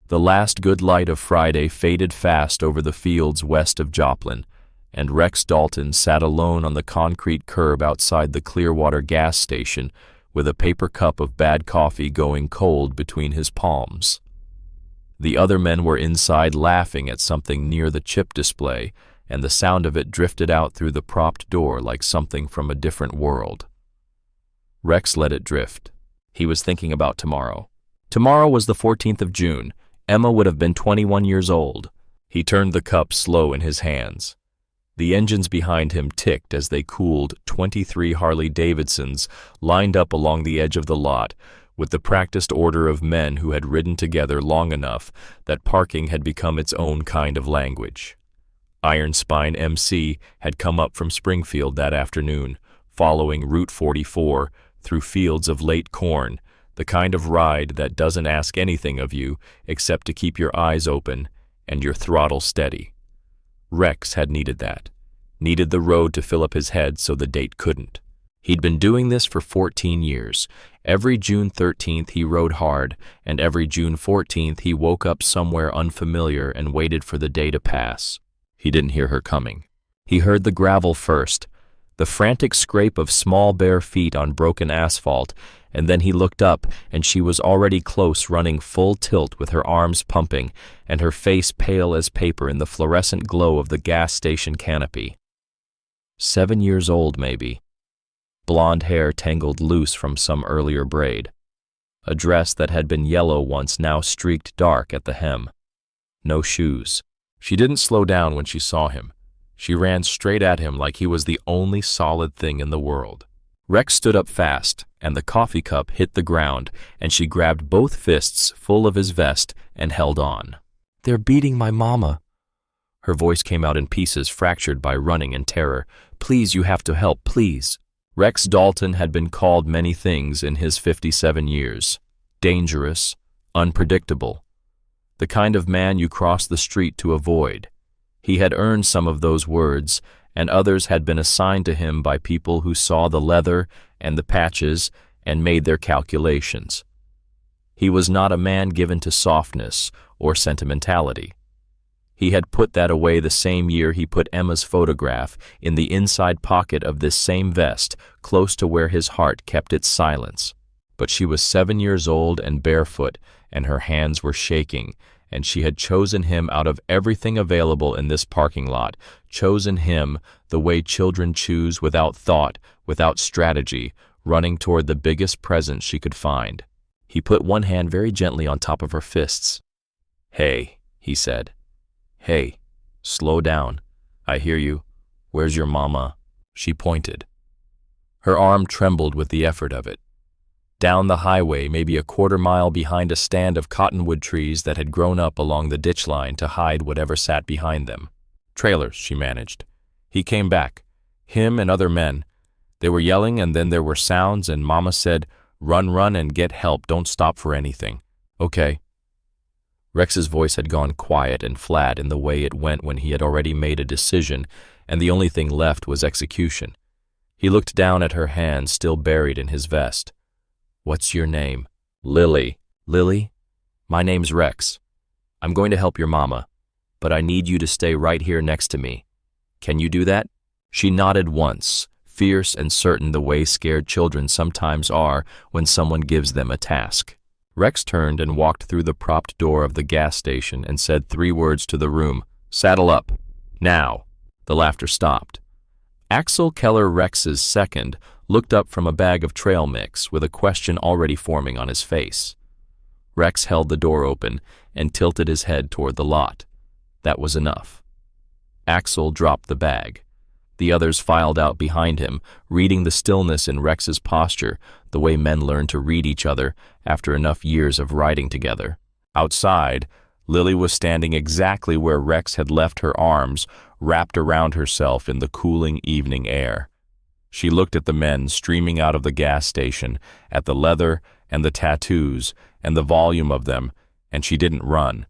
The last good light of Friday faded fast over the fields west of Joplin, and Rex Dalton sat alone on the concrete curb outside the Clearwater gas station with a paper cup of bad coffee going cold between his palms. The other men were inside laughing at something near the chip display, and the sound of it drifted out through the propped door like something from a different world. Rex let it drift. He was thinking about tomorrow. Tomorrow was the 14th of June. Emma would have been 21 years old. He turned the cup slow in his hands. The engines behind him ticked as they cooled 23 Harley-Davidsons lined up along the edge of the lot, with the practiced order of men who had ridden together long enough that parking had become its own kind of language. Iron Spine MC had come up from Springfield that afternoon, following Route 44 through fields of late corn, the kind of ride that doesn't ask anything of you except to keep your eyes open and your throttle steady. Rex had needed that, needed the road to fill up his head so the date couldn't. He'd been doing this for 14 years. Every June 13th he rode hard, and every June 14th he woke up somewhere unfamiliar and waited for the day to pass. He didn't hear her coming. He heard the gravel first, the frantic scrape of small bare feet on broken asphalt, and then he looked up, and she was already close, running full tilt with her arms pumping and her face pale as paper in the fluorescent glow of the gas station canopy. 7 years old, maybe. Blonde hair tangled loose from some earlier braid. A dress that had been yellow once now streaked dark at the hem. No shoes. She didn't slow down when she saw him. She ran straight at him like he was the only solid thing in the world. Rex stood up fast, and the coffee cup hit the ground, and she grabbed both fists full of his vest and held on. "They're beating my mama." Her voice came out in pieces fractured by running and terror. "Please, you have to help, please." Rex Dalton had been called many things in his 57 years. Dangerous, unpredictable. The kind of man you cross the street to avoid. He had earned some of those words, and others had been assigned to him by people who saw the leather and the patches and made their calculations. He was not a man given to softness or sentimentality. He had put that away the same year he put Emma's photograph in the inside pocket of this same vest, close to where his heart kept its silence. But she was 7 years old and barefoot, and her hands were shaking, and she had chosen him out of everything available in this parking lot, chosen him the way children choose, without thought, without strategy, running toward the biggest present she could find. He put one hand very gently on top of her fists. "Hey," he said. "Hey, slow down. I hear you. Where's your mama?" She pointed. Her arm trembled with the effort of it. Down the highway, maybe a quarter-mile behind a stand of cottonwood trees that had grown up along the ditch line to hide whatever sat behind them. "Trailers," she managed. He came back. Him and other men. They were yelling, and then there were sounds, and Mama said, "Run, run, and get help. Don't stop for anything." "Okay." Rex's voice had gone quiet and flat in the way it went when he had already made a decision, and the only thing left was execution. He looked down at her hand still buried in his vest. "What's your name?" "Lily." "Lily? My name's Rex. I'm going to help your mama, but I need you to stay right here next to me. Can you do that?" She nodded once, fierce and certain the way scared children sometimes are when someone gives them a task. Rex turned and walked through the propped door of the gas station and said 3 words to the room. "Saddle up. Now." The laughter stopped. Axel Keller, Rex's second, looked up from a bag of trail mix with a question already forming on his face. Rex held the door open and tilted his head toward the lot. That was enough. Axel dropped the bag. The others filed out behind him, reading the stillness in Rex's posture, the way men learn to read each other after enough years of riding together. Outside, Lily was standing exactly where Rex had left her arms wrapped around herself in the cooling evening air. She looked at the men streaming out of the gas station, at the leather and the tattoos and the volume of them, and she didn't run.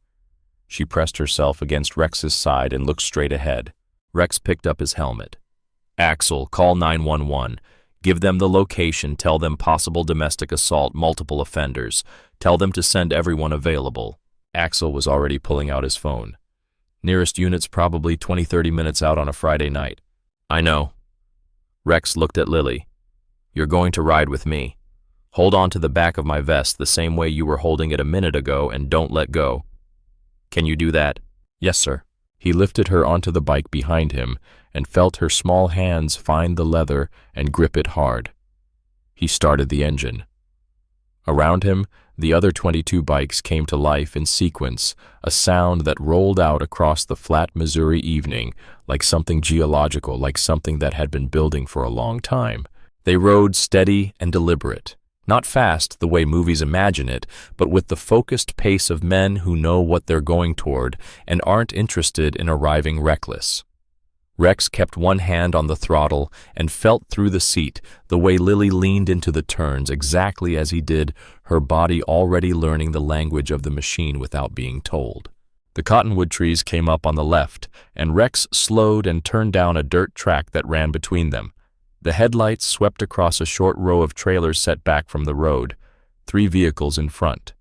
She pressed herself against Rex's side and looked straight ahead. Rex picked up his helmet. "Axel, call 911. Give them the location, tell them possible domestic assault, multiple offenders. Tell them to send everyone available." Axel was already pulling out his phone. Nearest unit's probably 20-30 minutes out on a Friday night. I know. Rex looked at Lily. You're going to ride with me. Hold on to the back of my vest the same way you were holding it a minute ago and don't let go. Can you do that? Yes, sir. He lifted her onto the bike behind him and felt her small hands find the leather and grip it hard. He started the engine. Around him, the other 22 bikes came to life in sequence, a sound that rolled out across the flat Missouri evening like something geological, like something that had been building for a long time. They rode steady and deliberate, not fast the way movies imagine it, but with the focused pace of men who know what they're going toward and aren't interested in arriving reckless. Rex kept one hand on the throttle and felt through the seat the way Lily leaned into the turns exactly as he did, her body already learning the language of the machine without being told. The cottonwood trees came up on the left, and Rex slowed and turned down a dirt track that ran between them. The headlights swept across a short row of trailers set back from the road, 3 vehicles in front.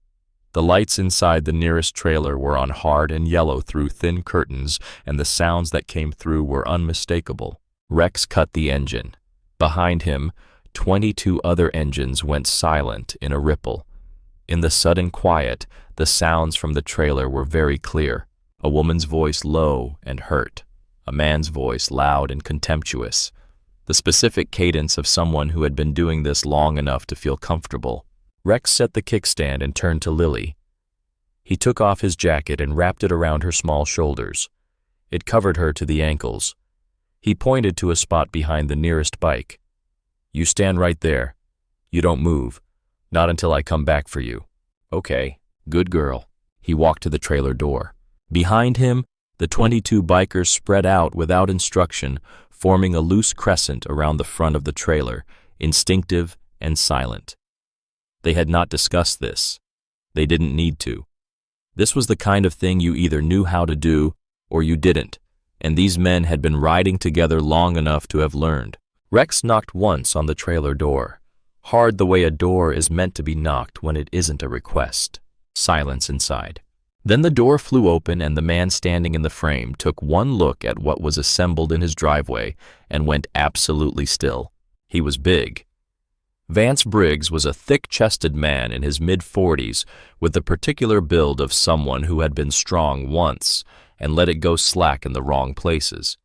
The lights inside the nearest trailer were on hard and yellow through thin curtains, and the sounds that came through were unmistakable. Rex cut the engine. Behind him, 22 other engines went silent in a ripple. In the sudden quiet, the sounds from the trailer were very clear. A woman's voice low and hurt. A man's voice loud and contemptuous. The specific cadence of someone who had been doing this long enough to feel comfortable. Rex set the kickstand and turned to Lily. He took off his jacket and wrapped it around her small shoulders. It covered her to the ankles. He pointed to a spot behind the nearest bike. You stand right there. You don't move. Not until I come back for you. Okay, good girl. He walked to the trailer door. Behind him, the 22 bikers spread out without instruction, forming a loose crescent around the front of the trailer, instinctive and silent. They had not discussed this. They didn't need to. This was the kind of thing you either knew how to do or you didn't, and these men had been riding together long enough to have learned. Rex knocked once on the trailer door, hard the way a door is meant to be knocked when it isn't a request. Silence inside. Then the door flew open and the man standing in the frame took one look at what was assembled in his driveway and went absolutely still. He was big. Vance Briggs was a thick-chested man in his mid-40s with the particular build of someone who had been strong once and let it go slack in the wrong places.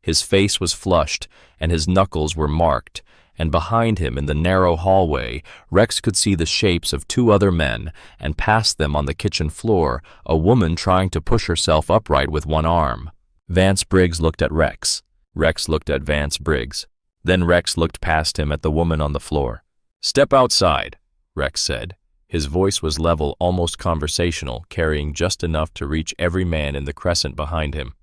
His face was flushed and his knuckles were marked, and behind him in the narrow hallway, Rex could see the shapes of 2 other men, and past them on the kitchen floor, a woman trying to push herself upright with one arm. Vance Briggs looked at Rex. Rex looked at Vance Briggs. Then Rex looked past him at the woman on the floor. "Step outside," Rex said. His voice was level, almost conversational, carrying just enough to reach every man in the crescent behind him.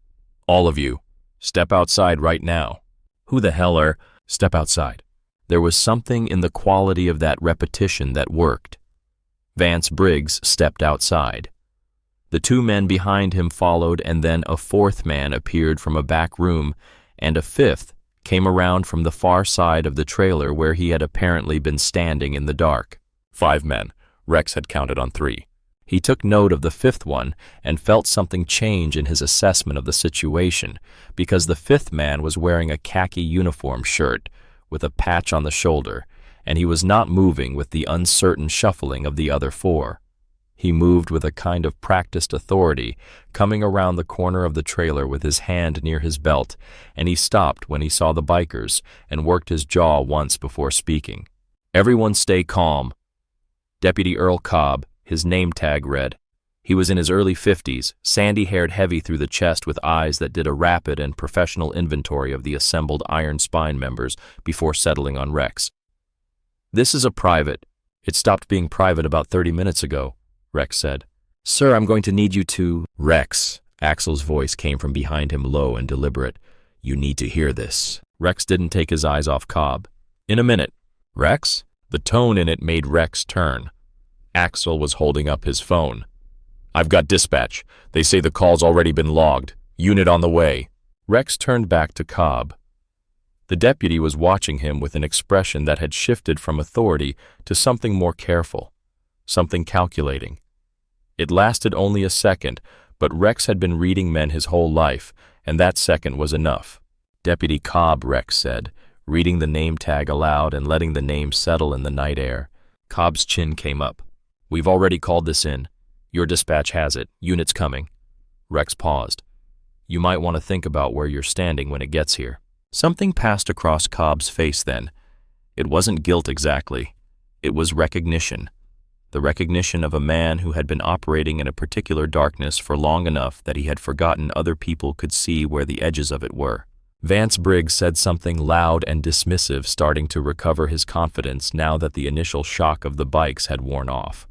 "All of you, step outside right now." "Who the hell are—" "Step outside." There was something in the quality of that repetition that worked. Vance Briggs stepped outside. The 2 men behind him followed, and then a 4th man appeared from a back room, and a 5th came around from the far side of the trailer where he had apparently been standing in the dark. 5 men. Rex had counted on 3. He took note of the 5th one and felt something change in his assessment of the situation, because the 5th man was wearing a khaki uniform shirt with a patch on the shoulder, and he was not moving with the uncertain shuffling of the other 4. He moved with a kind of practiced authority, coming around the corner of the trailer with his hand near his belt, and he stopped when he saw the bikers and worked his jaw once before speaking. "Everyone stay calm." Deputy Earl Cobb, his name tag read. He was in his early 50s, sandy-haired, heavy through the chest, with eyes that did a rapid and professional inventory of the assembled Iron Spine members before settling on Rex. "This is a private. It stopped being private about 30 minutes ago," Rex said. "Sir, I'm going to need you to—" "Rex," Axel's voice came from behind him, low and deliberate. "You need to hear this." Rex didn't take his eyes off Cobb. "In a minute." "Rex?" The tone in it made Rex turn. Axel was holding up his phone. "I've got dispatch. They say the call's already been logged. Unit on the way." Rex turned back to Cobb. The deputy was watching him with an expression that had shifted from authority to something more careful, something calculating. It lasted only a second, but Rex had been reading men his whole life, and that second was enough. "Deputy Cobb," Rex said, reading the name tag aloud and letting the name settle in the night air. Cobb's chin came up. "We've already called this in. Your dispatch has it. Unit's coming." Rex paused. "You might want to think about where you're standing when it gets here." Something passed across Cobb's face then. It wasn't guilt exactly. It was recognition. The recognition of a man who had been operating in a particular darkness for long enough that he had forgotten other people could see where the edges of it were. Vance Briggs said something loud and dismissive, starting to recover his confidence now that the initial shock of the bikes had worn off.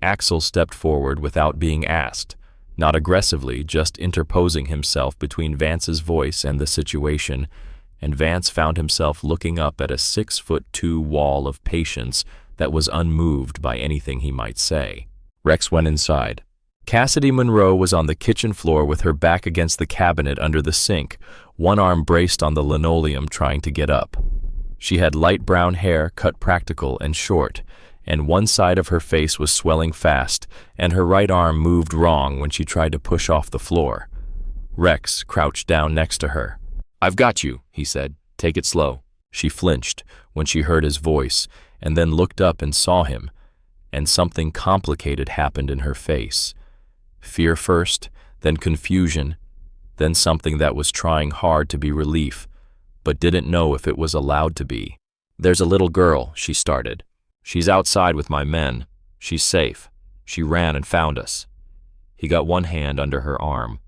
Axel stepped forward without being asked, not aggressively, just interposing himself between Vance's voice and the situation, and Vance found himself looking up at a 6'2" wall of patience that was unmoved by anything he might say. Rex went inside. Cassidy Monroe was on the kitchen floor with her back against the cabinet under the sink, one arm braced on the linoleum trying to get up. She had light brown hair cut practical and short, and one side of her face was swelling fast, and her right arm moved wrong when she tried to push off the floor. Rex crouched down next to her. "I've got you," he said. "Take it slow." She flinched when she heard his voice, and then looked up and saw him, and something complicated happened in her face. Fear first, then confusion, then something that was trying hard to be relief, but didn't know if it was allowed to be. "There's a little girl," she started. "She's outside with my men. She's safe. She ran and found us." He got one hand under her arm.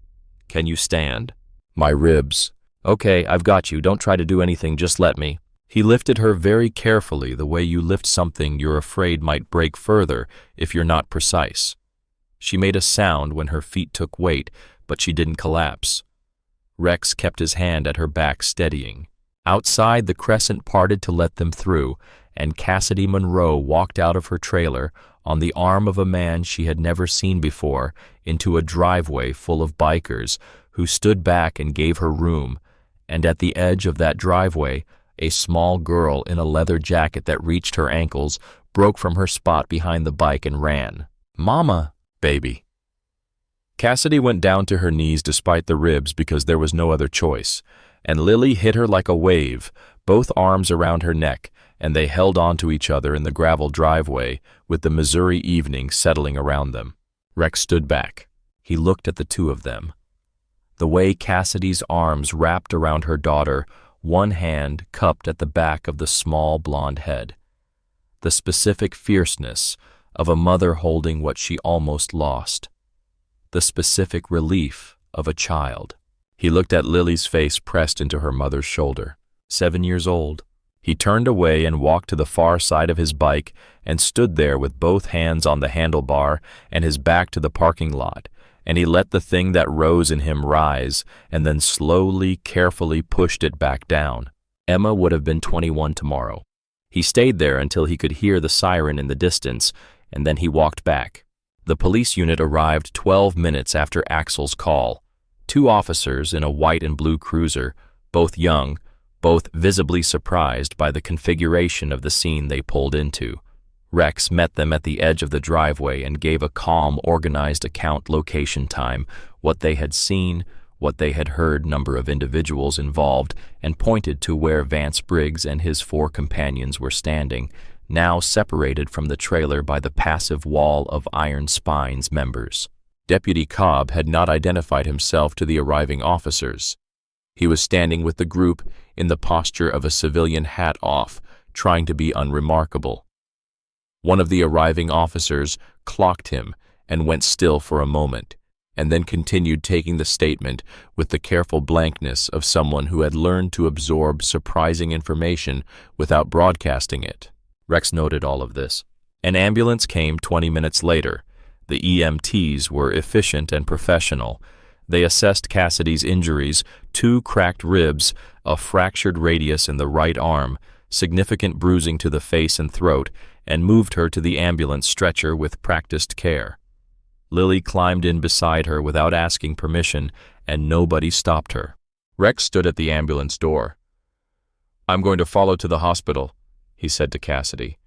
"Can you stand?" "My ribs." "Okay, I've got you. Don't try to do anything, just let me." He lifted her very carefully, the way you lift something you're afraid might break further if you're not precise. She made a sound when her feet took weight, but she didn't collapse. Rex kept his hand at her back, steadying. Outside, the crescent parted to let them through, and Cassidy Monroe walked out of her trailer on the arm of a man she had never seen before into a driveway full of bikers who stood back and gave her room, and at the edge of that driveway, a small girl in a leather jacket that reached her ankles broke from her spot behind the bike and ran. "Mama, baby." Cassidy went down to her knees despite the ribs because there was no other choice, and Lily hit her like a wave, both arms around her neck, and they held on to each other in the gravel driveway with the Missouri evening settling around them. Rex stood back. He looked at the two of them. The way Cassidy's arms wrapped around her daughter, one hand cupped at the back of the small blonde head. The specific fierceness of a mother holding what she almost lost. The specific relief of a child. He looked at Lily's face pressed into her mother's shoulder. 7 years old. He turned away and walked to the far side of his bike and stood there with both hands on the handlebar and his back to the parking lot, and he let the thing that rose in him rise and then slowly, carefully pushed it back down. Emma would have been 21 tomorrow. He stayed there until he could hear the siren in the distance, and then he walked back. The police unit arrived 12 minutes after Axel's call. 2 officers in a white and blue cruiser, both young, both visibly surprised by the configuration of the scene they pulled into. Rex met them at the edge of the driveway and gave a calm, organized account, location, time, what they had seen, what they had heard, number of individuals involved, and pointed to where Vance Briggs and his 4 companions were standing, now separated from the trailer by the passive wall of Iron Spine's members. Deputy Cobb had not identified himself to the arriving officers. He was standing with the group in the posture of a civilian, hat off, trying to be unremarkable. One of the arriving officers clocked him and went still for a moment, and then continued taking the statement with the careful blankness of someone who had learned to absorb surprising information without broadcasting it. Rex noted all of this. An ambulance came 20 minutes later. The EMTs were efficient and professional. They assessed Cassidy's injuries, 2 cracked ribs, a fractured radius in the right arm, significant bruising to the face and throat, and moved her to the ambulance stretcher with practiced care. Lily climbed in beside her without asking permission, and nobody stopped her. Rex stood at the ambulance door. "I'm going to follow to the hospital," he said to Cassidy.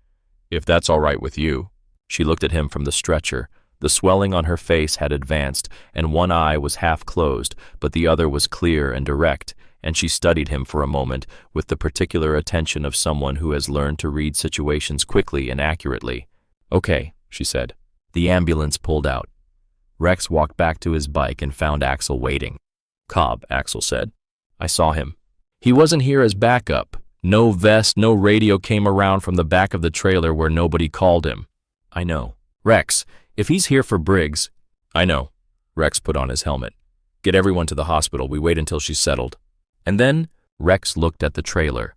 "If that's all right with you." She looked at him from the stretcher, The swelling on her face had advanced, and one eye was half closed, but the other was clear and direct, and she studied him for a moment with the particular attention of someone who has learned to read situations quickly and accurately. "Okay," she said. The ambulance pulled out. Rex walked back to his bike and found Axel waiting. "Cobb," Axel said. "I saw him. He wasn't here as backup. No vest, no radio came around from the back of the trailer where nobody called him." "I know." "Rex, if he's here for Briggs—" "I know." Rex put on his helmet. "Get everyone to the hospital. We wait until she's settled." And then Rex looked at the trailer.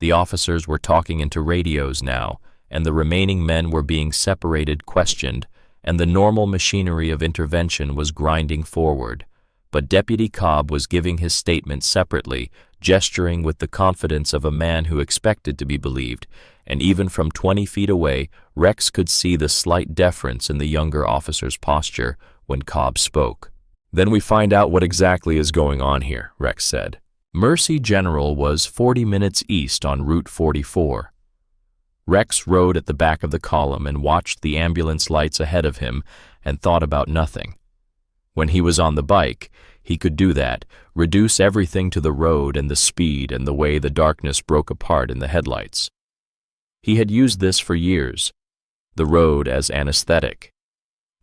The officers were talking into radios now, and the remaining men were being separated, questioned, and the normal machinery of intervention was grinding forward. But Deputy Cobb was giving his statement separately, gesturing with the confidence of a man who expected to be believed, and even from 20 feet away, Rex could see the slight deference in the younger officer's posture when Cobb spoke. "Then we find out what exactly is going on here," Rex said. Mercy General was 40 minutes east on Route 44. Rex rode at the back of the column and watched the ambulance lights ahead of him and thought about nothing. When he was on the bike, he could do that, reduce everything to the road and the speed and the way the darkness broke apart in the headlights. He had used this for years, the road as anesthetic,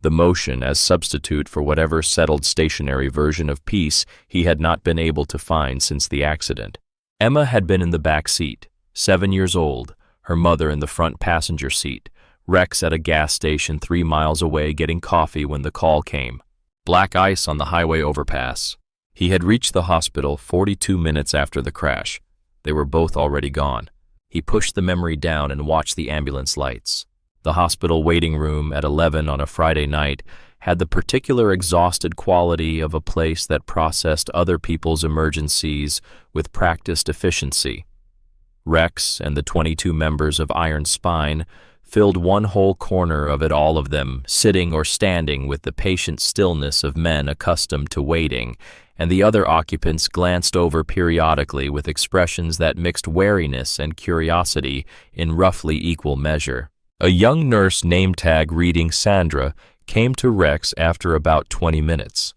the motion as substitute for whatever settled stationary version of peace he had not been able to find since the accident. Emma had been in the back seat, 7 years old, her mother in the front passenger seat, Rex at a gas station 3 miles away getting coffee when the call came. Black ice on the highway overpass. He had reached the hospital 42 minutes after the crash. They were both already gone. He pushed the memory down and watched the ambulance lights. The hospital waiting room at 11 on a Friday night had the particular exhausted quality of a place that processed other people's emergencies with practiced efficiency. Rex and the 22 members of Iron Spine filled one whole corner of it, all of them sitting or standing with the patient stillness of men accustomed to waiting, and the other occupants glanced over periodically with expressions that mixed wariness and curiosity in roughly equal measure. A young nurse name tag reading Sandra came to Rex after about 20 minutes.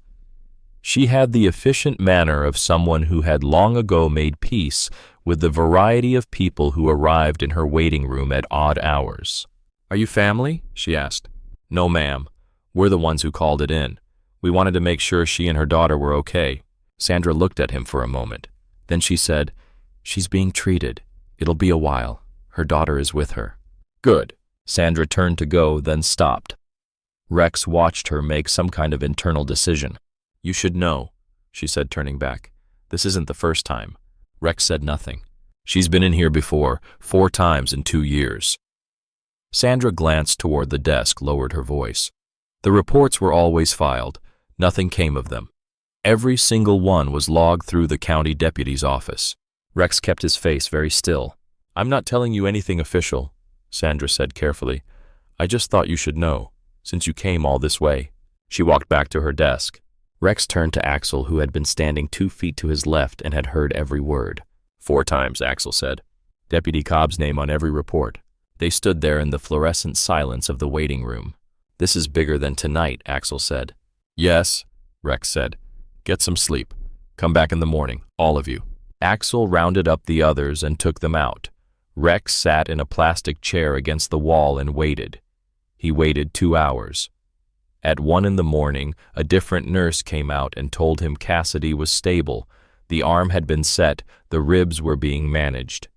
She had the efficient manner of someone who had long ago made peace with the variety of people who arrived in her waiting room at odd hours. "Are you family?" she asked. "No, ma'am. We're the ones who called it in. We wanted to make sure she and her daughter were okay." Sandra looked at him for a moment. Then she said, "She's being treated. It'll be a while. Her daughter is with her." "Good." Sandra turned to go, then stopped. Rex watched her make some kind of internal decision. "You should know," she said, turning back. "This isn't the first time." Rex said nothing. "She's been in here before, 4 times in 2 years. Sandra glanced toward the desk, lowered her voice. The reports were always filed. Nothing came of them. Every single one was logged through the county deputy's office. Rex kept his face very still. "I'm not telling you anything official," Sandra said carefully. "I just thought you should know, since you came all this way." She walked back to her desk. Rex turned to Axel, who had been standing 2 feet to his left and had heard every word. 4 times, Axel said. Deputy Cobb's name on every report. They stood there in the fluorescent silence of the waiting room. "This is bigger than tonight," Axel said. "Yes," Rex said. "Get some sleep. Come back in the morning, all of you." Axel rounded up the others and took them out. Rex sat in a plastic chair against the wall and waited. He waited 2 hours. At 1 in the morning, a different nurse came out and told him Cassidy was stable. The arm had been set, the ribs were being managed.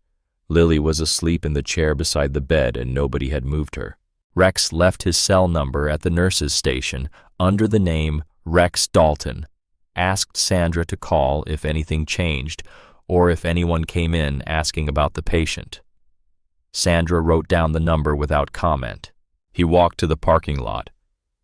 Lily was asleep in the chair beside the bed and nobody had moved her. Rex left his cell number at the nurse's station under the name Rex Dalton, asked Sandra to call if anything changed or if anyone came in asking about the patient. Sandra wrote down the number without comment. He walked to the parking lot.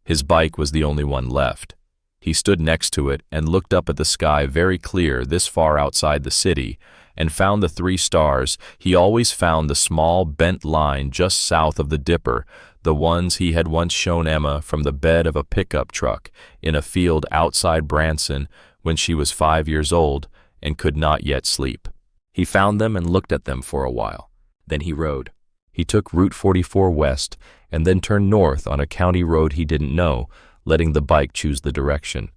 His bike was the only one left. He stood next to it and looked up at the sky very clear this far outside the city and found the 3 stars. He always found the small bent line just south of the Dipper, the ones he had once shown Emma from the bed of a pickup truck in a field outside Branson when she was 5 years old and could not yet sleep. He found them and looked at them for a while. Then he rode. He took Route 44 west and then turned north on a county road he didn't know, letting the bike choose the direction.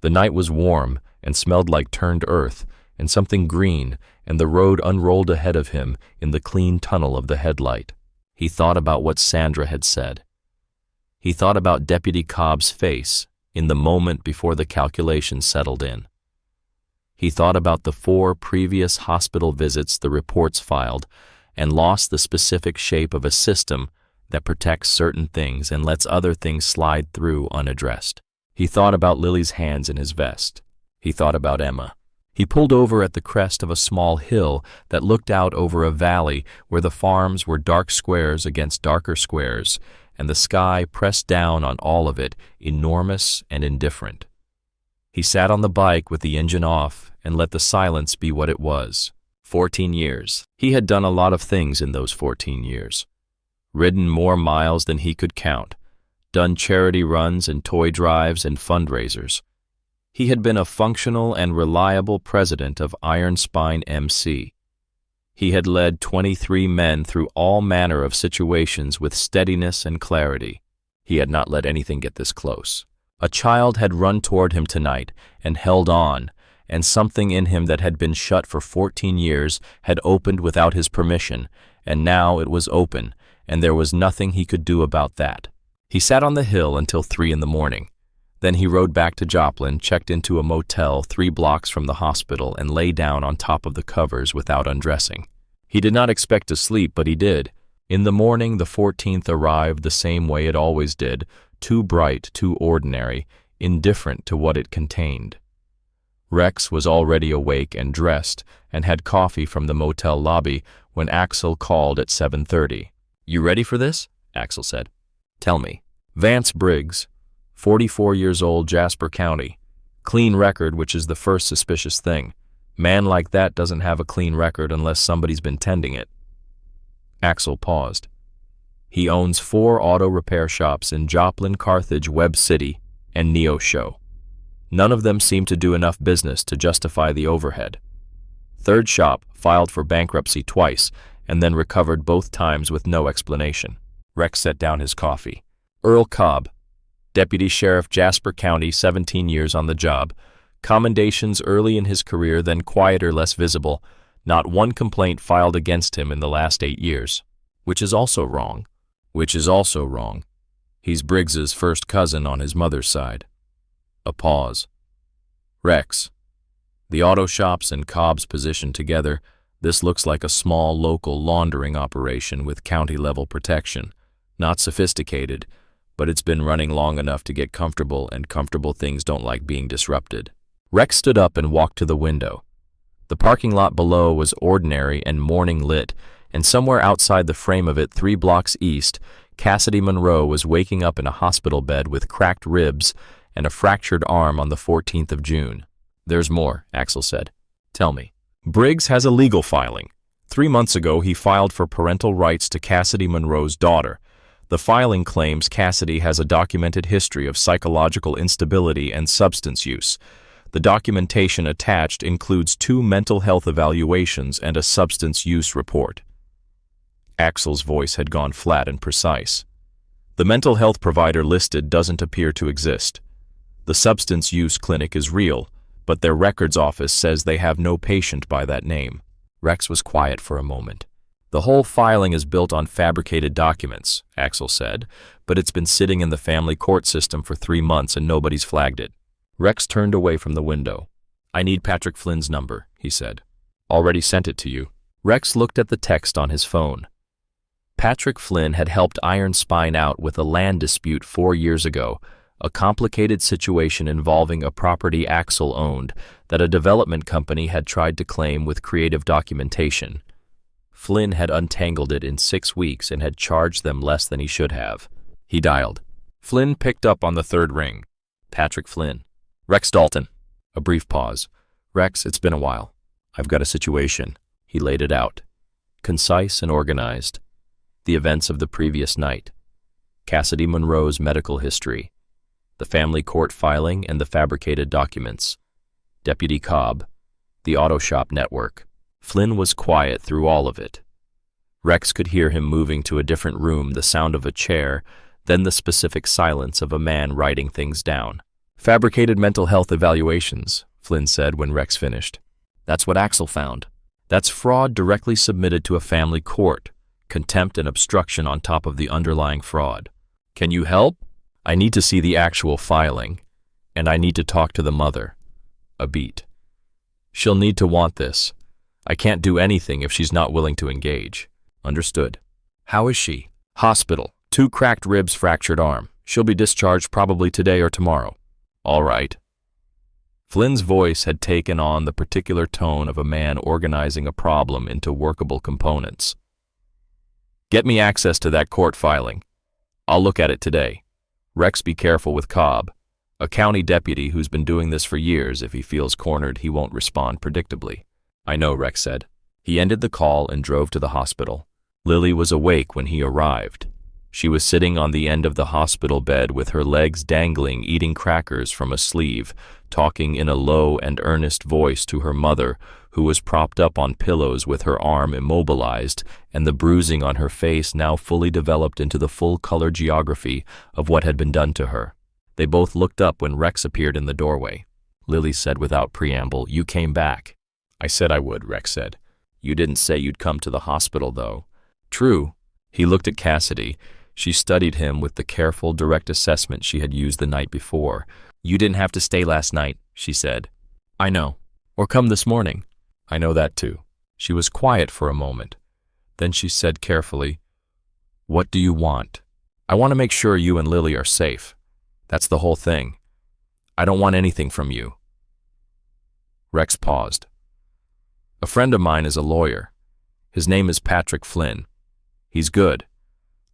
The night was warm and smelled like turned earth and something green, and the road unrolled ahead of him in the clean tunnel of the headlight. He thought about what Sandra had said. He thought about Deputy Cobb's face in the moment before the calculation settled in. He thought about the 4 previous hospital visits the reports filed and lost the specific shape of a system that protects certain things and lets other things slide through unaddressed. He thought about Lily's hands in his vest. He thought about Emma. He pulled over at the crest of a small hill that looked out over a valley where the farms were dark squares against darker squares, and the sky pressed down on all of it, enormous and indifferent. He sat on the bike with the engine off and let the silence be what it was. 14 years. He had done a lot of things in those 14 years. Ridden more miles than he could count. Done charity runs and toy drives and fundraisers. He had been a functional and reliable president of Iron Spine MC. He had led 23 men through all manner of situations with steadiness and clarity. He had not let anything get this close. A child had run toward him tonight and held on, and something in him that had been shut for 14 years had opened without his permission, and now it was open, and there was nothing he could do about that. He sat on the hill until 3 in the morning. Then he rode back to Joplin, checked into a motel 3 blocks from the hospital, and lay down on top of the covers without undressing. He did not expect to sleep, but he did. In the morning, the 14th arrived the same way it always did, too bright, too ordinary, indifferent to what it contained. Rex was already awake and dressed, and had coffee from the motel lobby when Axel called at 7:30. "You ready for this?" Axel said. "Tell me." Vance Briggs, 44 years old, Jasper County. Clean record, which is the first suspicious thing. Man like that doesn't have a clean record unless somebody's been tending it. Axel paused. He owns 4 auto repair shops in Joplin, Carthage, Webb City, and Neosho. None of them seem to do enough business to justify the overhead. 3rd shop filed for bankruptcy twice and then recovered both times with no explanation. Rex set down his coffee. Earl Cobb, Deputy Sheriff, Jasper County, 17 years on the job. Commendations early in his career, then quieter, less visible. Not one complaint filed against him in the last 8 years. Which is also wrong. He's Briggs's first cousin on his mother's side. A pause. Rex. The auto shops and Cobb's position together, this looks like a small local laundering operation with county-level protection. Not sophisticated, but it's been running long enough to get comfortable, and comfortable things don't like being disrupted. Rex stood up and walked to the window. The parking lot below was ordinary and morning lit, and somewhere outside the frame of it, 3 blocks east, Cassidy Monroe was waking up in a hospital bed with cracked ribs and a fractured arm on the 14th of June. "There's more," Axel said. "Tell me." Briggs has a legal filing. 3 months ago, he filed for parental rights to Cassidy Monroe's daughter. The filing claims Cassidy has a documented history of psychological instability and substance use. The documentation attached includes 2 mental health evaluations and a substance use report. Axel's voice had gone flat and precise. The mental health provider listed doesn't appear to exist. The substance use clinic is real, but their records office says they have no patient by that name. Rex was quiet for a moment. "The whole filing is built on fabricated documents," Axel said, "but it's been sitting in the family court system for 3 months and nobody's flagged it." Rex turned away from the window. "I need Patrick Flynn's number," he said. "Already sent it to you." Rex looked at the text on his phone. Patrick Flynn had helped Iron Spine out with a land dispute 4 years ago, a complicated situation involving a property Axel owned that a development company had tried to claim with creative documentation. Flynn had untangled it in 6 weeks and had charged them less than he should have. He dialed. Flynn picked up on the 3rd ring. "Patrick Flynn." "Rex Dalton." A brief pause. "Rex, it's been a while. I've got a situation." He laid it out. Concise and organized. The events of the previous night. Cassidy Monroe's medical history. The family court filing and the fabricated documents. Deputy Cobb. The auto shop network. Flynn was quiet through all of it. Rex could hear him moving to a different room, the sound of a chair, then the specific silence of a man writing things down. "Fabricated mental health evaluations," Flynn said when Rex finished. "That's what Axel found. That's fraud directly submitted to a family court. Contempt and obstruction on top of the underlying fraud. Can you help? I need to see the actual filing, and I need to talk to the mother." A beat. "She'll need to want this. I can't do anything if she's not willing to engage." "Understood." "How is she?" "Hospital. 2 cracked ribs, fractured arm. She'll be discharged probably today or tomorrow." "All right." Flynn's voice had taken on the particular tone of a man organizing a problem into workable components. "Get me access to that court filing. I'll look at it today. Rex, be careful with Cobb. A county deputy who's been doing this for years. If he feels cornered, he won't respond predictably." "I know," Rex said. He ended the call and drove to the hospital. Lily was awake when he arrived. She was sitting on the end of the hospital bed with her legs dangling, eating crackers from a sleeve, talking in a low and earnest voice to her mother, who was propped up on pillows with her arm immobilized and the bruising on her face now fully developed into the full-color geography of what had been done to her. They both looked up when Rex appeared in the doorway. Lily said without preamble, "You came back." "I said I would," Rex said. "You didn't say you'd come to the hospital, though." "True." He looked at Cassidy. She studied him with the careful, direct assessment she had used the night before. "You didn't have to stay last night," she said. "I know. Or come this morning." "I know that too." She was quiet for a moment. Then she said carefully, "What do you want?" "I want to make sure you and Lily are safe. That's the whole thing. I don't want anything from you." Rex paused. "A friend of mine is a lawyer. His name is Patrick Flynn. He's good.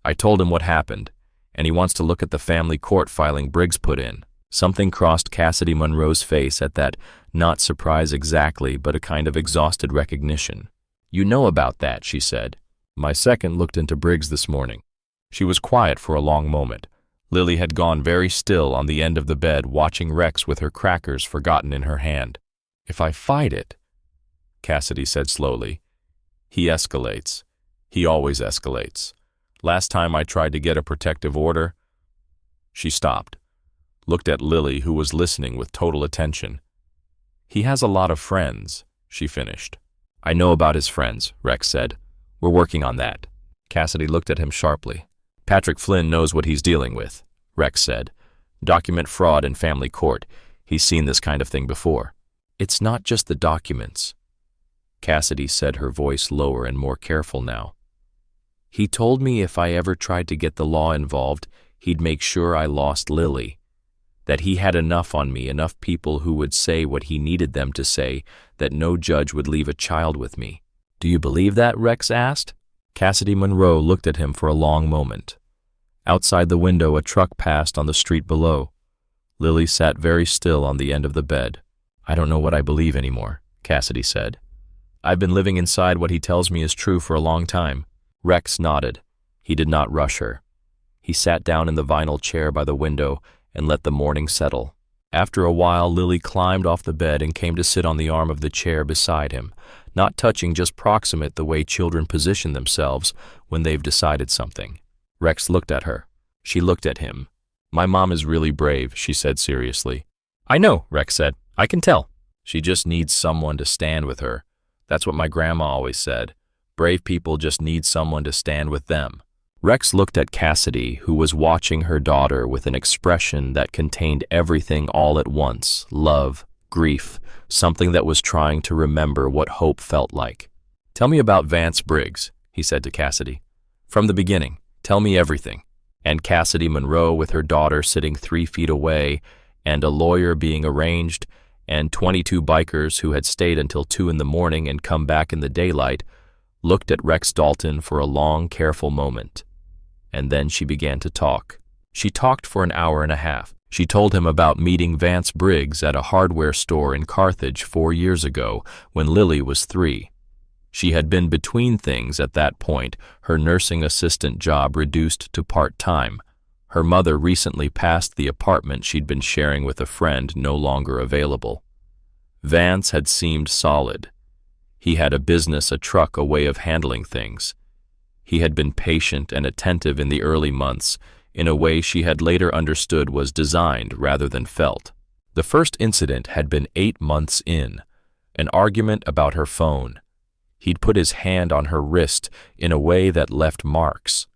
I told him what happened, and he wants to look at the family court filing Briggs put in." Something crossed Cassidy Monroe's face at that, not surprise exactly, but a kind of exhausted recognition. "You know about that," she said. "My second looked into Briggs this morning." She was quiet for a long moment. Lily had gone very still on the end of the bed, watching Rex with her crackers forgotten in her hand. "If I fight it," Cassidy said slowly, "he escalates. He always escalates. Last time I tried to get a protective order..." She stopped, looked at Lily, who was listening with total attention. "He has a lot of friends," she finished. "I know about his friends," Rex said. "We're working on that." Cassidy looked at him sharply. "Patrick Flynn knows what he's dealing with," Rex said. "Document fraud in family court. He's seen this kind of thing before." "It's not just the documents," Cassidy said, her voice lower and more careful now. "He told me if I ever tried to get the law involved, he'd make sure I lost Lily. That he had enough on me, enough people who would say what he needed them to say, that no judge would leave a child with me." "Do you believe that?" Rex asked. Cassidy Monroe looked at him for a long moment. Outside the window, a truck passed on the street below. Lily sat very still on the end of the bed. "I don't know what I believe anymore," Cassidy said. "I've been living inside what he tells me is true for a long time." Rex nodded. He did not rush her. He sat down in the vinyl chair by the window and let the morning settle. After a while, Lily climbed off the bed and came to sit on the arm of the chair beside him, not touching, just proximate, the way children position themselves when they've decided something. Rex looked at her. She looked at him. "My mom is really brave," she said seriously. "I know," Rex said. "I can tell. She just needs someone to stand with her. That's what my grandma always said. Brave people just need someone to stand with them." Rex looked at Cassidy, who was watching her daughter with an expression that contained everything all at once: love, grief, something that was trying to remember what hope felt like. "Tell me about Vance Briggs," he said to Cassidy. "From the beginning. Tell me everything." And Cassidy Monroe, with her daughter sitting 3 feet away, and a lawyer being arranged, and 22 bikers who had stayed until 2 in the morning and come back in the daylight, looked at Rex Dalton for a long, careful moment. And then she began to talk. She talked for an hour and a half. She told him about meeting Vance Briggs at a hardware store in Carthage 4 years ago when Lily was 3. She had been between things at that point, her nursing assistant job reduced to part-time. Her mother recently passed, the apartment she'd been sharing with a friend no longer available. Vance had seemed solid. He had a business, a truck, a way of handling things. He had been patient and attentive in the early months, in a way she had later understood was designed rather than felt. The first incident had been 8 months in, an argument about her phone. He'd put his hand on her wrist in a way that left marks.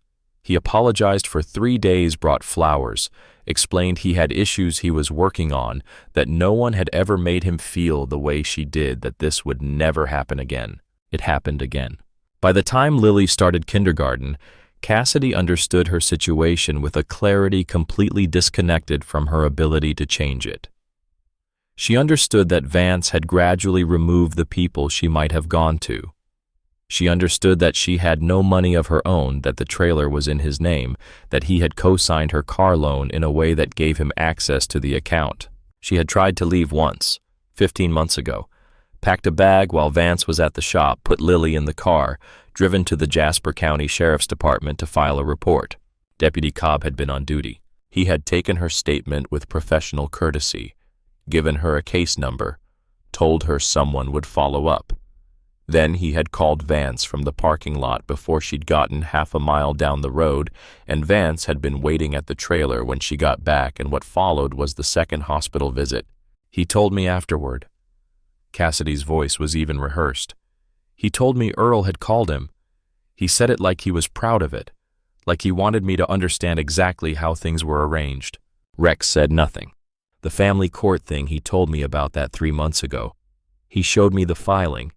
He apologized for 3 days, brought flowers, explained he had issues he was working on, that no one had ever made him feel the way she did, that this would never happen again. It happened again. By the time Lily started kindergarten, Cassidy understood her situation with a clarity completely disconnected from her ability to change it. She understood that Vance had gradually removed the people she might have gone to. She understood that she had no money of her own, that the trailer was in his name, that he had co-signed her car loan in a way that gave him access to the account. She had tried to leave once, 15 months ago, packed a bag while Vance was at the shop, put Lily in the car, driven to the Jasper County Sheriff's Department to file a report. Deputy Cobb had been on duty. He had taken her statement with professional courtesy, given her a case number, told her someone would follow up. Then he had called Vance from the parking lot before she'd gotten half a mile down the road, and Vance had been waiting at the trailer when she got back, and what followed was the second hospital visit. He told me afterward. Cassidy's voice was even rehearsed. He told me Earl had called him. He said it like he was proud of it, like he wanted me to understand exactly how things were arranged. Rex said nothing. The family court thing, he told me about that 3 months ago. He showed me the filing.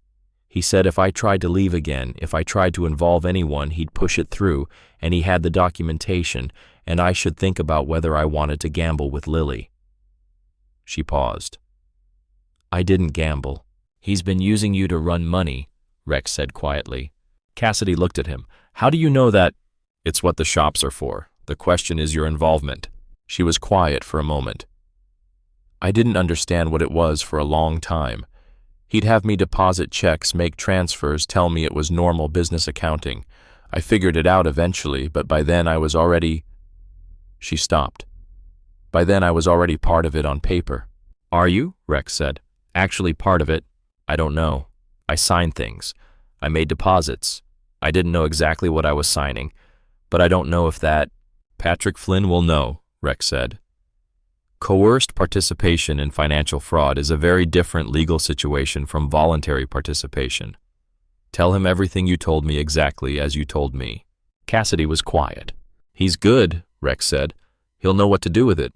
He said if I tried to leave again, if I tried to involve anyone, he'd push it through, and he had the documentation, and I should think about whether I wanted to gamble with Lily. She paused. I didn't gamble. He's been using you to run money, Rex said quietly. Cassidy looked at him. How do you know that? It's what the shops are for. The question is your involvement. She was quiet for a moment. I didn't understand what it was for a long time. He'd have me deposit checks, make transfers, tell me it was normal business accounting. I figured it out eventually, but by then I was already... She stopped. By then I was already part of it on paper. Are you? Rex said. Actually part of it. I don't know. I signed things. I made deposits. I didn't know exactly what I was signing, but I don't know if that... Patrick Flynn will know, Rex said. Coerced participation in financial fraud is a very different legal situation from voluntary participation. Tell him everything you told me exactly as you told me. Cassidy was quiet. He's good, Rex said. He'll know what to do with it.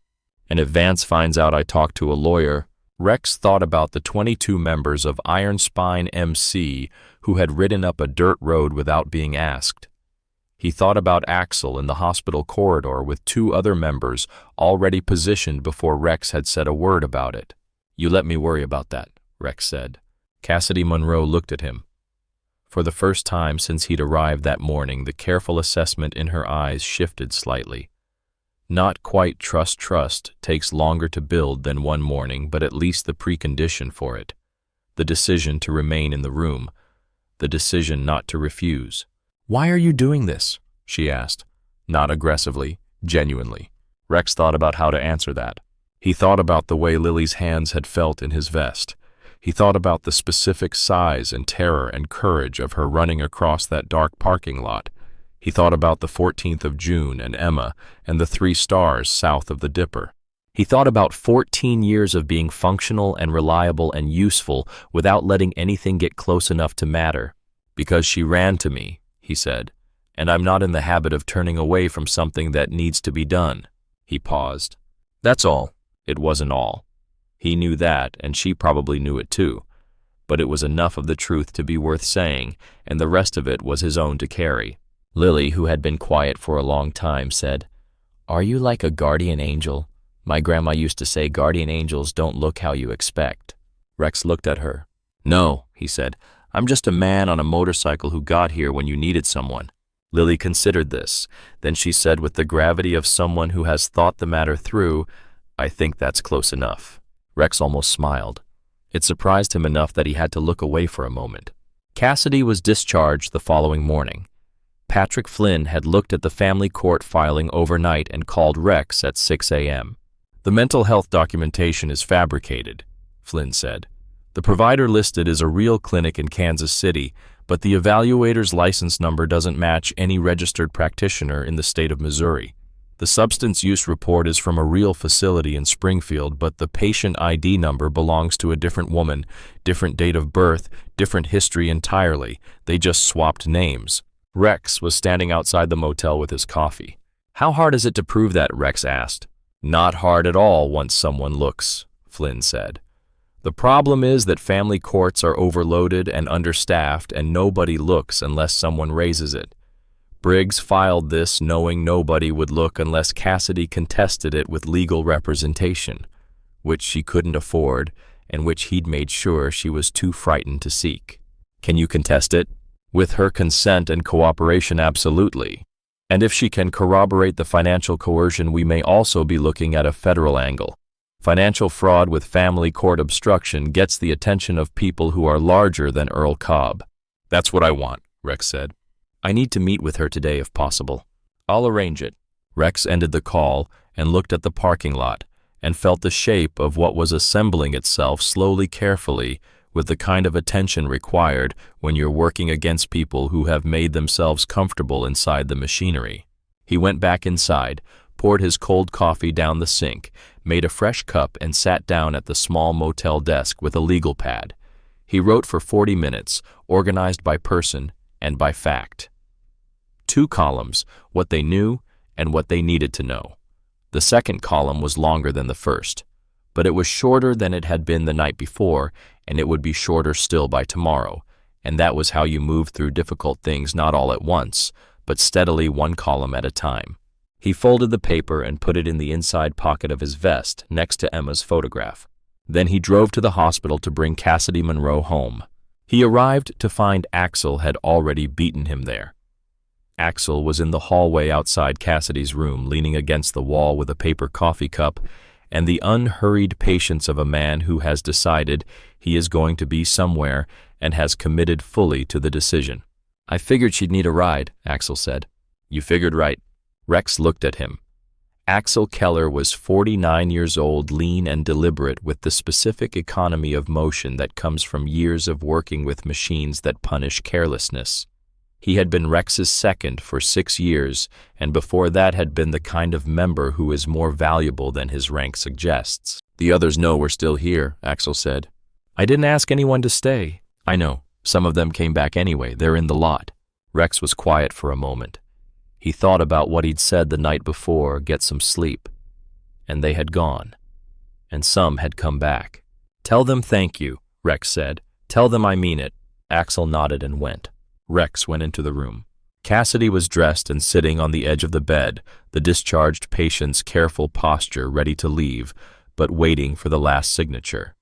And if Vance finds out I talked to a lawyer... Rex thought about the 22 members of Iron Spine MC who had ridden up a dirt road without being asked. He thought about Axel in the hospital corridor with 2 other members already positioned before Rex had said a word about it. You let me worry about that, Rex said. Cassidy Monroe looked at him. For the first time since he'd arrived that morning, the careful assessment in her eyes shifted slightly. Not quite trust takes longer to build than one morning, but at least the precondition for it. The decision to remain in the room. The decision not to refuse. Why are you doing this? She asked. Not aggressively, genuinely. Rex thought about how to answer that. He thought about the way Lily's hands had felt in his vest. He thought about the specific size and terror and courage of her running across that dark parking lot. He thought about the 14th of June and Emma and the 3 stars south of the Dipper. He thought about 14 years of being functional and reliable and useful without letting anything get close enough to matter. Because she ran to me, he said, and I'm not in the habit of turning away from something that needs to be done. He paused. That's all. It wasn't all. He knew that, and she probably knew it too. But it was enough of the truth to be worth saying, and the rest of it was his own to carry. Lily, who had been quiet for a long time, said, Are you like a guardian angel? My grandma used to say guardian angels don't look how you expect. Rex looked at her. No, he said. I'm just a man on a motorcycle who got here when you needed someone. Lily considered this. Then she said with the gravity of someone who has thought the matter through, I think that's close enough. Rex almost smiled. It surprised him enough that he had to look away for a moment. Cassidy was discharged the following morning. Patrick Flynn had looked at the family court filing overnight and called Rex at 6 a.m. The mental health documentation is fabricated, Flynn said. The provider listed is a real clinic in Kansas City, but the evaluator's license number doesn't match any registered practitioner in the state of Missouri. The substance use report is from a real facility in Springfield, but the patient ID number belongs to a different woman, different date of birth, different history entirely. They just swapped names. Rex was standing outside the motel with his coffee. "How hard is it to prove that?" Rex asked. "Not hard at all once someone looks," Flynn said. "The problem is that family courts are overloaded and understaffed, and nobody looks unless someone raises it. Briggs filed this knowing nobody would look unless Cassidy contested it with legal representation, which she couldn't afford and which he'd made sure she was too frightened to seek." "Can you contest it?" "With her consent and cooperation, absolutely. And if she can corroborate the financial coercion, we may also be looking at a federal angle. Financial fraud with family court obstruction gets the attention of people who are larger than Earl Cobb." "That's what I want," Rex said. "I need to meet with her today if possible." "I'll arrange it." Rex ended the call and looked at the parking lot and felt the shape of what was assembling itself slowly, carefully, with the kind of attention required when you're working against people who have made themselves comfortable inside the machinery. He went back inside, poured his cold coffee down the sink, made a fresh cup, and sat down at the small motel desk with a legal pad. He wrote for 40 minutes, organized by person and by fact. 2 columns, what they knew and what they needed to know. The second column was longer than the first, but it was shorter than it had been the night before, and it would be shorter still by tomorrow, and that was how you moved through difficult things, not all at once, but steadily, 1 column at a time. He folded the paper and put it in the inside pocket of his vest next to Emma's photograph. Then he drove to the hospital to bring Cassidy Monroe home. He arrived to find Axel had already beaten him there. Axel was in the hallway outside Cassidy's room, leaning against the wall with a paper coffee cup and the unhurried patience of a man who has decided he is going to be somewhere and has committed fully to the decision. "I figured she'd need a ride," Axel said. "You figured right." Rex looked at him. Axel Keller was 49 years old, lean and deliberate, with the specific economy of motion that comes from years of working with machines that punish carelessness. He had been Rex's second for 6 years, and before that had been the kind of member who is more valuable than his rank suggests. "The others know we're still here," Axel said. "I didn't ask anyone to stay." "I know. Some of them came back anyway. They're in the lot." Rex was quiet for a moment. He thought about what he'd said the night before, get some sleep. And they had gone. And some had come back. "Tell them thank you," Rex said. "Tell them I mean it." Axel nodded and went. Rex went into the room. Cassidy was dressed and sitting on the edge of the bed, the discharged patient's careful posture, ready to leave, but waiting for the last signature.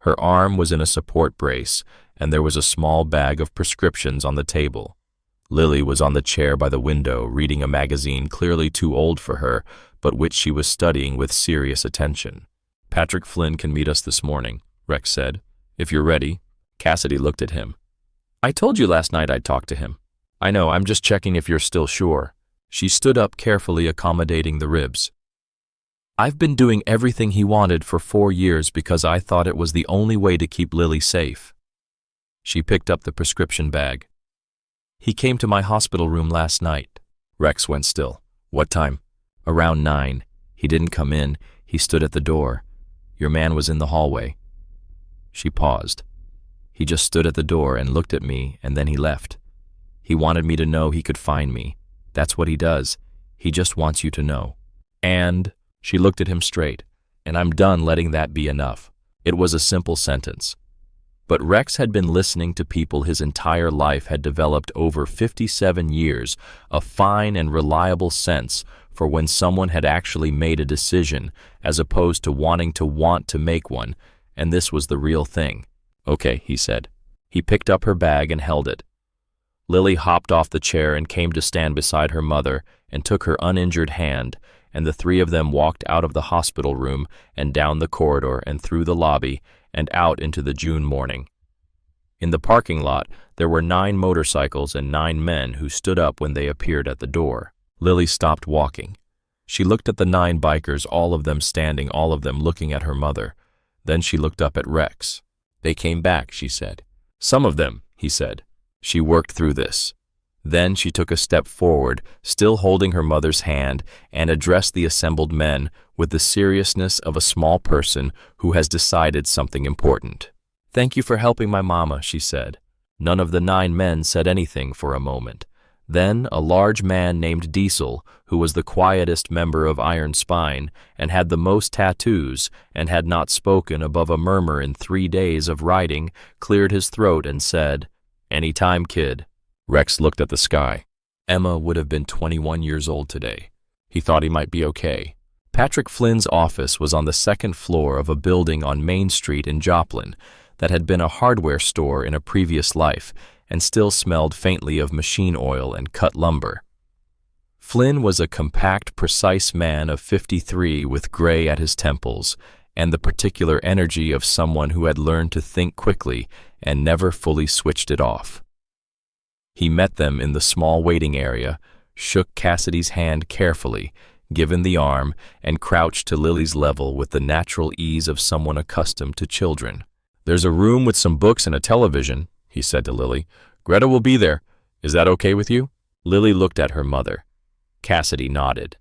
Her arm was in a support brace, and there was a small bag of prescriptions on the table. Lily was on the chair by the window, reading a magazine clearly too old for her, but which she was studying with serious attention. "Patrick Flynn can meet us this morning," Rex said. "If you're ready." Cassidy looked at him. "I told you last night I'd talk to him." "I know, I'm just checking if you're still sure." She stood up, carefully accommodating the ribs. "I've been doing everything he wanted for 4 years because I thought it was the only way to keep Lily safe." She picked up the prescription bag. "He came to my hospital room last night." Rex went still. "What time?" "Around 9. He didn't come in. He stood at the door. Your man was in the hallway." She paused. "He just stood at the door and looked at me, and then he left. He wanted me to know he could find me. That's what he does. He just wants you to know." "And?" She looked at him straight. "And I'm done letting that be enough." It was a simple sentence. But Rex had been listening to people his entire life, had developed over 57 years a fine and reliable sense for when someone had actually made a decision as opposed to wanting to want to make one, and this was the real thing. "Okay," he said. He picked up her bag and held it. Lily hopped off the chair and came to stand beside her mother and took her uninjured hand, and the 3 of them walked out of the hospital room and down the corridor and through the lobby and out into the June morning. In the parking lot, there were 9 motorcycles and 9 men who stood up when they appeared at the door. Lily stopped walking. She looked at the 9 bikers, all of them standing, all of them looking at her mother. Then she looked up at Rex. "They came back," she said. "Some of them," he said. She worked through this. Then she took a step forward, still holding her mother's hand, and addressed the assembled men with the seriousness of a small person who has decided something important. "Thank you for helping my mama," she said. None of the 9 men said anything for a moment. Then a large man named Diesel, who was the quietest member of Iron Spine and had the most tattoos and had not spoken above a murmur in 3 days of riding, cleared his throat and said, "Any time, kid." Rex looked at the sky. Emma would have been 21 years old today. He thought he might be okay. Patrick Flynn's office was on the 2nd floor of a building on Main Street in Joplin that had been a hardware store in a previous life and still smelled faintly of machine oil and cut lumber. Flynn was a compact, precise man of 53 with gray at his temples and the particular energy of someone who had learned to think quickly and never fully switched it off. He met them in the small waiting area, shook Cassidy's hand carefully, given the arm, and crouched to Lily's level with the natural ease of someone accustomed to children. "There's a room with some books and a television," he said to Lily. "Greta will be there. Is that okay with you?" Lily looked at her mother. Cassidy nodded.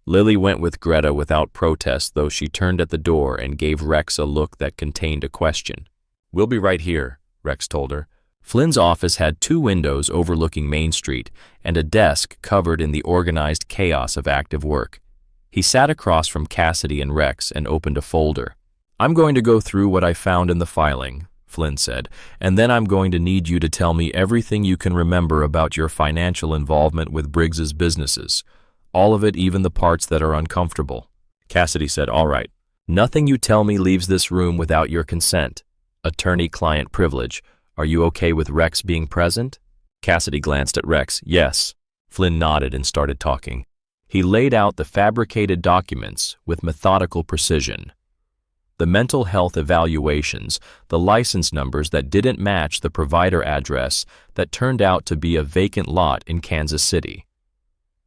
Lily went with Greta without protest, though she turned at the door and gave Rex a look that contained a question. "We'll be right here," Rex told her. Flynn's office had 2 windows overlooking Main Street and a desk covered in the organized chaos of active work. He sat across from Cassidy and Rex and opened a folder. "I'm going to go through what I found in the filing," Flynn said, "and then I'm going to need you to tell me everything you can remember about your financial involvement with Briggs's businesses. All of it, even the parts that are uncomfortable." Cassidy said, "All right. Nothing you tell me leaves this room without your consent. Attorney-client privilege. Are you okay with Rex being present?" Cassidy glanced at Rex. "Yes." Flynn nodded and started talking. He laid out the fabricated documents with methodical precision. The mental health evaluations, the license numbers that didn't match the provider address that turned out to be a vacant lot in Kansas City.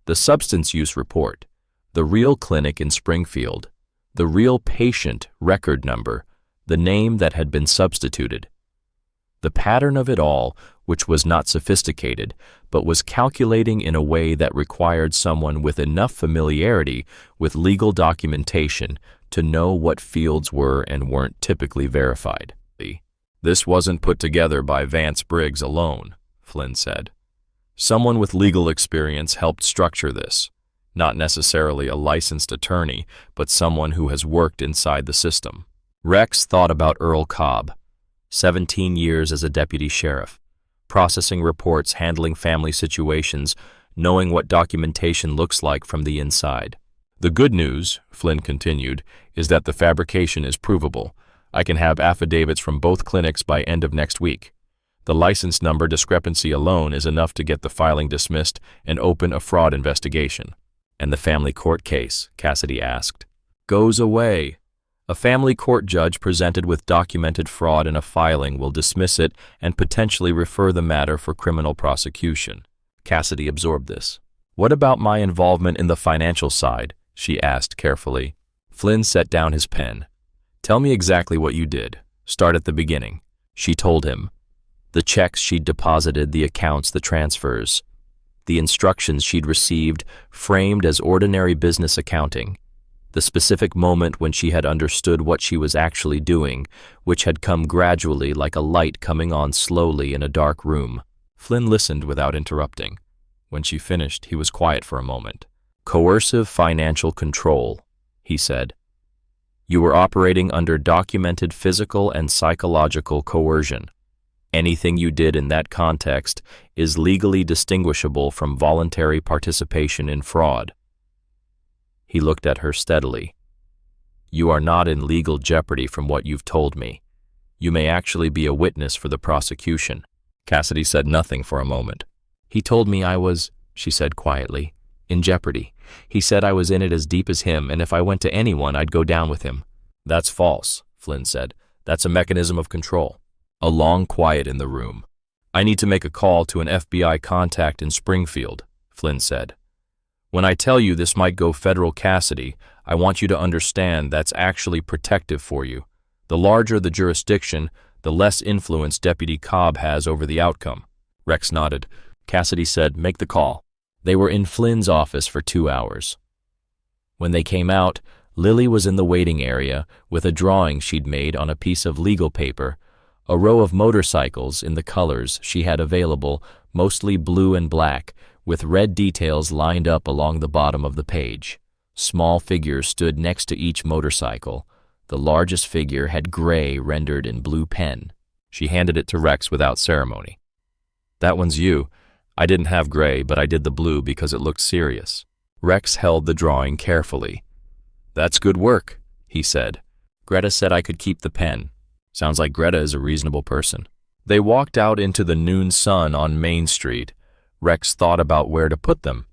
The substance use report, the real clinic in Springfield, the real patient record number, the name that had been substituted. The pattern of it all, which was not sophisticated, but was calculating in a way that required someone with enough familiarity with legal documentation to know what fields were and weren't typically verified. "This wasn't put together by Vance Briggs alone," Flynn said. "Someone with legal experience helped structure this. Not necessarily a licensed attorney, but someone who has worked inside the system." Rex thought about Earl Cobb. 17 years as a deputy sheriff, processing reports, handling family situations, knowing what documentation looks like from the inside. "The good news," Flynn continued, "is that the fabrication is provable. I can have affidavits from both clinics by end of next week. The license number discrepancy alone is enough to get the filing dismissed and open a fraud investigation." "And the family court case?" Cassidy asked. "Goes away. A family court judge presented with documented fraud in a filing will dismiss it and potentially refer the matter for criminal prosecution." Cassidy absorbed this. "What about my involvement in the financial side?" she asked carefully. Flynn set down his pen. "Tell me exactly what you did. Start at the beginning." She told him. The checks she'd deposited, the accounts, the transfers. The instructions she'd received, framed as ordinary business accounting. The specific moment when she had understood what she was actually doing, which had come gradually like a light coming on slowly in a dark room. Flynn listened without interrupting. When she finished, he was quiet for a moment. "Coercive financial control," he said. "You were operating under documented physical and psychological coercion. Anything you did in that context is legally distinguishable from voluntary participation in fraud." He looked at her steadily. "You are not in legal jeopardy from what you've told me. You may actually be a witness for the prosecution." Cassidy said nothing for a moment. "He told me I was," she said quietly, "in jeopardy. He said I was in it as deep as him, and if I went to anyone, I'd go down with him." "That's false," Flynn said. "That's a mechanism of control." A long quiet in the room. "I need to make a call to an FBI contact in Springfield," Flynn said. "When I tell you this might go federal, Cassidy, I want you to understand that's actually protective for you. The larger the jurisdiction, the less influence Deputy Cobb has over the outcome. Rex nodded. Cassidy said, "Make the call." They were in Flynn's office for 2 hours. When they came out, Lily was in the waiting area with a drawing she'd made on a piece of legal paper, a row of motorcycles in the colors she had available, mostly blue and black, with red details lined up along the bottom of the page. Small figures stood next to each motorcycle. The largest figure had gray rendered in blue pen. She handed it to Rex without ceremony. "That one's you. I didn't have gray, but I did the blue because it looked serious." Rex held the drawing carefully. "That's good work," he said. "Greta said I could keep the pen. Sounds like Greta is a reasonable person." They walked out into the noon sun on Main Street. Rex thought about where to put them.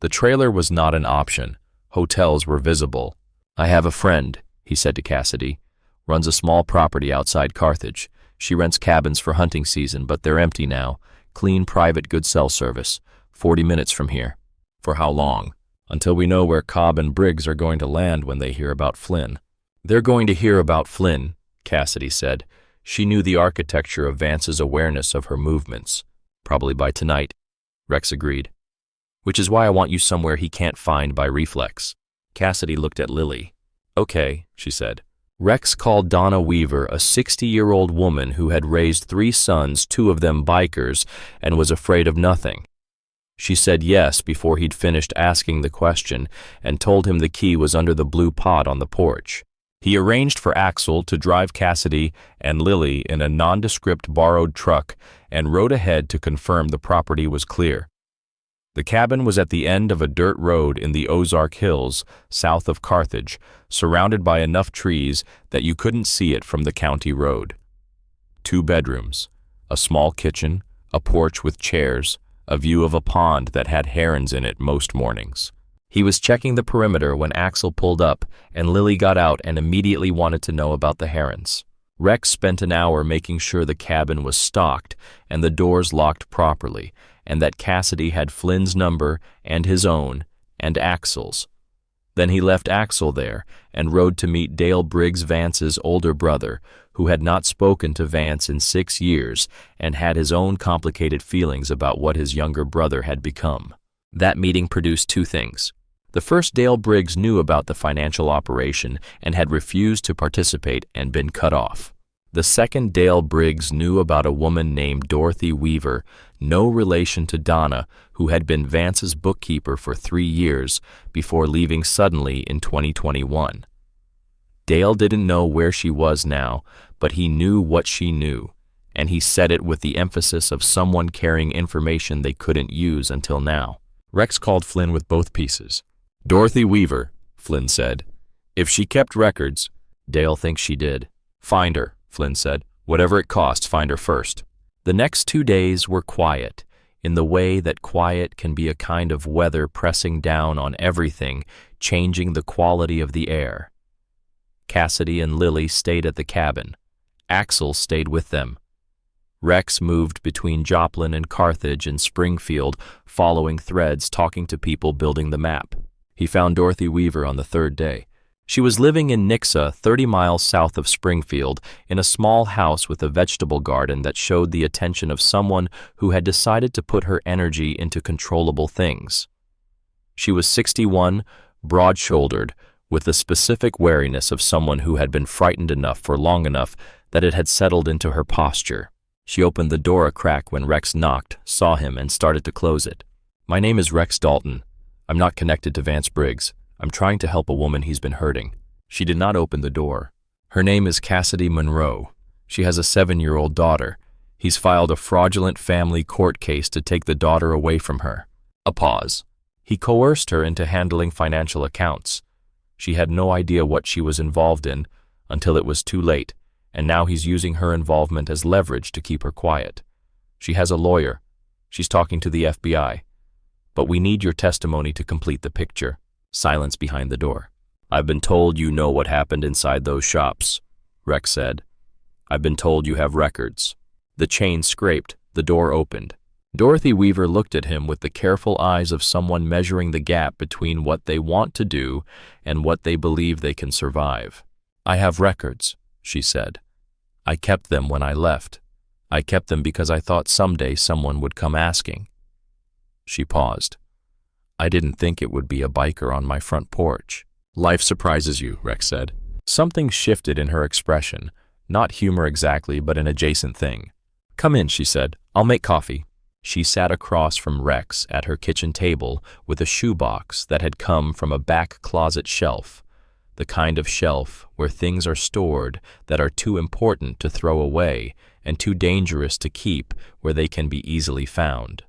The trailer was not an option. Hotels were visible. "I have a friend," he said to Cassidy. "Runs a small property outside Carthage. She rents cabins for hunting season, but they're empty now. Clean private good cell service. 40 minutes from here." "For how long?" "Until we know where Cobb and Briggs are going to land when they hear about Flynn." "They're going to hear about Flynn," Cassidy said. She knew the architecture of Vance's awareness of her movements. "Probably by tonight," Rex agreed. "Which is why I want you somewhere he can't find by reflex." Cassidy looked at Lily. "Okay," she said. Rex called Donna Weaver a 60-year-old woman who had raised 3 sons, 2 of them bikers, and was afraid of nothing. She said yes before he'd finished asking the question and told him the key was under the blue pot on the porch. He arranged for Axel to drive Cassidy and Lily in a nondescript borrowed truck and rode ahead to confirm the property was clear. The cabin was at the end of a dirt road in the Ozark Hills, south of Carthage, surrounded by enough trees that you couldn't see it from the county road. 2 bedrooms, a small kitchen, a porch with chairs, a view of a pond that had herons in it most mornings. He was checking the perimeter when Axel pulled up, and Lily got out and immediately wanted to know about the herons. Rex spent an hour making sure the cabin was stocked and the doors locked properly, and that Cassidy had Flynn's number and his own, and Axel's. Then he left Axel there and rode to meet Dale Briggs Vance's older brother, who had not spoken to Vance in 6 years and had his own complicated feelings about what his younger brother had become. That meeting produced 2 things. The first, Dale Briggs knew about the financial operation and had refused to participate and been cut off. The second, Dale Briggs knew about a woman named Dorothy Weaver, no relation to Donna, who had been Vance's bookkeeper for 3 years before leaving suddenly in 2021. Dale didn't know where she was now, but he knew what she knew, and he said it with the emphasis of someone carrying information they couldn't use until now. Rex called Flynn with both pieces. "Dorothy Weaver," Flynn said. "If she kept records." "Dale thinks she did." "Find her," Flynn said. "Whatever it costs, find her first." The next 2 days were quiet, in the way that quiet can be a kind of weather pressing down on everything, changing the quality of the air. Cassidy and Lily stayed at the cabin. Axel stayed with them. Rex moved between Joplin and Carthage and Springfield, following threads, talking to people, building the map. He found Dorothy Weaver on the 3rd day. She was living in Nixa, 30 miles south of Springfield, in a small house with a vegetable garden that showed the attention of someone who had decided to put her energy into controllable things. She was 61, broad-shouldered, with the specific wariness of someone who had been frightened enough for long enough that it had settled into her posture. She opened the door a crack when Rex knocked, saw him, and started to close it. "My name is Rex Dalton. I'm not connected to Vance Briggs. I'm trying to help a woman he's been hurting." She did not open the door. "Her name is Cassidy Monroe. She has a 7-year-old daughter. He's filed a fraudulent family court case to take the daughter away from her." A pause. "He coerced her into handling financial accounts. She had no idea what she was involved in until it was too late, and now he's using her involvement as leverage to keep her quiet. She has a lawyer. She's talking to the FBI. But we need your testimony to complete the picture." Silence behind the door. "I've been told you know what happened inside those shops," Rex said. "I've been told you have records." The chain scraped. The door opened. Dorothy Weaver looked at him with the careful eyes of someone measuring the gap between what they want to do and what they believe they can survive. "I have records," she said. "I kept them when I left. I kept them because I thought someday someone would come asking. She paused. I didn't think it would be a biker on my front porch. Life surprises you, Rex said. Something shifted in her expression, not humor exactly, but an adjacent thing. Come in, she said. I'll make coffee. She sat across from Rex at her kitchen table with a shoebox that had come from a back closet shelf, the kind of shelf where things are stored that are too important to throw away and too dangerous to keep where they can be easily found.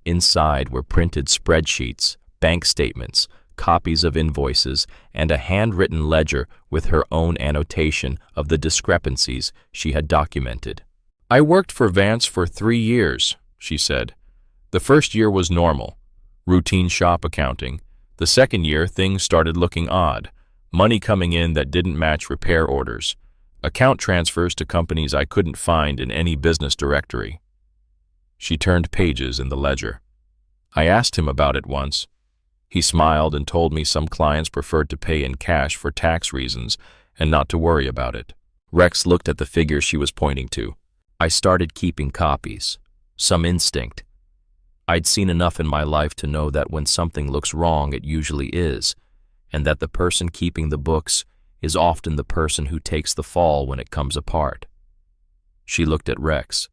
Inside were printed spreadsheets, bank statements, copies of invoices, and a handwritten ledger with her own annotation of the discrepancies she had documented. I worked for Vance for 3 years, she said. The first year was normal, routine shop accounting. The second year, things started looking odd. Money coming in that didn't match repair orders. Account transfers to companies I couldn't find in any business directory. She turned pages in the ledger. I asked him about it once. He smiled and told me some clients preferred to pay in cash for tax reasons and not to worry about it. Rex looked at the figure she was pointing to. I started keeping copies. Some instinct. I'd seen enough in my life to know that when something looks wrong, it usually is, and that the person keeping the books is often the person who takes the fall when it comes apart. She looked at Rex.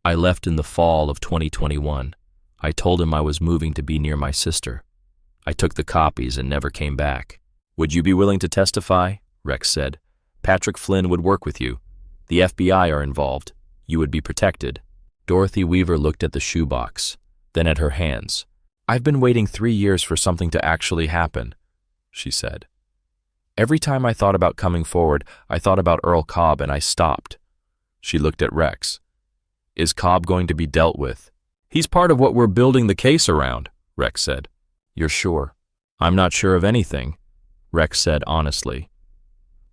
I left in the fall of 2021. I told him I was moving to be near my sister. I took the copies and never came back. Would you be willing to testify? Rex said. Patrick Flynn would work with you. The FBI are involved. You would be protected. Dorothy Weaver looked at the shoebox, then at her hands. I've been waiting 3 years for something to actually happen, she said. Every time I thought about coming forward, I thought about Earl Cobb and I stopped. She looked at Rex. Is Cobb going to be dealt with? He's part of what we're building the case around, Rex said. You're sure? I'm not sure of anything, Rex said honestly.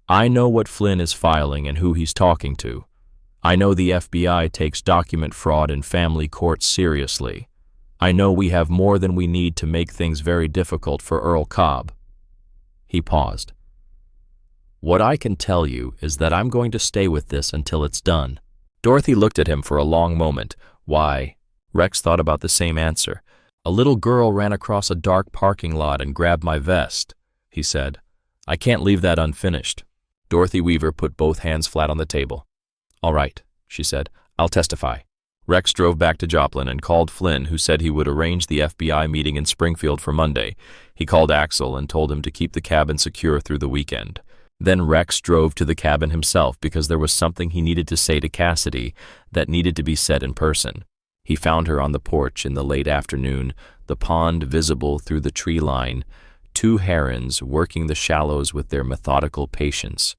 I know what Flynn is filing and who he's talking to. I know the FBI takes document fraud and family court seriously. I know we have more than we need to make things very difficult for Earl Cobb. He paused. What I can tell you is that I'm going to stay with this until it's done. Dorothy looked at him for a long moment. Why? Rex thought about the same answer. A little girl ran across a dark parking lot and grabbed my vest, he said. I can't leave that unfinished. Dorothy Weaver put both hands flat on the table. All right, she said. I'll testify. Rex drove back to Joplin and called Flynn, who said he would arrange the FBI meeting in Springfield for Monday. He called Axel and told him to keep the cabin secure through the weekend. Then Rex drove to the cabin himself because there was something he needed to say to Cassidy that needed to be said in person. He found her on the porch in the late afternoon, the pond visible through the tree line, 2 herons working the shallows with their methodical patience.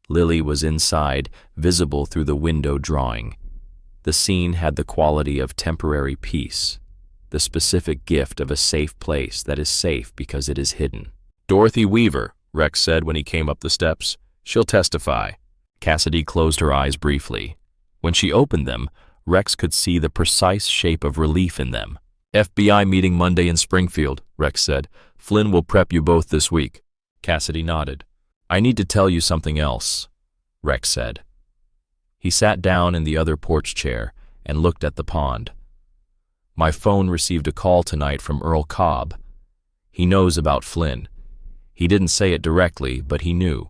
Lily was inside, visible through the window drawing. The scene had the quality of temporary peace, the specific gift of a safe place that is safe because it is hidden. Dorothy Weaver, Rex said when he came up the steps. She'll testify. Cassidy closed her eyes briefly. When she opened them, Rex could see the precise shape of relief in them. FBI meeting Monday in Springfield, Rex said. Flynn will prep you both this week. Cassidy nodded. I need to tell you something else, Rex said. He sat down in the other porch chair and looked at the pond. My phone received a call tonight from Earl Cobb. He knows about Flynn. He didn't say it directly, but he knew.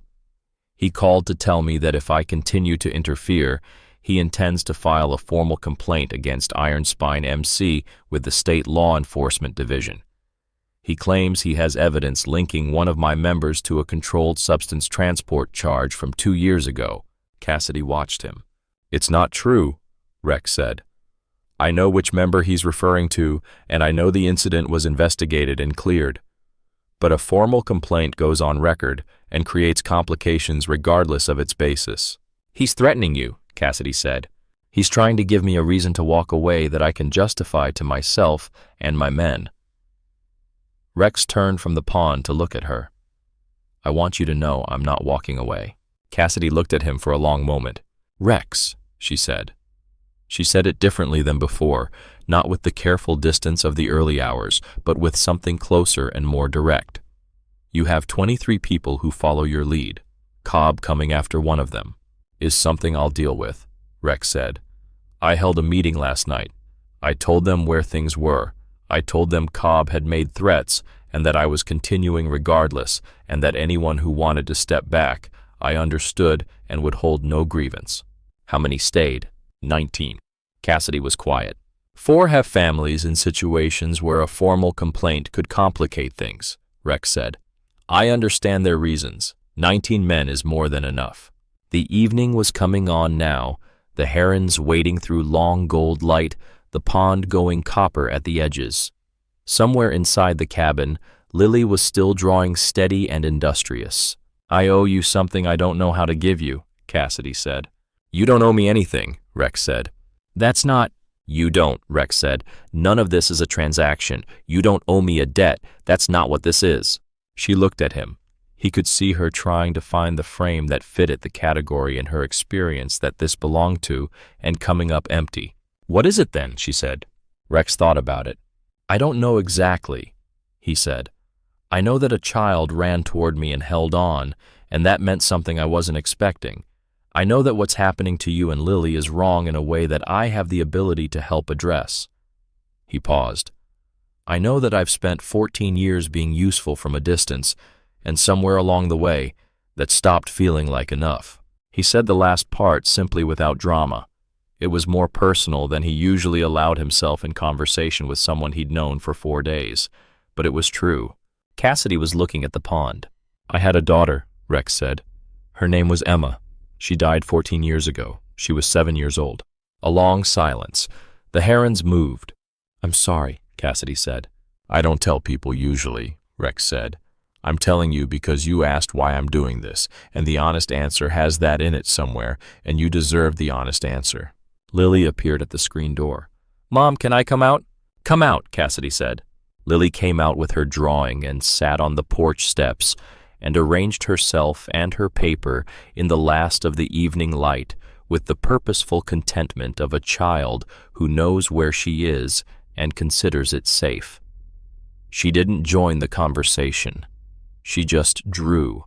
He called to tell me that if I continue to interfere, he intends to file a formal complaint against Iron Spine MC with the State Law Enforcement Division. He claims he has evidence linking one of my members to a controlled substance transport charge from 2 years ago. Cassidy watched him. It's not true, Rex said. I know which member he's referring to, and I know the incident was investigated and cleared. But a formal complaint goes on record and creates complications regardless of its basis. He's threatening you, Cassidy said. He's trying to give me a reason to walk away that I can justify to myself and my men. Rex turned from the pond to look at her. I want you to know I'm not walking away. Cassidy looked at him for a long moment. Rex, she said. She said it differently than before, not with the careful distance of the early hours, but with something closer and more direct. You have 23 people who follow your lead. Cobb coming after one of them is something I'll deal with. Rex said. "I held a meeting last night. I told them where things were. I told them Cobb had made threats and that I was continuing regardless, and that anyone who wanted to step back, I understood and would hold no grievance." "How many stayed?" 19. Cassidy was quiet. 4 have families in situations where a formal complaint could complicate things, Rex said. "I understand their reasons. 19 men is more than enough." The evening was coming on now, the herons wading through long gold light, the pond going copper at the edges. Somewhere inside the cabin, Lily was still drawing steady and industrious. "I owe you something I don't know how to give you," Cassidy said. "You don't owe me anything," Rex said. "That's not—" "You don't," Rex said. "None of this is a transaction. You don't owe me a debt. That's not what this is." She looked at him. He could see her trying to find the frame that fitted the category in her experience that this belonged to, and coming up empty. "What is it then?" she said. Rex thought about it. "I don't know exactly," he said. "I know that a child ran toward me and held on, and that meant something I wasn't expecting. I know that what's happening to you and Lily is wrong in a way that I have the ability to help address." He paused. "I know that I've spent 14 years being useful from a distance, and somewhere along the way, that stopped feeling like enough." He said the last part simply without drama. It was more personal than he usually allowed himself in conversation with someone he'd known for 4 days, but it was true. Cassidy was looking at the pond. "I had a daughter," Rex said. "Her name was Emma. She died 14 years ago. She was 7 years old." A long silence. The herons moved. "I'm sorry," Cassidy said. "I don't tell people usually," Rex said. "I'm telling you because you asked why I'm doing this, and the honest answer has that in it somewhere, and you deserve the honest answer." Lily appeared at the screen door. "Mom, can I come out?" "Come out," Cassidy said. Lily came out with her drawing and sat on the porch steps and arranged herself and her paper in the last of the evening light with the purposeful contentment of a child who knows where she is and considers it safe. She didn't join the conversation. She just drew.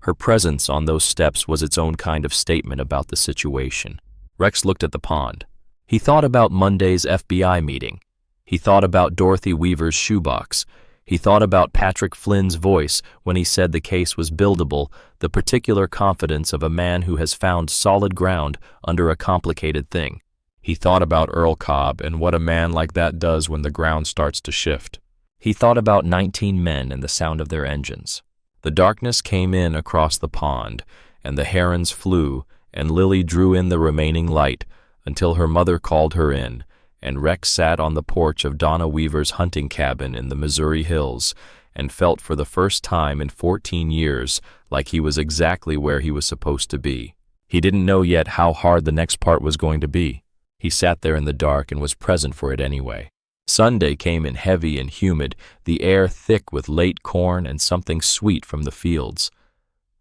Her presence on those steps was its own kind of statement about the situation. Rex looked at the pond. He thought about Monday's FBI meeting. He thought about Dorothy Weaver's shoebox. He thought about Patrick Flynn's voice when he said the case was buildable, the particular confidence of a man who has found solid ground under a complicated thing. He thought about Earl Cobb and what a man like that does when the ground starts to shift. He thought about 19 men and the sound of their engines. The darkness came in across the pond, and the herons flew, and Lily drew in the remaining light until her mother called her in, and Rex sat on the porch of Donna Weaver's hunting cabin in the Missouri hills and felt for the first time in 14 years like he was exactly where he was supposed to be. He didn't know yet how hard the next part was going to be. He sat there in the dark and was present for it anyway. Sunday came in heavy and humid, the air thick with late corn and something sweet from the fields.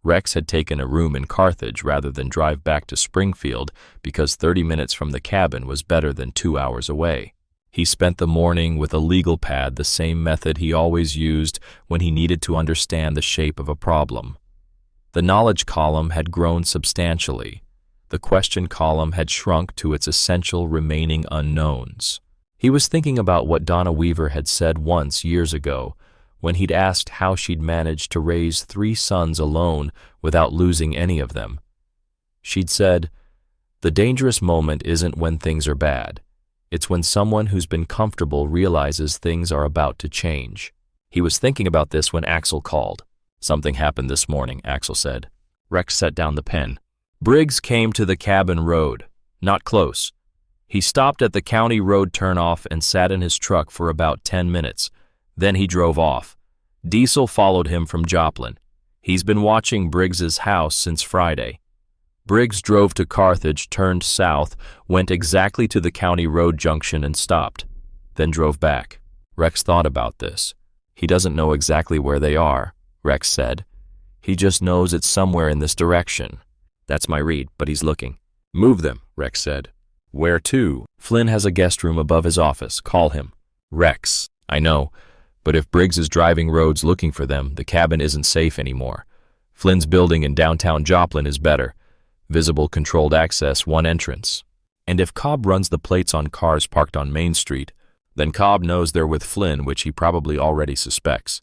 Rex had taken a room in Carthage rather than drive back to Springfield because 30 minutes from the cabin was better than 2 hours away. He spent the morning with a legal pad, the same method he always used when he needed to understand the shape of a problem. The knowledge column had grown substantially. The question column had shrunk to its essential remaining unknowns. He was thinking about what Donna Weaver had said once years ago, when he'd asked how she'd managed to raise 3 sons alone without losing any of them. She'd said, "The dangerous moment isn't when things are bad. It's when someone who's been comfortable realizes things are about to change." He was thinking about this when Axel called. "Something happened this morning," Axel said. Rex set down the pen. Briggs came to the cabin road. Not close. He stopped at the county road turnoff and sat in his truck for about 10 minutes. Then he drove off. Diesel followed him from Joplin. He's been watching Briggs's house since Friday. Briggs drove to Carthage, turned south, went exactly to the county road junction and stopped, then drove back. Rex thought about this. He doesn't know exactly where they are, Rex said. He just knows it's somewhere in this direction. That's my read, but he's looking. "Move them," Rex said. "Where to?" "Flynn has a guest room above his office. Call him." "Rex, I know. But if Briggs is driving roads looking for them, the cabin isn't safe anymore. Flynn's building in downtown Joplin is better. Visible controlled access, one entrance. And if Cobb runs the plates on cars parked on Main Street, then Cobb knows they're with Flynn, which he probably already suspects.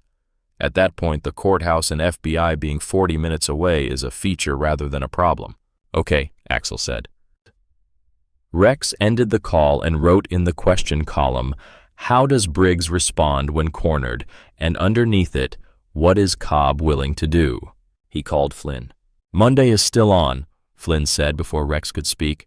At that point, the courthouse and FBI being 40 minutes away is a feature rather than a problem. Okay, Axel said. Rex ended the call and wrote in the question column, "How does Briggs respond when cornered?" and underneath it, "What is Cobb willing to do?" He called Flynn. "Monday is still on," Flynn said before Rex could speak.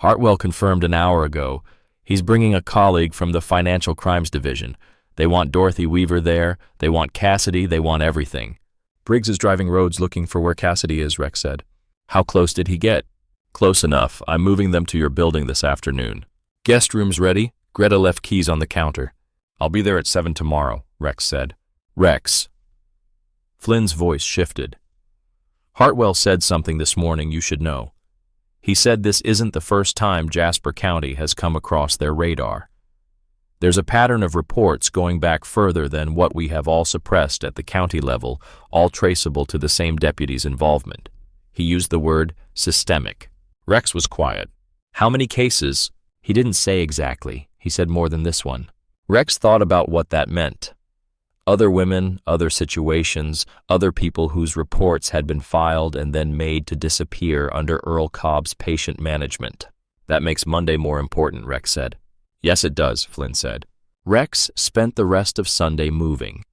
"Hartwell confirmed an hour ago. He's bringing a colleague from the Financial Crimes Division. They want Dorothy Weaver there, they want Cassidy, they want everything." "Briggs is driving roads looking for where Cassidy is," Rex said. "How close did he get?" "Close enough. I'm moving them to your building this afternoon." "Guest room's ready. Greta left keys on the counter." "I'll be there at 7 tomorrow," Rex said. "Rex." Flynn's voice shifted. "Hartwell said something this morning you should know. He said this isn't the first time Jasper County has come across their radar. There's a pattern of reports going back further than what we have all suppressed at the county level, all traceable to the same deputy's involvement." He used the word systemic. Rex was quiet. "How many cases?" He didn't say exactly. He said more than this one. Rex thought about what that meant. Other women, other situations, other people whose reports had been filed and then made to disappear under Earl Cobb's patient management. "That makes Monday more important," Rex said. "Yes, it does," Flynn said. Rex spent the rest of Sunday moving.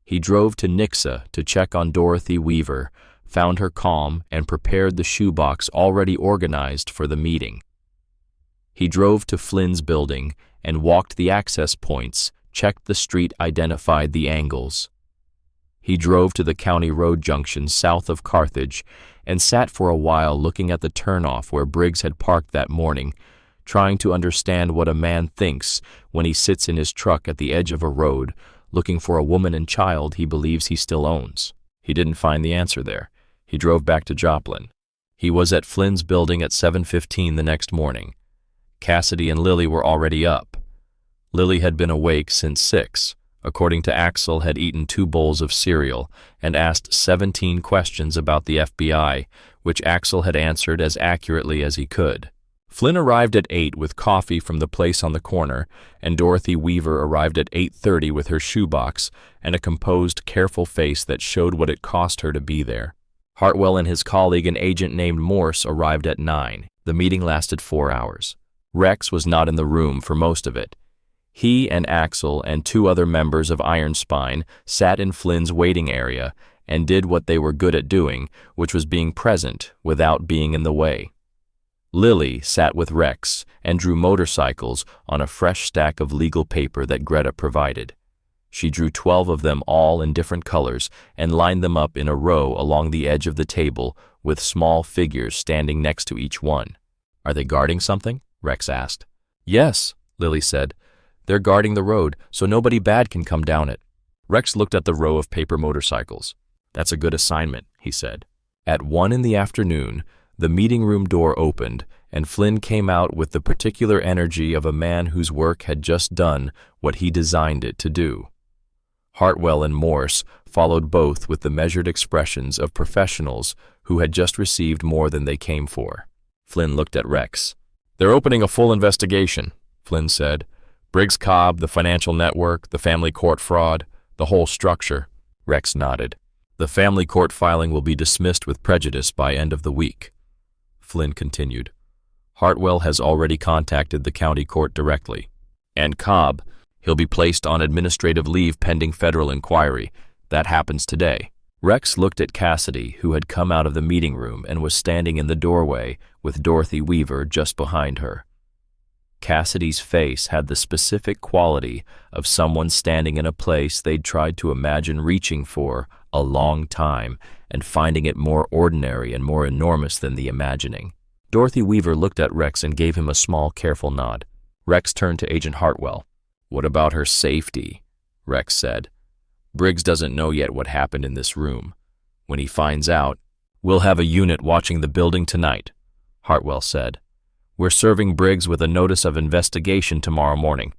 He drove to Nixa to check on Dorothy Weaver, found her calm, and prepared the shoebox already organized for the meeting. He drove to Flynn's building and walked the access points, checked the street, identified the angles. He drove to the county road junction south of Carthage and sat for a while looking at the turnoff where Briggs had parked that morning, trying to understand what a man thinks when he sits in his truck at the edge of a road, looking for a woman and child he believes he still owns. He didn't find the answer there. He drove back to Joplin. He was at Flynn's building at 7:15 the next morning. Cassidy and Lily were already up. Lily had been awake since 6, according to Axel, had eaten 2 bowls of cereal and asked 17 questions about the FBI, which Axel had answered as accurately as he could. Flynn arrived at 8 with coffee from the place on the corner, and Dorothy Weaver arrived at 8:30 with her shoebox and a composed, careful face that showed what it cost her to be there. Hartwell and his colleague, an agent named Morse, arrived at 9. The meeting lasted 4 hours. Rex was not in the room for most of it. He and Axel and 2 other members of Iron Spine sat in Flynn's waiting area and did what they were good at doing, which was being present without being in the way. Lily sat with Rex and drew motorcycles on a fresh stack of legal paper that Greta provided. She drew 12 of them all in different colors and lined them up in a row along the edge of the table with small figures standing next to each one. "Are they guarding something?" Rex asked. "Yes," Lily said. "They're guarding the road so nobody bad can come down it." Rex looked at the row of paper motorcycles. "That's a good assignment," he said. At 1 in the afternoon, the meeting room door opened, and Flynn came out with the particular energy of a man whose work had just done what he designed it to do. Hartwell and Morse followed both with the measured expressions of professionals who had just received more than they came for. Flynn looked at Rex. "They're opening a full investigation," Flynn said. "Briggs Cobb, the financial network, the family court fraud, the whole structure." Rex nodded. "The family court filing will be dismissed with prejudice by end of the week." Flynn continued. "Hartwell has already contacted the county court directly. And Cobb, he'll be placed on administrative leave pending federal inquiry. That happens today." Rex looked at Cassidy, who had come out of the meeting room and was standing in the doorway with Dorothy Weaver just behind her. Cassidy's face had the specific quality of someone standing in a place they'd tried to imagine reaching for a long time and finding it more ordinary and more enormous than the imagining. Dorothy Weaver looked at Rex and gave him a small, careful nod. Rex turned to Agent Hartwell. "What about her safety?" Rex said. "Briggs doesn't know yet what happened in this room. When he finds out, we'll have a unit watching the building tonight," Hartwell said. "We're serving Briggs with a notice of investigation tomorrow morning.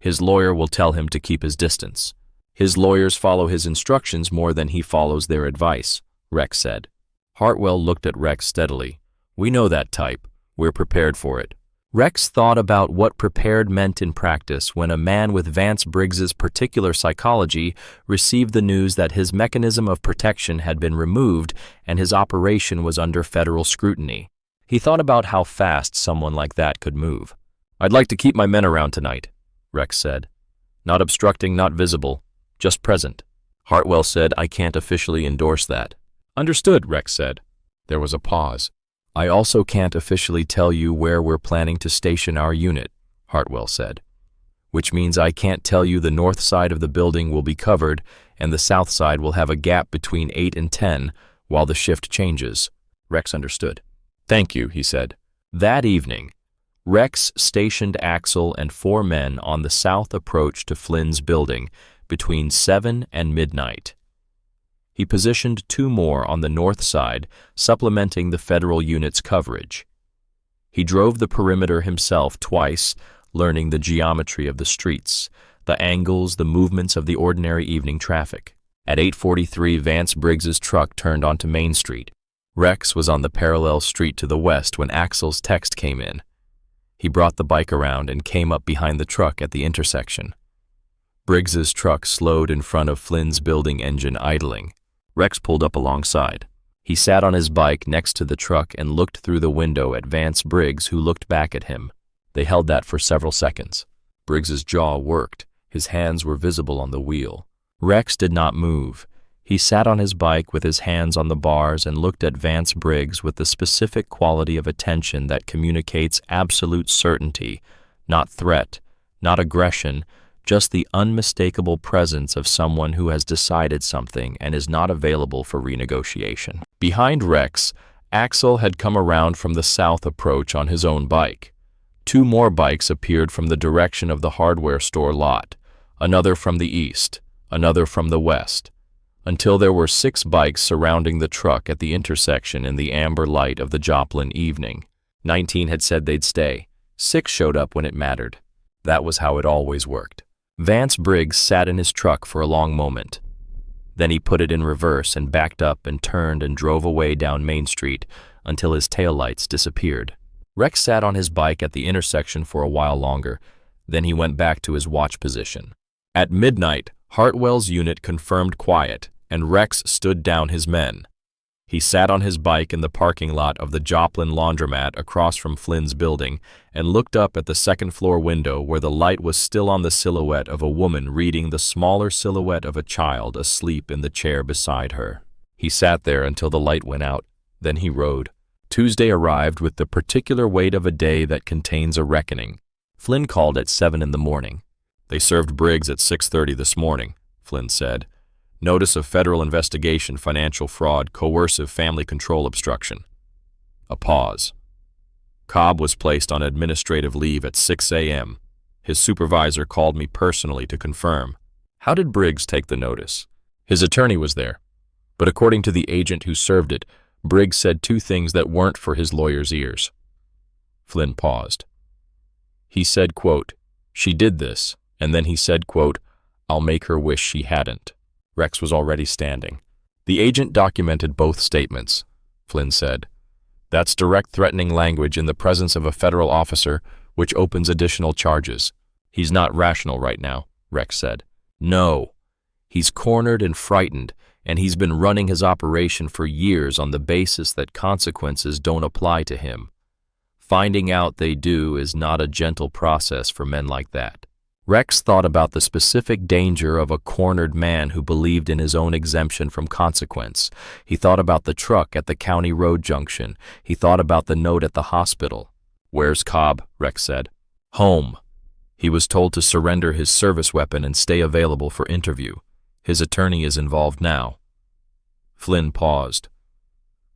His lawyer will tell him to keep his distance. His lawyers follow his instructions more than he follows their advice," Rex said. Hartwell looked at Rex steadily. We know that type. We're prepared for it. Rex thought about what prepared meant in practice when a man with Vance Briggs's particular psychology received the news that his mechanism of protection had been removed and his operation was under federal scrutiny. He thought about how fast someone like that could move. "I'd like to keep my men around tonight," Rex said. "Not obstructing, not visible, just present." Hartwell said, "I can't officially endorse that." "Understood," Rex said. There was a pause. "I also can't officially tell you where we're planning to station our unit," Hartwell said. "Which means I can't tell you the north side of the building will be covered and the south side will have a gap between 8 and 10 while the shift changes." Rex understood. "Thank you," he said. That evening, Rex stationed Axel and 4 men on the south approach to Flynn's building between 7 and midnight. He positioned 2 more on the north side, supplementing the federal unit's coverage. He drove the perimeter himself twice, learning the geometry of the streets, the angles, the movements of the ordinary evening traffic. At 8:43, Vance Briggs's truck turned onto Main Street. Rex was on the parallel street to the west when Axel's text came in. He brought the bike around and came up behind the truck at the intersection. Briggs's truck slowed in front of Flynn's building, engine idling. Rex pulled up alongside. He sat on his bike next to the truck and looked through the window at Vance Briggs, who looked back at him. They held that for several seconds. Briggs's jaw worked. His hands were visible on the wheel. Rex did not move. He sat on his bike with his hands on the bars and looked at Vance Briggs with the specific quality of attention that communicates absolute certainty, not threat, not aggression, just the unmistakable presence of someone who has decided something and is not available for renegotiation. Behind Rex, Axel had come around from the south approach on his own bike. 2 more bikes appeared from the direction of the hardware store lot, another from the east, another from the west, until there were 6 bikes surrounding the truck at the intersection in the amber light of the Joplin evening. 19 had said they'd stay. 6 showed up when it mattered. That was how it always worked. Vance Briggs sat in his truck for a long moment. Then he put it in reverse and backed up and turned and drove away down Main Street until his taillights disappeared. Rex sat on his bike at the intersection for a while longer. Then he went back to his watch position. At midnight, Hartwell's unit confirmed quiet, and Rex stood down his men. He sat on his bike in the parking lot of the Joplin laundromat across from Flynn's building and looked up at the second-floor window where the light was still on the silhouette of a woman reading the smaller silhouette of a child asleep in the chair beside her. He sat there until the light went out. Then he rode. Tuesday arrived with the particular weight of a day that contains a reckoning. Flynn called at 7 in the morning. "They served Briggs at 6:30 this morning," Flynn said. "Notice of federal investigation, financial fraud, coercive family control obstruction." A pause. "Cobb was placed on administrative leave at 6 a.m. His supervisor called me personally to confirm." How did Briggs take the notice? His attorney was there. But according to the agent who served it, Briggs said 2 things that weren't for his lawyer's ears. Flynn paused. He said, quote, "She did this," and then he said, quote, "I'll make her wish she hadn't." Rex was already standing. "The agent documented both statements," Flynn said. "That's direct threatening language in the presence of a federal officer, which opens additional charges." "He's not rational right now," Rex said. "No. He's cornered and frightened, and he's been running his operation for years on the basis that consequences don't apply to him. Finding out they do is not a gentle process for men like that." Rex thought about the specific danger of a cornered man who believed in his own exemption from consequence. He thought about the truck at the county road junction. He thought about the note at the hospital. "Where's Cobb?" Rex said. "Home. He was told to surrender his service weapon and stay available for interview. His attorney is involved now." Flynn paused.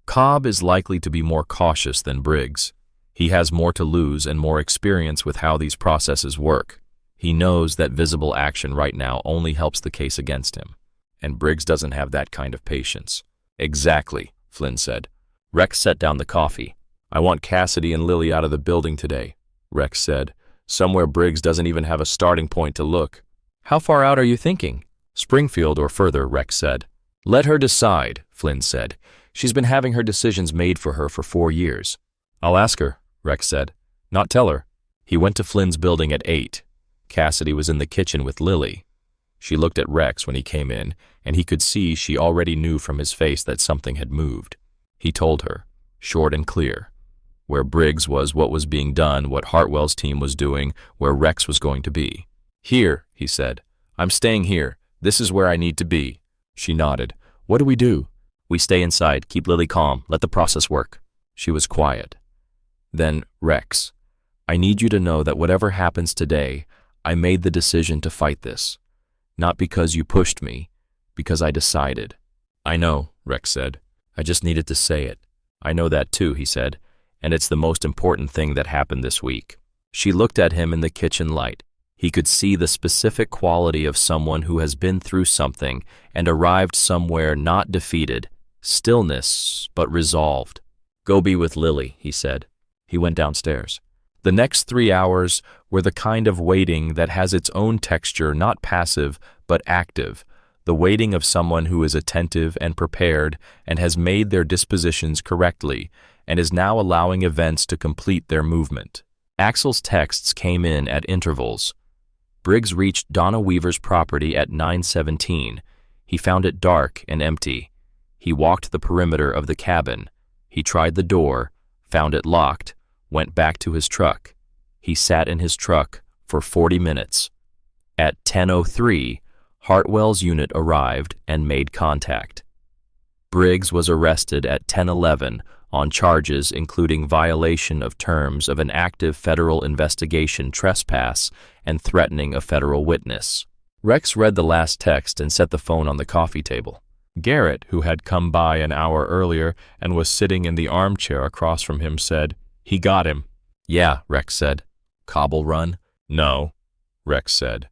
"Cobb is likely to be more cautious than Briggs. He has more to lose and more experience with how these processes work. He knows that visible action right now only helps the case against him. And Briggs doesn't have that kind of patience." "Exactly," Flynn said. Rex set down the coffee. "I want Cassidy and Lily out of the building today," Rex said. "Somewhere Briggs doesn't even have a starting point to look." "How far out are you thinking?" "Springfield or further," Rex said. "Let her decide," Flynn said. "She's been having her decisions made for her for 4 years. I'll ask her, Rex said. Not tell her. He went to Flynn's building at 8. Cassidy was in the kitchen with Lily. She looked at Rex when he came in, and he could see she already knew from his face that something had moved. He told her, short and clear. Where Briggs was, what was being done, what Hartwell's team was doing, where Rex was going to be. Here, he said. I'm staying here. This is where I need to be. She nodded. What do we do? We stay inside, keep Lily calm, let the process work. She was quiet. Then, Rex, I need you to know that whatever happens today, I made the decision to fight this. Not because you pushed me, because I decided. I know, Rex said. I just needed to say it. I know that too, he said, and it's the most important thing that happened this week. She looked at him in the kitchen light. He could see the specific quality of someone who has been through something and arrived somewhere not defeated, stillness, but resolved. Go be with Lily, he said. He went downstairs. The next 3 hours were the kind of waiting that has its own texture, not passive, but active, the waiting of someone who is attentive and prepared and has made their dispositions correctly and is now allowing events to complete their movement. Axel's texts came in at intervals. Briggs reached Donna Weaver's property at 9:17. He found it dark and empty. He walked the perimeter of the cabin. He tried the door, found it locked, went back to his truck. He sat in his truck for 40 minutes. At 10:03, Hartwell's unit arrived and made contact. Briggs was arrested at 10:11 on charges including violation of terms of an active federal investigation, trespass, and threatening a federal witness. Rex read the last text and set the phone on the coffee table. Garrett, who had come by an hour earlier and was sitting in the armchair across from him, said, "He got him." "Yeah," Rex said. "Cobb'll run?" "No," Rex said.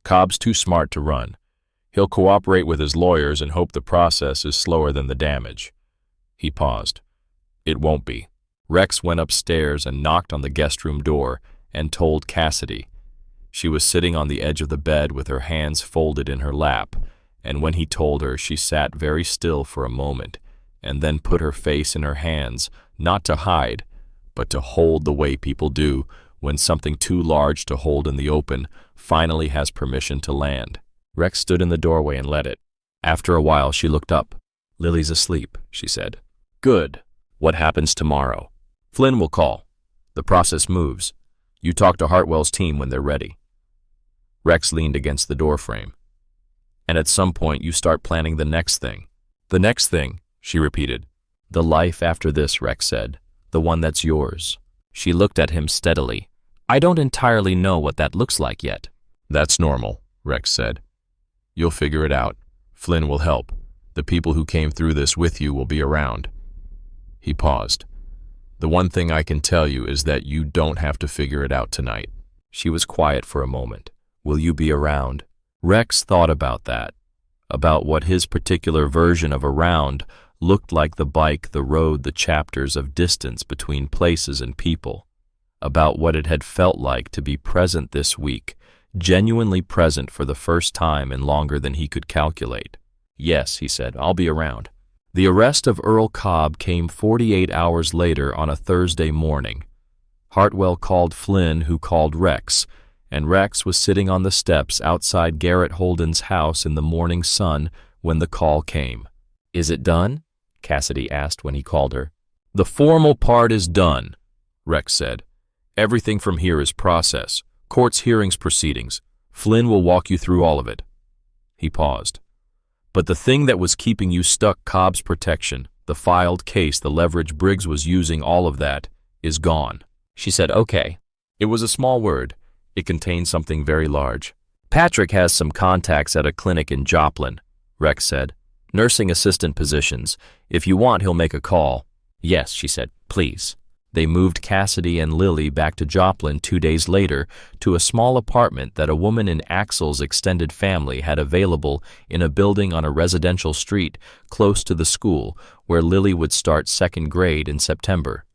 "Cobb's too smart to run. He'll cooperate with his lawyers and hope the process is slower than the damage." He paused. "It won't be." Rex went upstairs and knocked on the guest room door and told Cassidy. She was sitting on the edge of the bed with her hands folded in her lap, and when he told her, she sat very still for a moment and then put her face in her hands, not to hide, but to hold the way people do when something too large to hold in the open finally has permission to land. Rex stood in the doorway and let it. After a while, she looked up. "Lily's asleep," she said. "Good. What happens tomorrow?" "Flynn will call. The process moves. You talk to Hartwell's team when they're ready." Rex leaned against the doorframe. "And at some point, you start planning the next thing." "The next thing," she repeated. "The life after this," Rex said. "The one that's yours." She looked at him steadily. "I don't entirely know what that looks like yet." "That's normal," Rex said. "You'll figure it out. Flynn will help. The people who came through this with you will be around." He paused. "The one thing I can tell you is that you don't have to figure it out tonight." She was quiet for a moment. "Will you be around?" Rex thought about that, about what his particular version of around looked like, the bike, the road, the chapters of distance between places and people, about what it had felt like to be present this week, genuinely present for the first time in longer than he could calculate. "Yes," he said, "I'll be around." The arrest of Earl Cobb came 48 hours later on a Thursday morning. Hartwell called Flynn, who called Rex, and Rex was sitting on the steps outside Garrett Holden's house in the morning sun when the call came. "Is it done?" Cassidy asked when he called her. "The formal part is done," Rex said. "Everything from here is process, courts, hearings, proceedings. Flynn will walk you through all of it." He paused. "But the thing that was keeping you stuck, Cobb's protection, the filed case, the leverage Briggs was using, all of that, is gone." She said, "Okay." It was a small word. It contained something very large. "Patrick has some contacts at a clinic in Joplin," Rex said. "Nursing assistant positions. If you want, he'll make a call." "Yes," she said, "please." They moved Cassidy and Lily back to Joplin 2 days later to a small apartment that a woman in Axel's extended family had available in a building on a residential street close to the school where Lily would start second grade in September.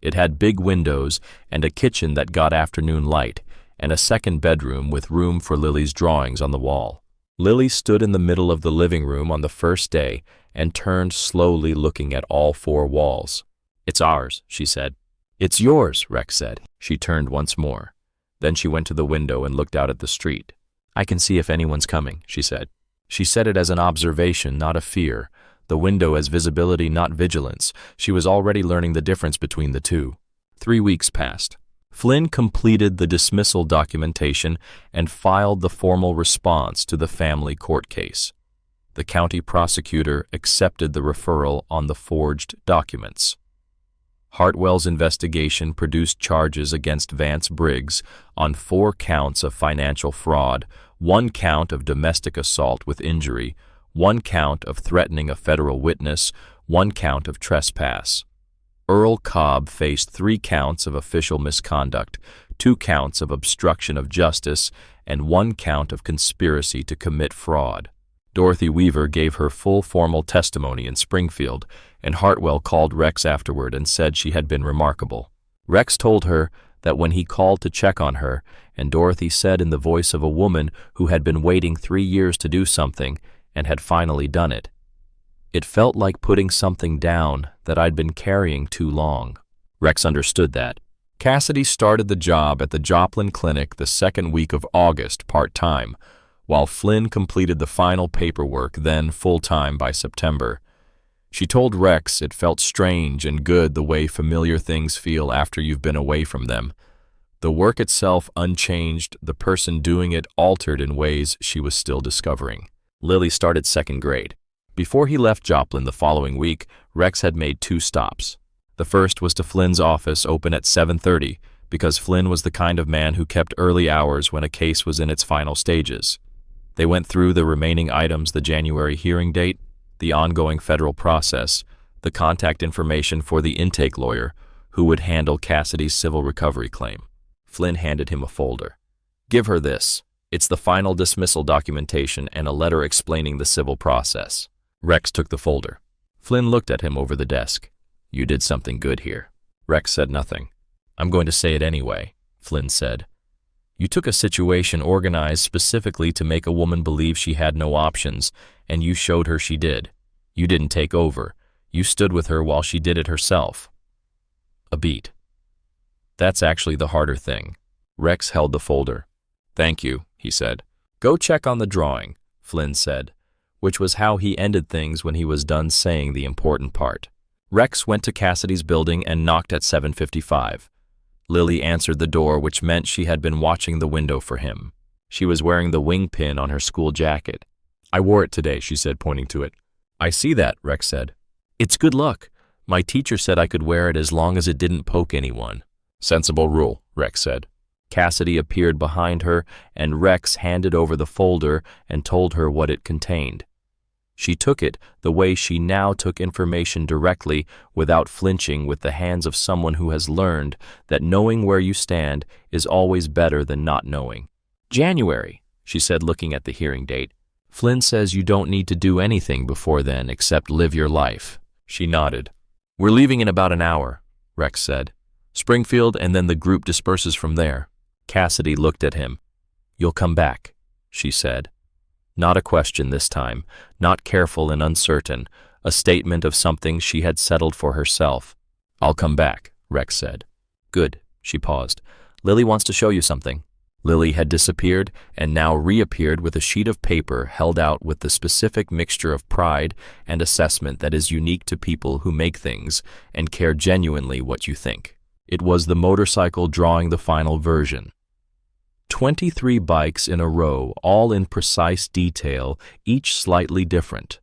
It had big windows and a kitchen that got afternoon light, and a second bedroom with room for Lily's drawings on the wall. Lily stood in the middle of the living room on the first day and turned slowly, looking at all 4 walls. "It's ours," she said. It's yours, Rex said. She turned once more. Then she went to the window and looked out at the street. I can see if anyone's coming, she said. She said it as an observation, not a fear. The window as visibility, not vigilance. She was already learning the difference between the two. 3 weeks passed. Flynn completed the dismissal documentation and filed the formal response to the family court case. The county prosecutor accepted the referral on the forged documents. Hartwell's investigation produced charges against Vance Briggs on 4 counts of financial fraud, 1 count of domestic assault with injury, 1 count of threatening a federal witness, 1 count of trespass. Earl Cobb faced 3 counts of official misconduct, 2 counts of obstruction of justice, and 1 count of conspiracy to commit fraud. Dorothy Weaver gave her full formal testimony in Springfield, and Hartwell called Rex afterward and said she had been remarkable. Rex told her that when he called to check on her, and Dorothy said in the voice of a woman who had been waiting 3 years to do something and had finally done it, it felt like putting something down that I'd been carrying too long. Rex understood that. Cassidy started the job at the Joplin Clinic the 2nd week of August part-time, while Flynn completed the final paperwork, then full-time by September. She told Rex it felt strange and good the way familiar things feel after you've been away from them. The work itself unchanged, the person doing it altered in ways she was still discovering. Lily started 2nd grade. Before he left Joplin the following week, Rex had made 2 stops. The first was to Flynn's office, open at 7:30, because Flynn was the kind of man who kept early hours when a case was in its final stages. They went through the remaining items: the January hearing date, the ongoing federal process, the contact information for the intake lawyer who would handle Cassidy's civil recovery claim. Flynn handed him a folder. Give her this. It's the final dismissal documentation and a letter explaining the civil process. Rex took the folder. Flynn looked at him over the desk. You did something good here. Rex said nothing. I'm going to say it anyway, Flynn said. You took a situation organized specifically to make a woman believe she had no options, and you showed her she did. You didn't take over. You stood with her while she did it herself. A beat. That's actually the harder thing. Rex held the folder. Thank you, he said. Go check on the drawing, Flynn said, which was how he ended things when he was done saying the important part. Rex went to Cassidy's building and knocked at 7:55. Lily answered the door, which meant she had been watching the window for him. She was wearing the wing pin on her school jacket. I wore it today, she said, pointing to it. I see that, Rex said. It's good luck. My teacher said I could wear it as long as it didn't poke anyone. Sensible rule, Rex said. Cassidy appeared behind her, and Rex handed over the folder and told her what it contained. She took it the way she now took information directly, without flinching, with the hands of someone who has learned that knowing where you stand is always better than not knowing. January, she said, looking at the hearing date. Flynn says you don't need to do anything before then except live your life. She nodded. We're leaving in about an hour, Rex said. Springfield, and then the group disperses from there. Cassidy looked at him. You'll come back, she said. Not a question this time, not careful and uncertain, a statement of something she had settled for herself. I'll come back, Rex said. Good, she paused. Lily wants to show you something. Lily had disappeared and now reappeared with a sheet of paper held out with the specific mixture of pride and assessment that is unique to people who make things and care genuinely what you think. It was the motorcycle drawing the final version. 23 bikes in a row, all in precise detail, each slightly different.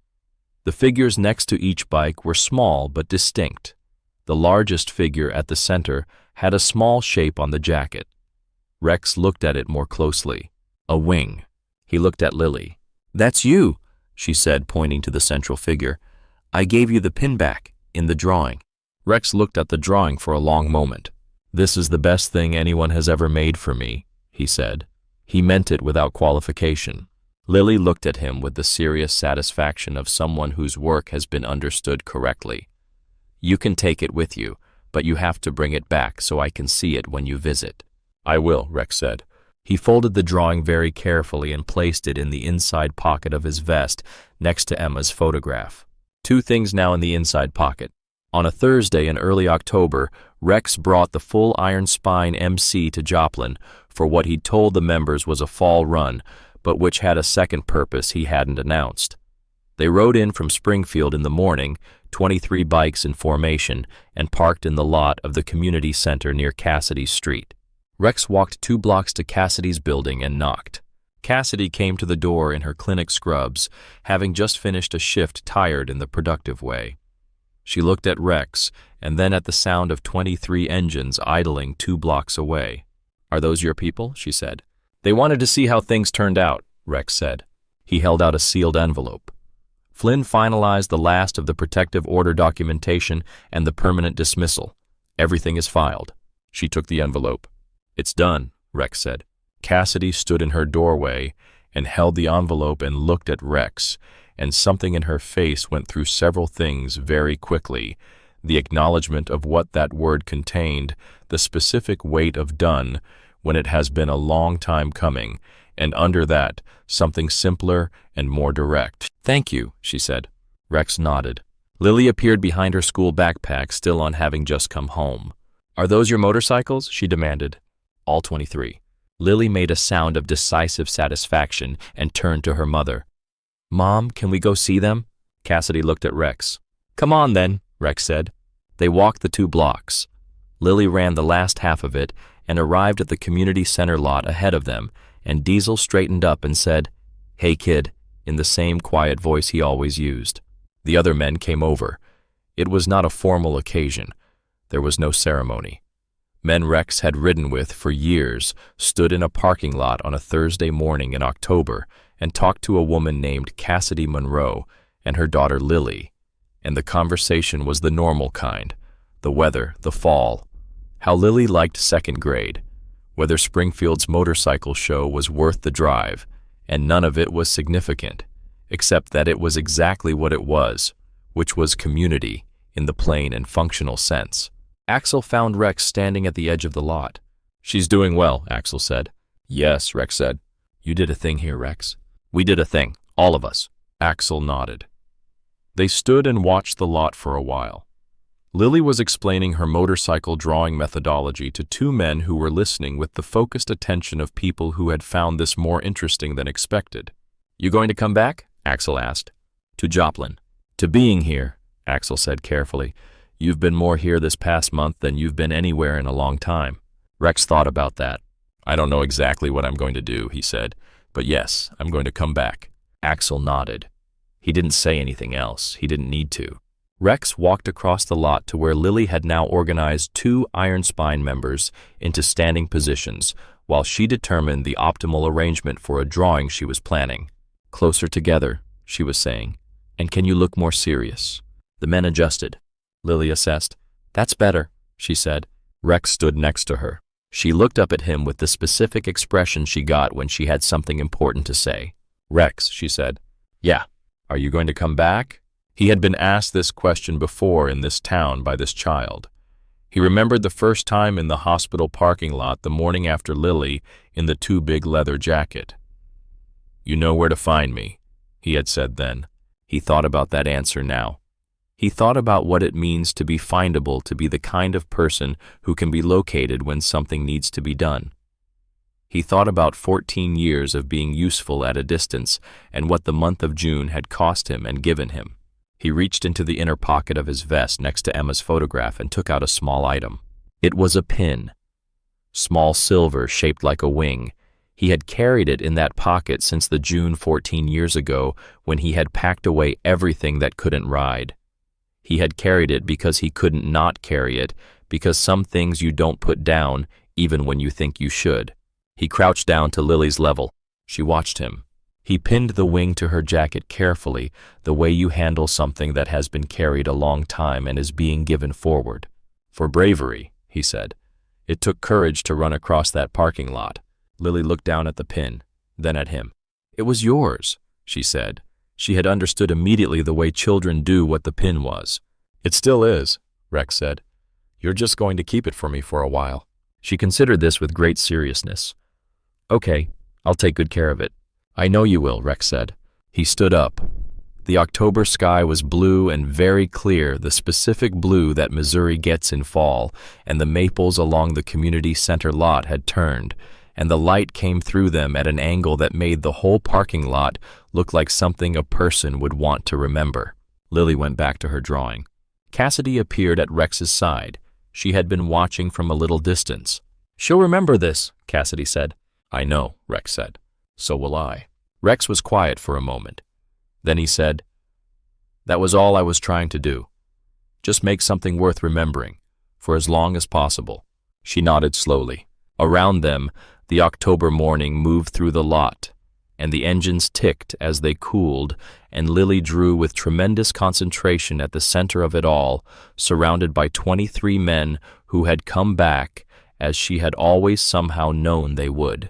The figures next to each bike were small but distinct. The largest figure at the center had a small shape on the jacket. Rex looked at it more closely. A wing. He looked at Lily. That's you, she said, pointing to the central figure. I gave you the pin back in the drawing. Rex looked at the drawing for a long moment. This is the best thing anyone has ever made for me, he said. He meant it without qualification. Lily looked at him with the serious satisfaction of someone whose work has been understood correctly. You can take it with you, but you have to bring it back so I can see it when you visit. I will, Rex said. He folded the drawing very carefully and placed it in the inside pocket of his vest next to Emma's photograph. 2 things now in the inside pocket. On a Thursday in early October, Rex brought the full Iron Spine MC to Joplin for what he'd told the members was a fall run, but which had a second purpose he hadn't announced. They rode in from Springfield in the morning, 23 bikes in formation, and parked in the lot of the community center near Cassidy Street. Rex walked 2 blocks to Cassidy's building and knocked. Cassidy came to the door in her clinic scrubs, having just finished a shift tired in the productive way. She looked at Rex and then at the sound of 23 engines idling 2 blocks away. "Are those your people?" she said. "They wanted to see how things turned out," Rex said. He held out a sealed envelope. Flynn finalized the last of the protective order documentation and the permanent dismissal. "Everything is filed." She took the envelope. "It's done," Rex said. Cassidy stood in her doorway and held the envelope and looked at Rex, and something in her face went through several things very quickly: the acknowledgement of what that word contained, the specific weight of done, when it has been a long time coming, and under that, something simpler and more direct. "Thank you," she said. Rex nodded. Lily appeared behind her school backpack, still on having just come home. "Are those your motorcycles?" she demanded. "All 23. Lily made a sound of decisive satisfaction and turned to her mother. "Mom, can we go see them?" Cassidy looked at Rex. "Come on then," Rex said. They walked the 2 blocks. Lily ran the last half of it and arrived at the community center lot ahead of them, and Diesel straightened up and said, "Hey kid," in the same quiet voice he always used. The other men came over. It was not a formal occasion. There was no ceremony. Men Rex had ridden with for years stood in a parking lot on a Thursday morning in October and talked to a woman named Cassidy Monroe and her daughter Lily, and the conversation was the normal kind: the weather, the fall, how Lily liked second grade, whether Springfield's motorcycle show was worth the drive, and none of it was significant, except that it was exactly what it was, which was community in the plain and functional sense. Axel found Rex standing at the edge of the lot. "She's doing well," Axel said. "Yes," Rex said. "You did a thing here, Rex." "We did a thing, all of us." Axel nodded. They stood and watched the lot for a while. Lily was explaining her motorcycle drawing methodology to 2 men who were listening with the focused attention of people who had found this more interesting than expected. "You going to come back?" Axel asked. "To Joplin." "To being here," Axel said carefully. "You've been more here this past month than you've been anywhere in a long time." Rex thought about that. "I don't know exactly what I'm going to do," he said, "but yes, I'm going to come back." Axel nodded. He didn't say anything else. He didn't need to. Rex walked across the lot to where Lily had now organized 2 Iron Spine members into standing positions while she determined the optimal arrangement for a drawing she was planning. "Closer together," she was saying. "And can you look more serious?" The men adjusted. Lily assessed. "That's better," she said. Rex stood next to her. She looked up at him with the specific expression she got when she had something important to say. "Rex," she said. "Yeah. Are you going to come back?" He had been asked this question before in this town by this child. He remembered the first time in the hospital parking lot the morning after Lily in the too big leather jacket. "You know where to find me," he had said then. He thought about that answer now. He thought about what it means to be findable, to be the kind of person who can be located when something needs to be done. He thought about 14 years of being useful at a distance and what the month of June had cost him and given him. He reached into the inner pocket of his vest next to Emma's photograph and took out a small item. It was a pin. Small silver, shaped like a wing. He had carried it in that pocket since the June 14 years ago when he had packed away everything that couldn't ride. He had carried it because he couldn't not carry it, because some things you don't put down even when you think you should. He crouched down to Lily's level. She watched him. He pinned the wing to her jacket carefully, the way you handle something that has been carried a long time and is being given forward. "For bravery," he said. "It took courage to run across that parking lot." Lily looked down at the pin, then at him. "It was yours," she said. She had understood immediately the way children do what the pin was. "It still is," Rex said. "You're just going to keep it for me for a while." She considered this with great seriousness. "Okay, I'll take good care of it." "I know you will," Rex said. He stood up. The October sky was blue and very clear, the specific blue that Missouri gets in fall, and the maples along the community center lot had turned, and the light came through them at an angle that made the whole parking lot look like something a person would want to remember. Lily went back to her drawing. Cassidy appeared at Rex's side. She had been watching from a little distance. "She'll remember this," Cassidy said. "I know," Rex said. "So will I." Rex was quiet for a moment. Then he said, "That was all I was trying to do. Just make something worth remembering, for as long as possible." She nodded slowly. Around them, the October morning moved through the lot, and the engines ticked as they cooled, and Lily drew with tremendous concentration at the center of it all, surrounded by 23 men who had come back as she had always somehow known they would,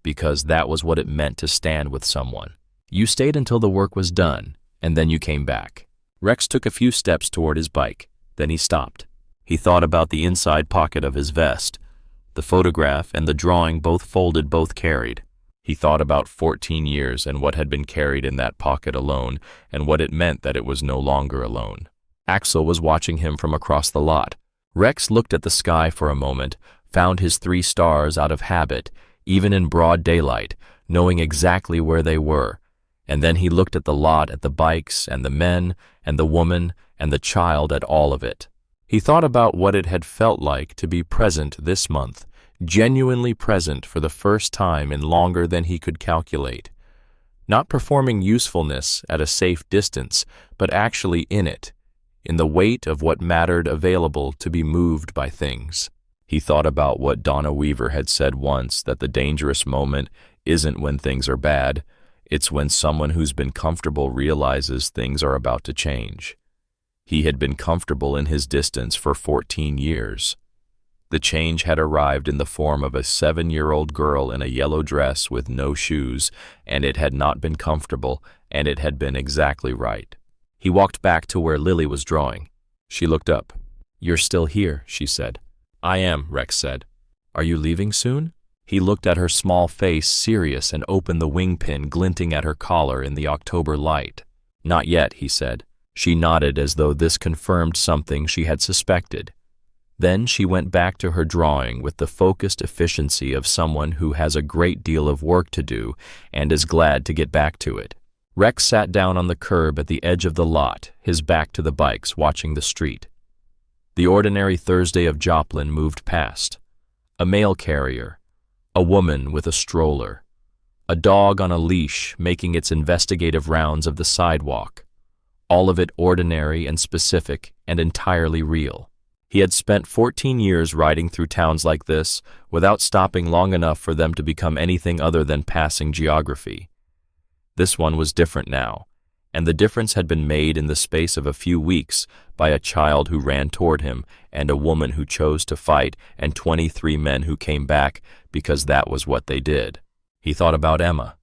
because that was what it meant to stand with someone. You stayed until the work was done, and then you came back. Rex took a few steps toward his bike. Then he stopped. He thought about the inside pocket of his vest. The photograph and the drawing both folded, both carried. He thought about 14 years and what had been carried in that pocket alone, and what it meant that it was no longer alone. Axel was watching him from across the lot. Rex looked at the sky for a moment, found his 3 stars out of habit, even in broad daylight, knowing exactly where they were. And then he looked at the lot, at the bikes, and the men, and the woman, and the child, at all of it. He thought about what it had felt like to be present this month, genuinely present for the first time in longer than he could calculate. Not performing usefulness at a safe distance, but actually in it, in the weight of what mattered available to be moved by things. He thought about what Donna Weaver had said once, that the dangerous moment isn't when things are bad, it's when someone who's been comfortable realizes things are about to change. He had been comfortable in his distance for 14 years. The change had arrived in the form of a 7-year-old girl in a yellow dress with no shoes, and it had not been comfortable, and it had been exactly right. He walked back to where Lily was drawing. She looked up. "You're still here," she said. "I am," Rex said. "Are you leaving soon?" He looked at her small face, serious, and opened the wing pin glinting at her collar in the October light. "Not yet," he said. She nodded as though this confirmed something she had suspected. Then she went back to her drawing with the focused efficiency of someone who has a great deal of work to do and is glad to get back to it. Rex sat down on the curb at the edge of the lot, his back to the bikes, watching the street. The ordinary Thursday of Joplin moved past. A mail carrier, a woman with a stroller, a dog on a leash making its investigative rounds of the sidewalk, all of it ordinary and specific and entirely real. He had spent 14 years riding through towns like this without stopping long enough for them to become anything other than passing geography. This one was different now, and the difference had been made in the space of a few weeks by a child who ran toward him and a woman who chose to fight and 23 men who came back because that was what they did. He thought about Emma.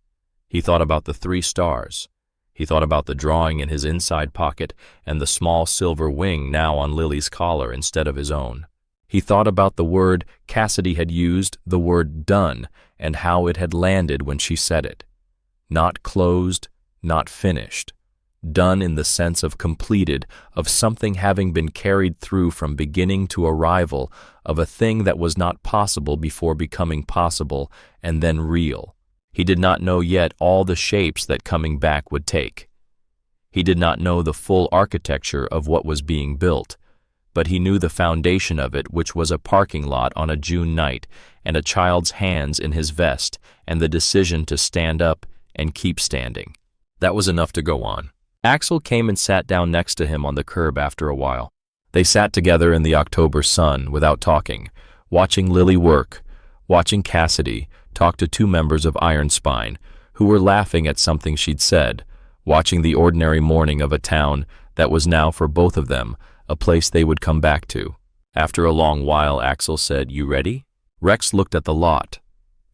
He thought about the 3 stars. He thought about the drawing in his inside pocket and the small silver wing now on Lily's collar instead of his own. He thought about the word Cassidy had used, the word done, and how it had landed when she said it. Not closed, not finished. Done in the sense of completed, of something having been carried through from beginning to arrival, of a thing that was not possible before becoming possible, and then real. He did not know yet all the shapes that coming back would take. He did not know the full architecture of what was being built, but he knew the foundation of it, which was a parking lot on a June night, and a child's hands in his vest, and the decision to stand up and keep standing. That was enough to go on. Axel came and sat down next to him on the curb after a while. They sat together in the October sun without talking, watching Lily work, watching Cassidy talk to 2 members of Iron Spine who were laughing at something she'd said, watching the ordinary morning of a town that was now for both of them a place they would come back to. After a long while, Axel said, "You ready?" Rex looked at the lot,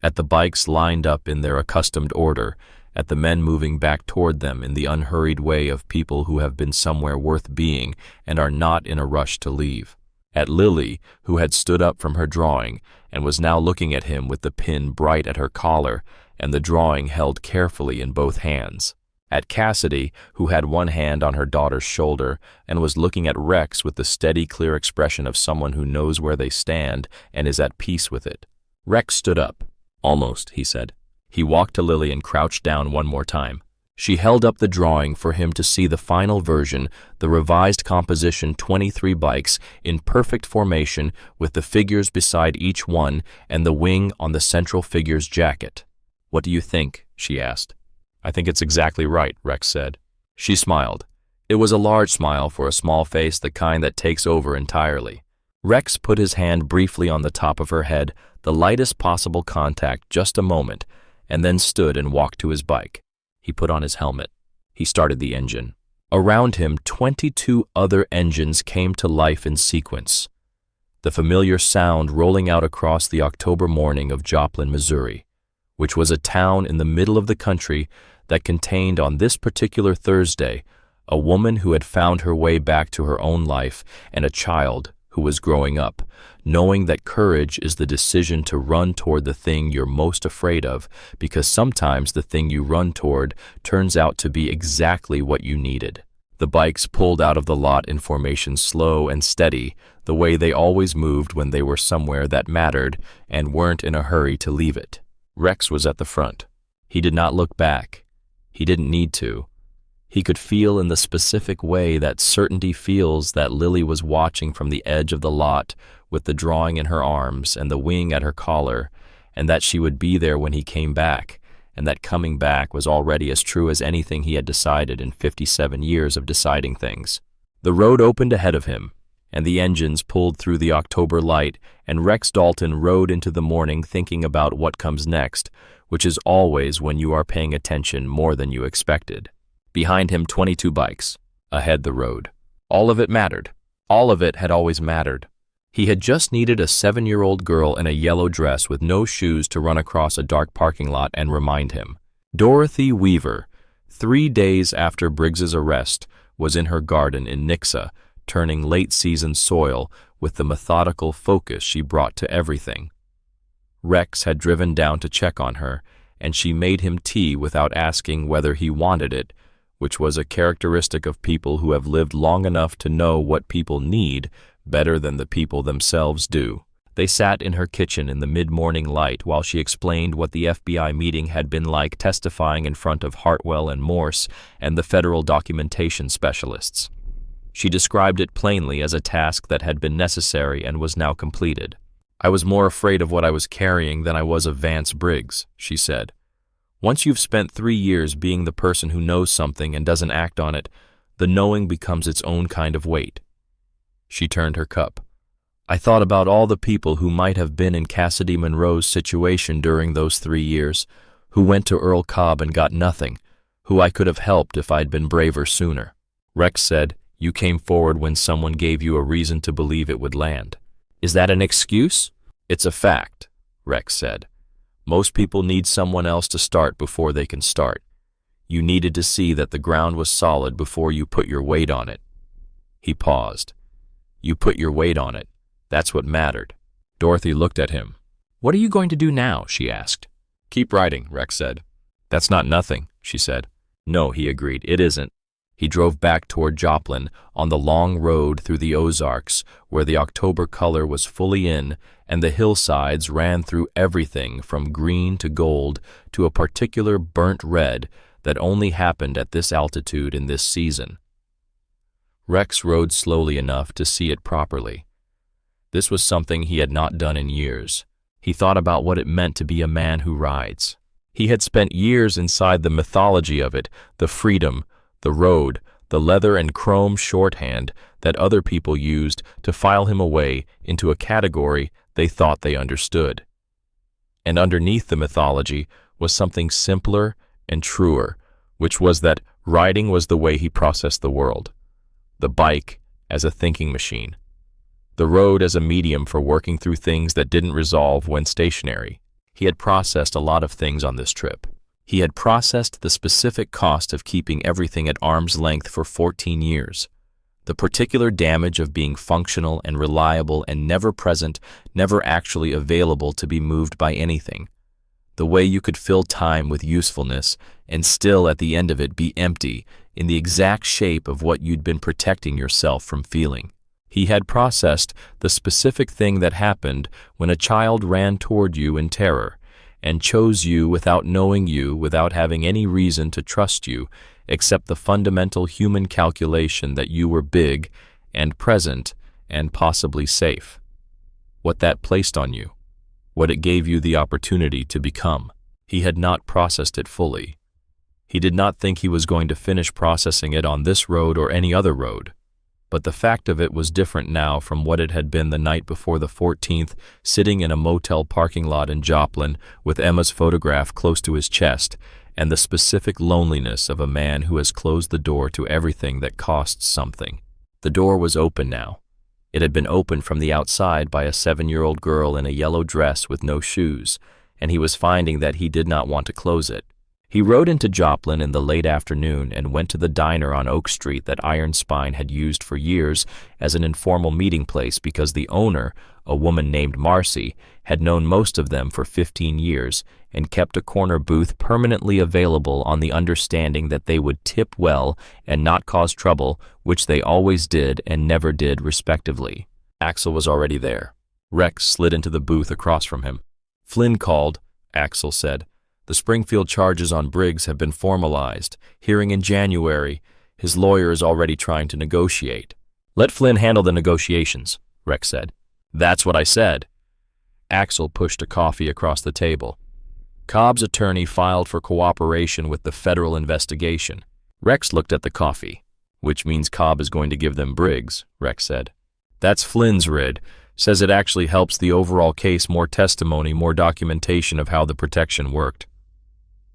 at the bikes lined up in their accustomed order, at the men moving back toward them in the unhurried way of people who have been somewhere worth being and are not in a rush to leave. At Lily, who had stood up from her drawing and was now looking at him with the pin bright at her collar and the drawing held carefully in both hands. At Cassidy, who had one hand on her daughter's shoulder and was looking at Rex with the steady, clear expression of someone who knows where they stand and is at peace with it. Rex stood up. "Almost," he said. He walked to Lily and crouched down one more time. She held up the drawing for him to see the final version, the revised composition, 23 bikes in perfect formation with the figures beside each one and the wing on the central figure's jacket. "What do you think?" she asked. "I think it's exactly right," Rex said. She smiled. It was a large smile for a small face, the kind that takes over entirely. Rex put his hand briefly on the top of her head, the lightest possible contact, just a moment, and then stood and walked to his bike. He put on his helmet. He started the engine. Around him, 22 other engines came to life in sequence. The familiar sound rolling out across the October morning of Joplin, Missouri, which was a town in the middle of the country that contained on this particular Thursday a woman who had found her way back to her own life and a child who was growing up, knowing that courage is the decision to run toward the thing you're most afraid of, because sometimes the thing you run toward turns out to be exactly what you needed. The bikes pulled out of the lot in formation, slow and steady, the way they always moved when they were somewhere that mattered and weren't in a hurry to leave it. Rex was at the front. He did not look back. He didn't need to. He could feel in the specific way that certainty feels that Lily was watching from the edge of the lot with the drawing in her arms and the wing at her collar, and that she would be there when he came back, and that coming back was already as true as anything he had decided in 57 years of deciding things. The road opened ahead of him, and the engines pulled through the October light, and Rex Dalton rode into the morning thinking about what comes next, which is always when you are paying attention more than you expected. Behind him, 22 bikes. Ahead, the road. All of it mattered. All of it had always mattered. He had just needed a 7-year-old girl in a yellow dress with no shoes to run across a dark parking lot and remind him. Dorothy Weaver, 3 days after Briggs's arrest, was in her garden in Nixa, turning late-season soil with the methodical focus she brought to everything. Rex had driven down to check on her, and she made him tea without asking whether he wanted it, which was a characteristic of people who have lived long enough to know what people need better than the people themselves do. They sat in her kitchen in the mid-morning light while she explained what the FBI meeting had been like, testifying in front of Hartwell and Morse and the federal documentation specialists. She described it plainly as a task that had been necessary and was now completed. "I was more afraid of what I was carrying than I was of Vance Briggs," she said. "Once you've spent 3 years being the person who knows something and doesn't act on it, the knowing becomes its own kind of weight." She turned her cup. "I thought about all the people who might have been in Cassidy Monroe's situation during those 3 years, who went to Earl Cobb and got nothing, who I could have helped if I'd been braver sooner." Rex said, "You came forward when someone gave you a reason to believe it would land." "Is that an excuse?" "It's a fact," Rex said. "Most people need someone else to start before they can start. You needed to see that the ground was solid before you put your weight on it." He paused. "You put your weight on it. That's what mattered." Dorothy looked at him. "What are you going to do now?" she asked. "Keep riding," Rex said. "That's not nothing," she said. "No," he agreed, "it isn't." He drove back toward Joplin on the long road through the Ozarks, where the October color was fully in, and the hillsides ran through everything from green to gold to a particular burnt red that only happened at this altitude in this season. Rex rode slowly enough to see it properly. This was something he had not done in years. He thought about what it meant to be a man who rides. He had spent years inside the mythology of it, the freedom, the road, the leather and chrome shorthand that other people used to file him away into a category they thought they understood. And underneath the mythology was something simpler and truer, which was that riding was the way he processed the world. The bike as a thinking machine. The road as a medium for working through things that didn't resolve when stationary. He had processed a lot of things on this trip. He had processed the specific cost of keeping everything at arm's length for 14 years, the particular damage of being functional and reliable and never present, never actually available to be moved by anything, The way you could fill time with usefulness and still at the end of it be empty in the exact shape of what you'd been protecting yourself from feeling. He had processed the specific thing that happened when a child ran toward you in terror and chose you without knowing you, without having any reason to trust you, except the fundamental human calculation that you were big and present and possibly safe. What that placed on you, what it gave you the opportunity to become. He had not processed it fully. He did not think he was going to finish processing it on this road or any other road. But the fact of it was different now from what it had been the night before the 14th, sitting in a motel parking lot in Joplin with Emma's photograph close to his chest, and the specific loneliness of a man who has closed the door to everything that costs something. The door was open now. It had been opened from the outside by a 7-year-old girl in a yellow dress with no shoes, and he was finding that he did not want to close it. He rode into Joplin in the late afternoon and went to the diner on Oak Street that Iron Spine had used for years as an informal meeting place because the owner, a woman named Marcy, had known most of them for 15 years and kept a corner booth permanently available on the understanding that they would tip well and not cause trouble, which they always did and never did respectively. Axel was already there. Rex slid into the booth across from him. "Flynn called," Axel said. "The Springfield charges on Briggs have been formalized. Hearing in January. His lawyer is already trying to negotiate." "Let Flynn handle the negotiations," Rex said. "That's what I said." Axel pushed a coffee across the table. Cobb's attorney filed for cooperation with the federal investigation. Rex looked at the coffee. "Which means Cobb is going to give them Briggs," Rex said. "That's Flynn's rid. Says it actually helps the overall case, more testimony, more documentation of how the protection worked."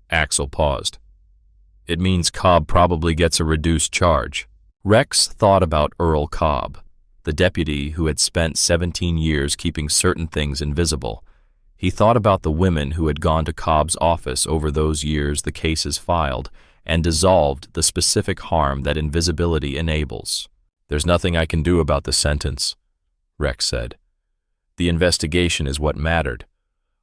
Axel paused. "It means Cobb probably gets a reduced charge." Rex thought about Earl Cobb, the deputy who had spent 17 years keeping certain things invisible. He thought about the women who had gone to Cobb's office over those years the cases filed and dissolved the specific harm that invisibility enables. "There's nothing I can do about the sentence," Rex said. "The investigation is what mattered.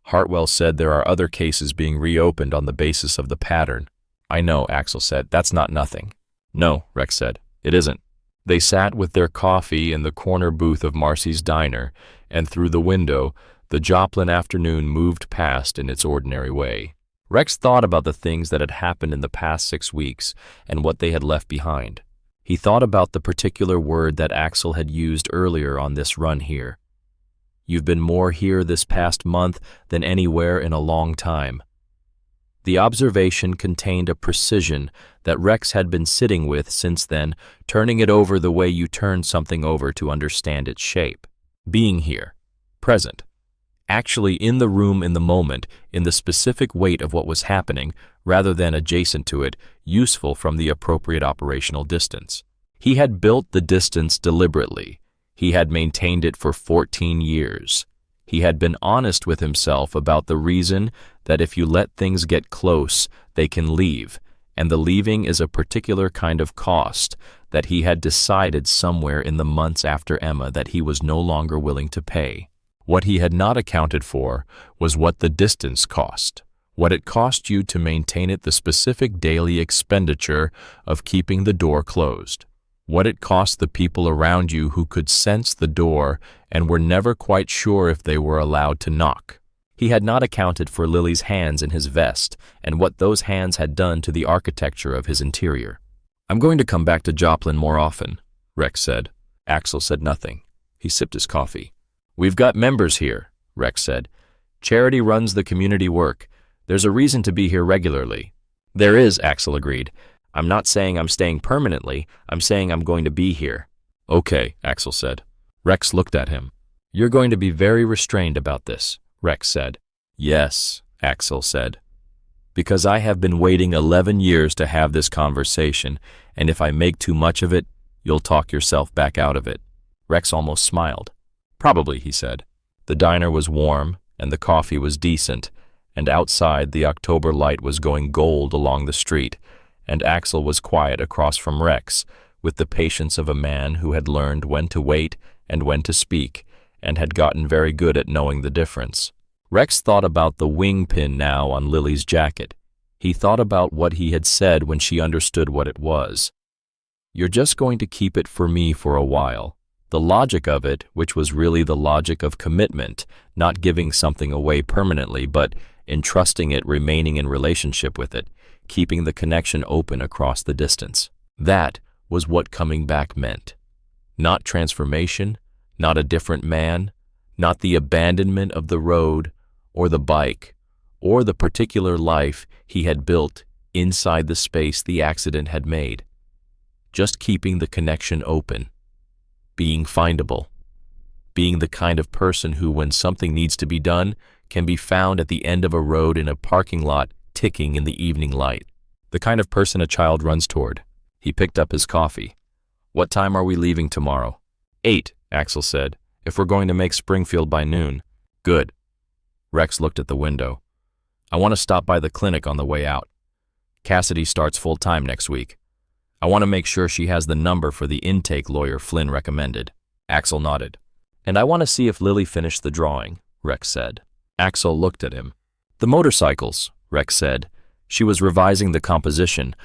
Hartwell said there are other cases being reopened on the basis of the pattern." "I know," Axel said. "That's not nothing." "No," Rex said. "It isn't." They sat with their coffee in the corner booth of Marcy's diner, and through the window, the Joplin afternoon moved past in its ordinary way. Rex thought about the things that had happened in the past 6 weeks and what they had left behind. He thought about the particular word that Axel had used earlier on this run here. "You've been more here this past month than anywhere in a long time." The observation contained a precision that Rex had been sitting with since then, turning it over the way you turn something over to understand its shape. Being here, present, actually in the room in the moment, in the specific weight of what was happening, rather than adjacent to it, useful from the appropriate operational distance. He had built the distance deliberately. He had maintained it for 14 years. He had been honest with himself about the reason that if you let things get close, they can leave, and the leaving is a particular kind of cost that he had decided somewhere in the months after Emma that he was no longer willing to pay. What he had not accounted for was what the distance cost, what it cost you to maintain it, the specific daily expenditure of keeping the door closed. What it cost the people around you who could sense the door and were never quite sure if they were allowed to knock. He had not accounted for Lily's hands in his vest and what those hands had done to the architecture of his interior. "I'm going to come back to Joplin more often," Rex said. Axel said nothing. He sipped his coffee. "We've got members here," Rex said. "Charity runs the community work. There's a reason to be here regularly." "There is," Axel agreed. "I'm not saying I'm staying permanently. I'm saying I'm going to be here." "Okay," Axel said. Rex looked at him. "You're going to be very restrained about this," Rex said. "Yes," Axel said. "Because I have been waiting 11 years to have this conversation, and if I make too much of it, you'll talk yourself back out of it." Rex almost smiled. "Probably," he said. The diner was warm, and the coffee was decent, and outside the October light was going gold along the street, and Axel was quiet across from Rex, with the patience of a man who had learned when to wait and when to speak, and had gotten very good at knowing the difference. Rex thought about the wing pin now on Lily's jacket. He thought about what he had said when she understood what it was. You're just going to keep it for me for a while. The logic of it, which was really the logic of commitment, not giving something away permanently, but entrusting it, remaining in relationship with it, keeping the connection open across the distance. That was what coming back meant. Not transformation, not a different man, not the abandonment of the road or the bike or the particular life he had built inside the space the accident had made. Just keeping the connection open. Being findable. Being the kind of person who, when something needs to be done, can be found at the end of a road in a parking lot ticking in the evening light. The kind of person a child runs toward. He picked up his coffee. What time are we leaving tomorrow? 8, Axel said, if we're going to make Springfield by noon. Good. Rex looked at the window. I want to stop by the clinic on the way out. Cassidy starts full-time next week. I want to make sure she has the number for the intake lawyer Flynn recommended. Axel nodded. And I want to see if Lily finished the drawing, Rex said. Axel looked at him. The motorcycles, Rex said. She was revising the composition.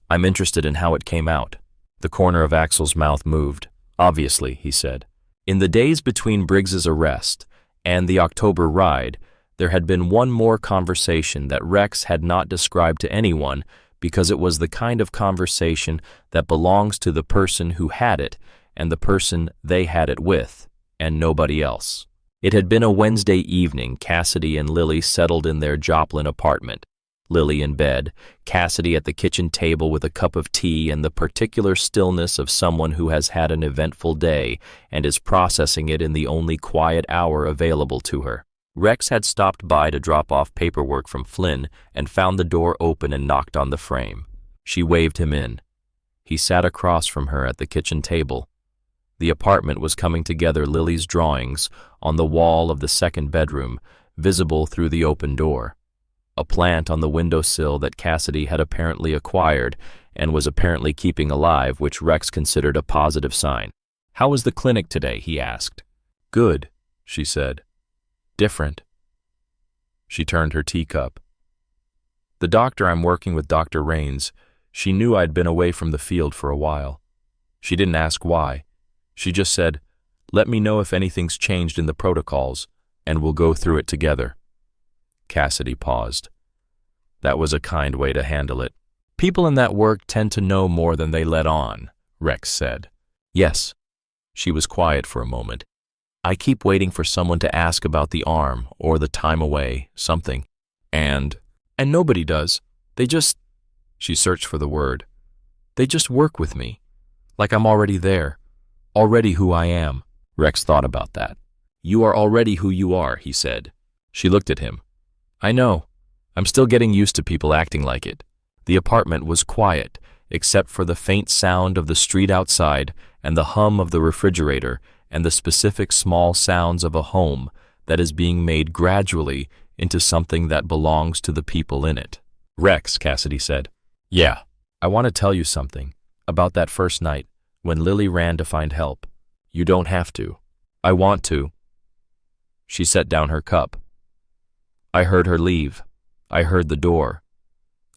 I'm interested in how it came out. The corner of Axel's mouth moved. Obviously, he said. In the days between Briggs's arrest and the October ride, there had been one more conversation that Rex had not described to anyone because it was the kind of conversation that belongs to the person who had it and the person they had it with, and nobody else. It had been a Wednesday evening. Cassidy and Lily settled in their Joplin apartment. Lily in bed, Cassidy at the kitchen table with a cup of tea and the particular stillness of someone who has had an eventful day and is processing it in the only quiet hour available to her. Rex had stopped by to drop off paperwork from Flynn and found the door open and knocked on the frame. She waved him in. He sat across from her at the kitchen table. The apartment was coming together. Lily's drawings on the wall of the second bedroom, visible through the open door. A plant on the windowsill that Cassidy had apparently acquired and was apparently keeping alive, which Rex considered a positive sign. How was the clinic today? He asked. Good, she said. Different. She turned her teacup. The doctor I'm working with, Dr. Raines, she knew I'd been away from the field for a while. She didn't ask why. She just said, let me know if anything's changed in the protocols, and we'll go through it together. Cassidy paused. That was a kind way to handle it. People in that work tend to know more than they let on, Rex said. Yes. She was quiet for a moment. I keep waiting for someone to ask about the arm or the time away, something. And nobody does. They just, she searched for the word. They just work with me. Like I'm already there. Already who I am. Rex thought about that. You are already who you are, he said. She looked at him. I know. I'm still getting used to people acting like it. The apartment was quiet, except for the faint sound of the street outside and the hum of the refrigerator and the specific small sounds of a home that is being made gradually into something that belongs to the people in it. Rex, Cassidy said. Yeah, I want to tell you something about that first night when Lily ran to find help. You don't have to. I want to. She set down her cup. I heard her leave. I heard the door.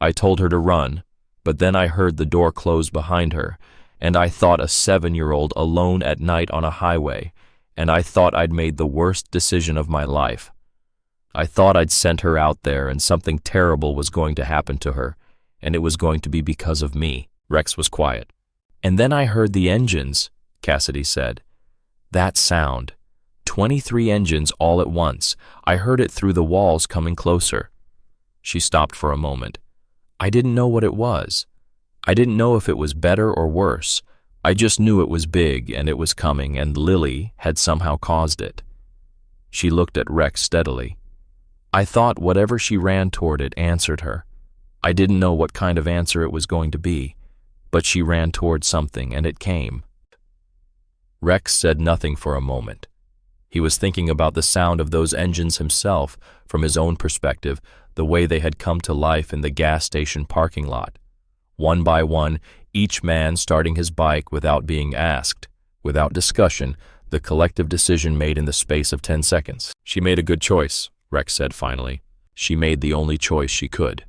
I told her to run, but then I heard the door close behind her, and I thought a 7-year-old alone at night on a highway, and I thought I'd made the worst decision of my life. I thought I'd sent her out there and something terrible was going to happen to her, and it was going to be because of me. Rex was quiet. And then I heard the engines, Cassidy said. That sound. 23 engines all at once. I heard it through the walls coming closer. She stopped for a moment. I didn't know what it was. I didn't know if it was better or worse. I just knew it was big and it was coming, and Lily had somehow caused it. She looked at Rex steadily. I thought whatever she ran toward it answered her. I didn't know what kind of answer it was going to be, but she ran toward something and it came. Rex said nothing for a moment. He was thinking about the sound of those engines himself from his own perspective, the way they had come to life in the gas station parking lot. One by one, each man starting his bike without being asked, without discussion, the collective decision made in the space of 10 seconds. She made a good choice, Rex said finally. She made the only choice she could,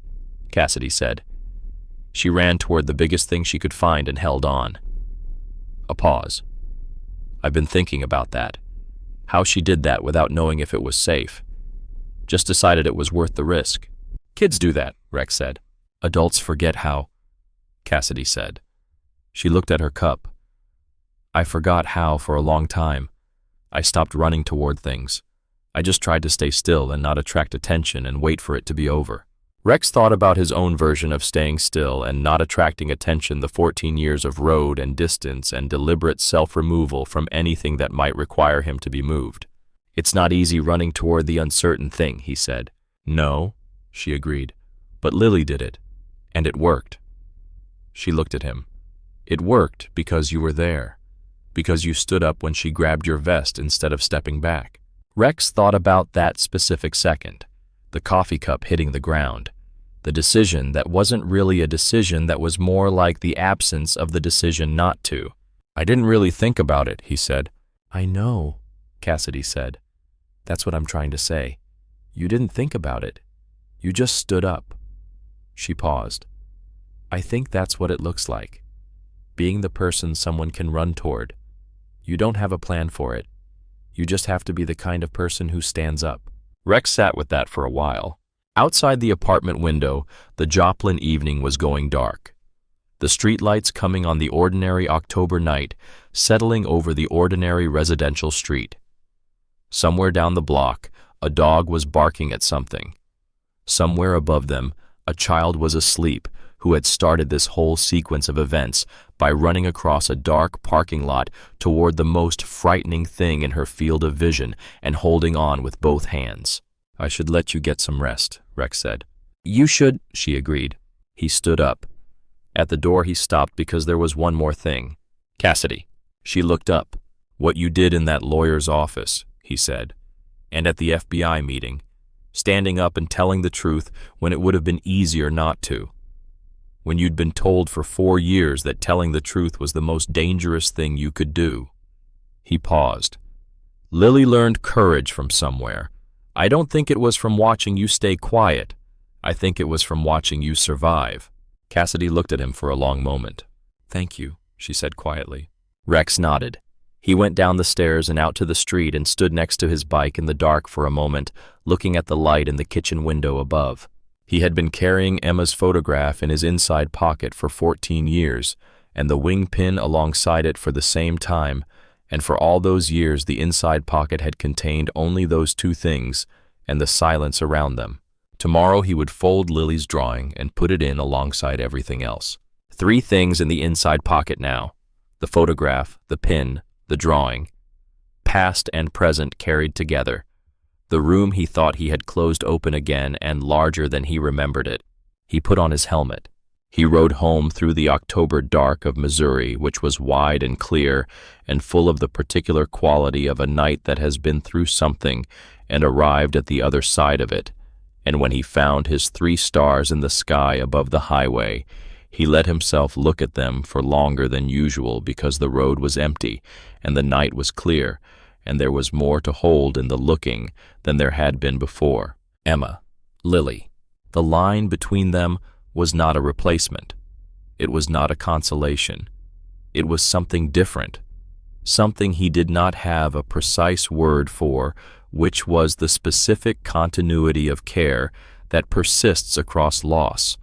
Cassidy said. She ran toward the biggest thing she could find and held on. A pause. I've been thinking about that. How she did that without knowing if it was safe. Just decided it was worth the risk. Kids do that, Rex said. Adults forget how, Cassidy said. She looked at her cup. I forgot how for a long time. I stopped running toward things. I just tried to stay still and not attract attention and wait for it to be over. Rex thought about his own version of staying still and not attracting attention, the 14 years of road and distance and deliberate self-removal from anything that might require him to be moved. It's not easy running toward the uncertain thing, he said. No, she agreed, but Lily did it, and it worked. She looked at him. It worked because you were there, because you stood up when she grabbed your vest instead of stepping back. Rex thought about that specific second, the coffee cup hitting the ground. The decision that wasn't really a decision, that was more like the absence of the decision not to. I didn't really think about it, he said. I know, Cassidy said. That's what I'm trying to say. You didn't think about it. You just stood up. She paused. I think that's what it looks like. Being the person someone can run toward. You don't have a plan for it. You just have to be the kind of person who stands up. Rex sat with that for a while. Outside the apartment window, the Joplin evening was going dark. The streetlights coming on the ordinary October night, settling over the ordinary residential street. Somewhere down the block, a dog was barking at something. Somewhere above them, a child was asleep who had started this whole sequence of events by running across a dark parking lot toward the most frightening thing in her field of vision and holding on with both hands. I should let you get some rest, Rex said. You should, she agreed. He stood up. At the door he stopped because there was one more thing. Cassidy. She looked up. What you did in that lawyer's office, he said. And at the FBI meeting. Standing up and telling the truth when it would have been easier not to. When you'd been told for 4 years that telling the truth was the most dangerous thing you could do. He paused. Lily learned courage from somewhere. I don't think it was from watching you stay quiet. I think it was from watching you survive. Cassidy looked at him for a long moment. Thank you, she said quietly. Rex nodded. He went down the stairs and out to the street and stood next to his bike in the dark for a moment, looking at the light in the kitchen window above. He had been carrying Emma's photograph in his inside pocket for 14 years, and the wing pin alongside it for the same time, and for all those years the inside pocket had contained only those two things and the silence around them. Tomorrow he would fold Lily's drawing and put it in alongside everything else. 3 things in the inside pocket now. The photograph, the pin, the drawing. Past and present carried together. The room he thought he had closed open again and larger than he remembered it. He put on his helmet. He rode home through the October dark of Missouri, which was wide and clear and full of the particular quality of a night that has been through something and arrived at the other side of it. And when he found his 3 stars in the sky above the highway, he let himself look at them for longer than usual because the road was empty and the night was clear, and there was more to hold in the looking than there had been before. Emma, Lily. The line between them was not a replacement. It was not a consolation. It was something different, something he did not have a precise word for, which was the specific continuity of care that persists across loss,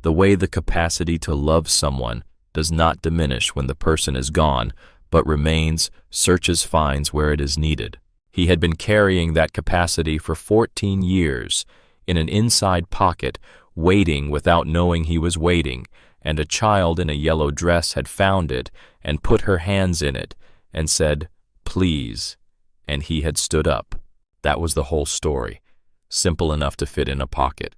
the way the capacity to love someone does not diminish when the person is gone, but remains, searches, finds where it is needed. He had been carrying that capacity for 14 years, in an inside pocket, waiting without knowing he was waiting, and a child in a yellow dress had found it and put her hands in it and said, "Please," and he had stood up. That was the whole story, simple enough to fit in a pocket,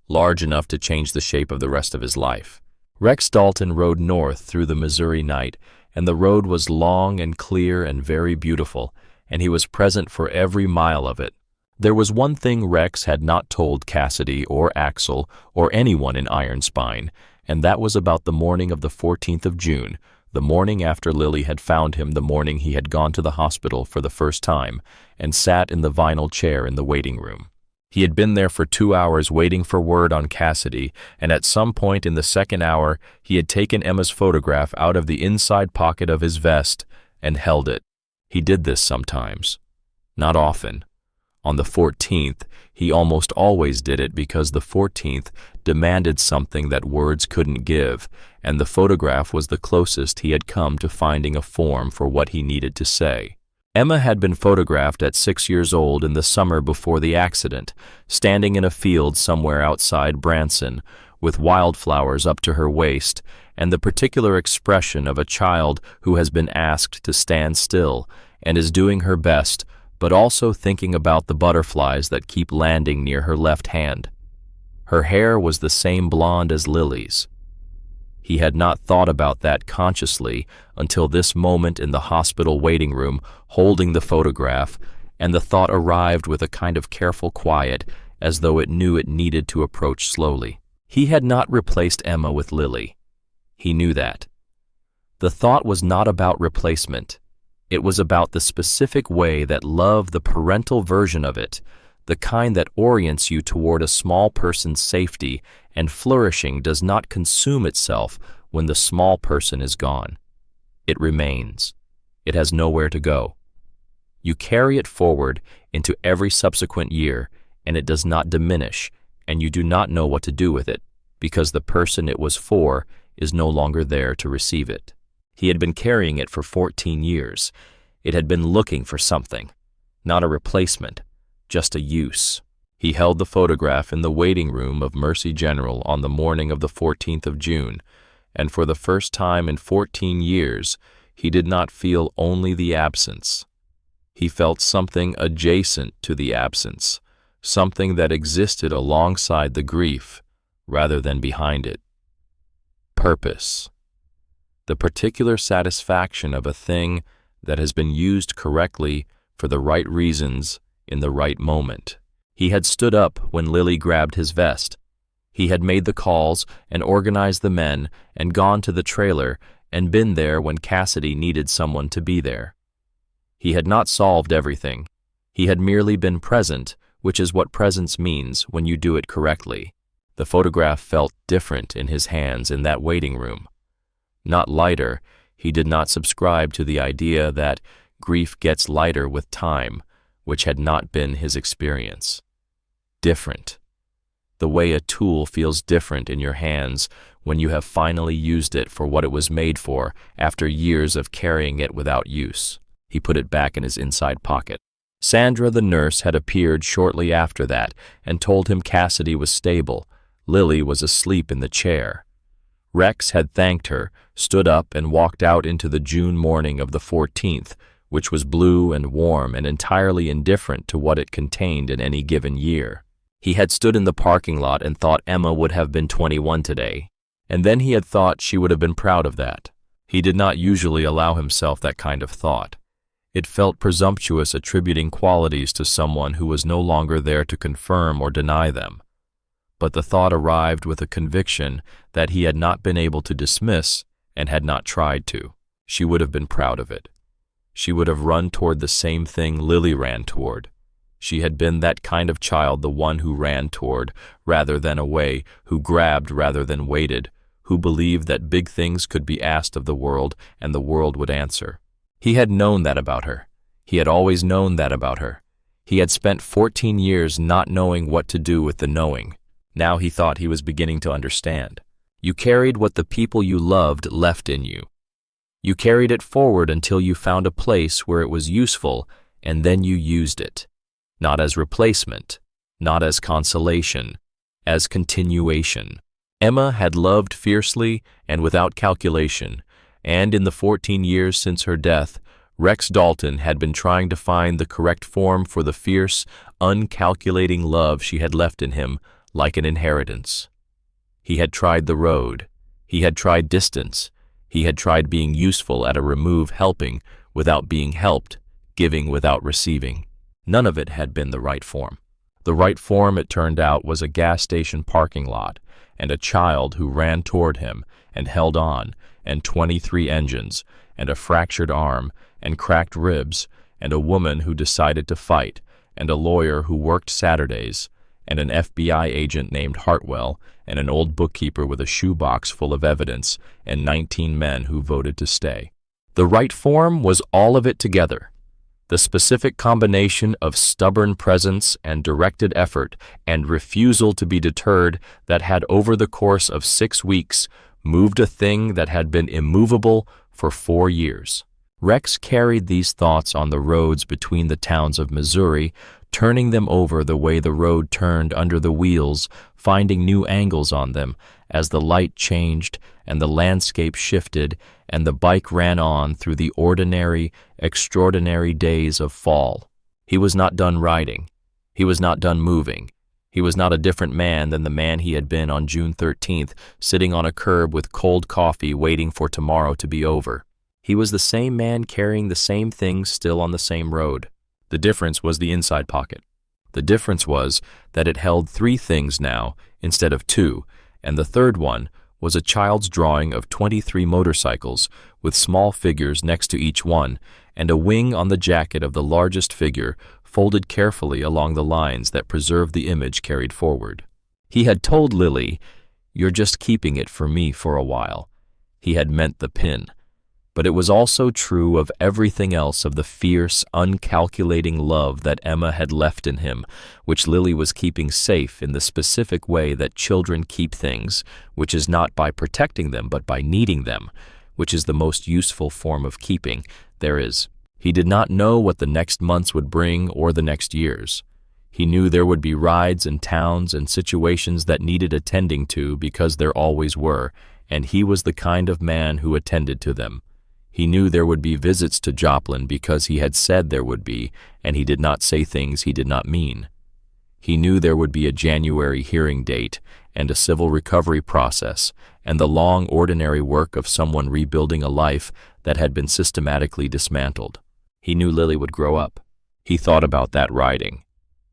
large enough to change the shape of the rest of his life. Rex Dalton rode north through the Missouri night, and the road was long and clear and very beautiful, and he was present for every mile of it. There was one thing Rex had not told Cassidy or Axel or anyone in Iron Spine, and that was about the morning of the 14th of June, the morning after Lily had found him, the morning he had gone to the hospital for the first time and sat in the vinyl chair in the waiting room. He had been there for 2 hours waiting for word on Cassidy, and at some point in the second hour, he had taken Emma's photograph out of the inside pocket of his vest and held it. He did this sometimes. Not often. On the 14th, he almost always did it because the 14th demanded something that words couldn't give, and the photograph was the closest he had come to finding a form for what he needed to say. Emma had been photographed at 6 years old in the summer before the accident, standing in a field somewhere outside Branson, with wildflowers up to her waist, and the particular expression of a child who has been asked to stand still and is doing her best, but also thinking about the butterflies that keep landing near her left hand. Her hair was the same blonde as Lily's. He had not thought about that consciously until this moment in the hospital waiting room, holding the photograph, and the thought arrived with a kind of careful quiet, as though it knew it needed to approach slowly. He had not replaced Emma with Lily. He knew that. The thought was not about replacement. It was about the specific way that love, the parental version of it, the kind that orients you toward a small person's safety and flourishing, does not consume itself when the small person is gone. It remains. It has nowhere to go. You carry it forward into every subsequent year, and it does not diminish, and you do not know what to do with it, because the person it was for is no longer there to receive it. He had been carrying it for 14 years. It had been looking for something, not a replacement, just a use. He held the photograph in the waiting room of Mercy General on the morning of the 14th of June, and for the first time in 14 years, he did not feel only the absence. He felt something adjacent to the absence, something that existed alongside the grief, rather than behind it. Purpose. The particular satisfaction of a thing that has been used correctly for the right reasons in the right moment. He had stood up when Lily grabbed his vest. He had made the calls and organized the men and gone to the trailer and been there when Cassidy needed someone to be there. He had not solved everything. He had merely been present, which is what presence means when you do it correctly. The photograph felt different in his hands in that waiting room. Not lighter. He did not subscribe to the idea that grief gets lighter with time, which had not been his experience. Different. The way a tool feels different in your hands when you have finally used it for what it was made for after years of carrying it without use. He put it back in his inside pocket. Sandra, the nurse, had appeared shortly after that and told him Cassidy was stable. Lily was asleep in the chair. Rex had thanked her, stood up, and walked out into the June morning of the 14th, which was blue and warm and entirely indifferent to what it contained in any given year. He had stood in the parking lot and thought Emma would have been 21 today, and then he had thought she would have been proud of that. He did not usually allow himself that kind of thought. It felt presumptuous attributing qualities to someone who was no longer there to confirm or deny them. But the thought arrived with a conviction that he had not been able to dismiss and had not tried to. She would have been proud of it. She would have run toward the same thing Lily ran toward. She had been that kind of child, the one who ran toward rather than away, who grabbed rather than waited, who believed that big things could be asked of the world and the world would answer. He had known that about her. He had always known that about her. He had spent 14 years not knowing what to do with the knowing. Now he thought he was beginning to understand. You carried what the people you loved left in you. You carried it forward until you found a place where it was useful, and then you used it. Not as replacement, not as consolation, as continuation. Emma had loved fiercely and without calculation, and in the 14 years since her death, Rex Dalton had been trying to find the correct form for the fierce, uncalculating love she had left in him, like an inheritance. He had tried the road. He had tried distance. He had tried being useful at a remove, helping without being helped, giving without receiving. None of it had been the right form. The right form, it turned out, was a gas station parking lot, and a child who ran toward him and held on, and 23 engines, and a fractured arm, and cracked ribs, and a woman who decided to fight, and a lawyer who worked Saturdays, and an FBI agent named Hartwell, and an old bookkeeper with a shoebox full of evidence, and 19 men who voted to stay. The right form was all of it together. The specific combination of stubborn presence and directed effort and refusal to be deterred that had over the course of 6 weeks moved a thing that had been immovable for 4 years. Rex carried these thoughts on the roads between the towns of Missouri, turning them over the way the road turned under the wheels, finding new angles on them as the light changed and the landscape shifted and the bike ran on through the ordinary, extraordinary days of fall. He was not done riding. He was not done moving. He was not a different man than the man he had been on June 13th, sitting on a curb with cold coffee waiting for tomorrow to be over. He was the same man carrying the same things still on the same road. The difference was the inside pocket. The difference was that it held 3 things now instead of 2, and the third one was a child's drawing of 23 motorcycles with small figures next to each one and a wing on the jacket of the largest figure folded carefully along the lines that preserved the image carried forward. He had told Lily, "You're just keeping it for me for a while." He had meant the pin. But it was also true of everything else of the fierce, uncalculating love that Emma had left in him, which Lily was keeping safe in the specific way that children keep things, which is not by protecting them but by needing them, which is the most useful form of keeping there is. He did not know what the next months would bring or the next years. He knew there would be rides and towns and situations that needed attending to because there always were, and he was the kind of man who attended to them. He knew there would be visits to Joplin because he had said there would be, and he did not say things he did not mean. He knew there would be a January hearing date and a civil recovery process and the long, ordinary work of someone rebuilding a life that had been systematically dismantled. He knew Lily would grow up. He thought about that riding.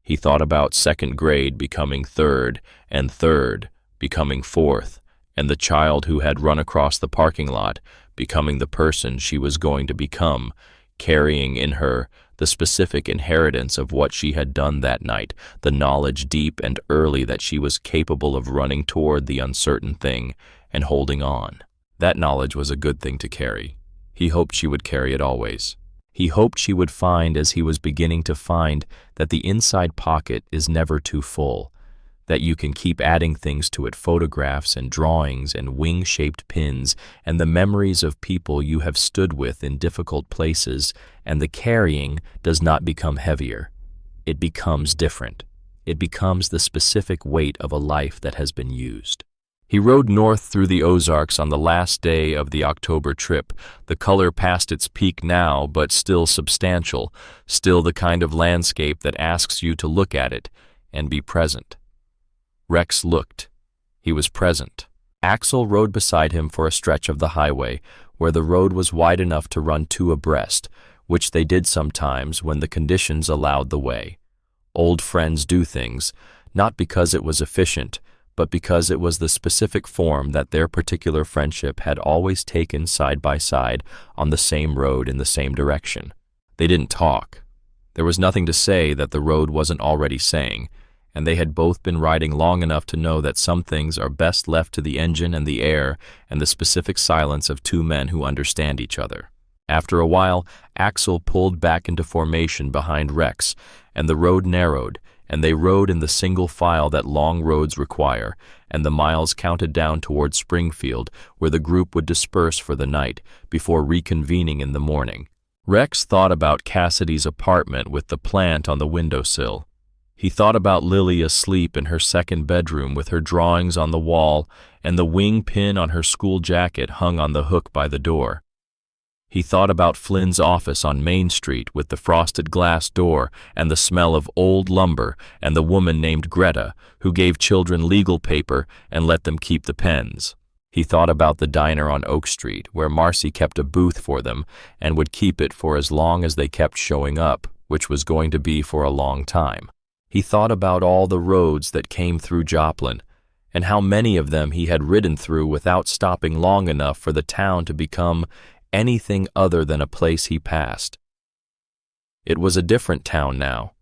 He thought about 2nd grade becoming 3rd, and 3rd becoming 4th, and the child who had run across the parking lot becoming the person she was going to become, carrying in her the specific inheritance of what she had done that night, the knowledge deep and early that she was capable of running toward the uncertain thing and holding on. That knowledge was a good thing to carry. He hoped she would carry it always. He hoped she would find, as he was beginning to find, that the inside pocket is never too full, that you can keep adding things to it, photographs and drawings and wing-shaped pins and the memories of people you have stood with in difficult places, and the carrying does not become heavier. It becomes different. It becomes the specific weight of a life that has been used. He rode north through the Ozarks on the last day of the October trip, the color past its peak now, but still substantial, still the kind of landscape that asks you to look at it and be present. Rex looked. He was present. Axel rode beside him for a stretch of the highway, where the road was wide enough to run 2 abreast, which they did sometimes when the conditions allowed the way. Old friends do things, not because it was efficient, but because it was the specific form that their particular friendship had always taken side by side on the same road in the same direction. They didn't talk. There was nothing to say that the road wasn't already saying, and they had both been riding long enough to know that some things are best left to the engine and the air and the specific silence of 2 men who understand each other. After a while, Axel pulled back into formation behind Rex, and the road narrowed, and they rode in the single file that long roads require, and the miles counted down toward Springfield, where the group would disperse for the night before reconvening in the morning. Rex thought about Cassidy's apartment with the plant on the windowsill. He thought about Lily asleep in her 2nd bedroom with her drawings on the wall and the wing pin on her school jacket hung on the hook by the door. He thought about Flynn's office on Main Street with the frosted glass door and the smell of old lumber and the woman named Greta who gave children legal paper and let them keep the pens. He thought about the diner on Oak Street where Marcy kept a booth for them and would keep it for as long as they kept showing up, which was going to be for a long time. He thought about all the roads that came through Joplin, and how many of them he had ridden through without stopping long enough for the town to become anything other than a place he passed. It was a different town now.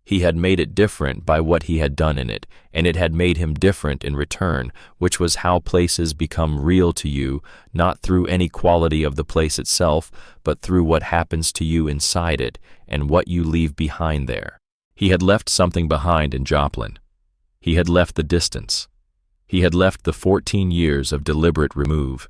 He had made it different by what he had done in it, and it had made him different in return, which was how places become real to you, not through any quality of the place itself, but through what happens to you inside it and what you leave behind there. He had left something behind in Joplin. He had left the distance. He had left the 14 years of deliberate remove.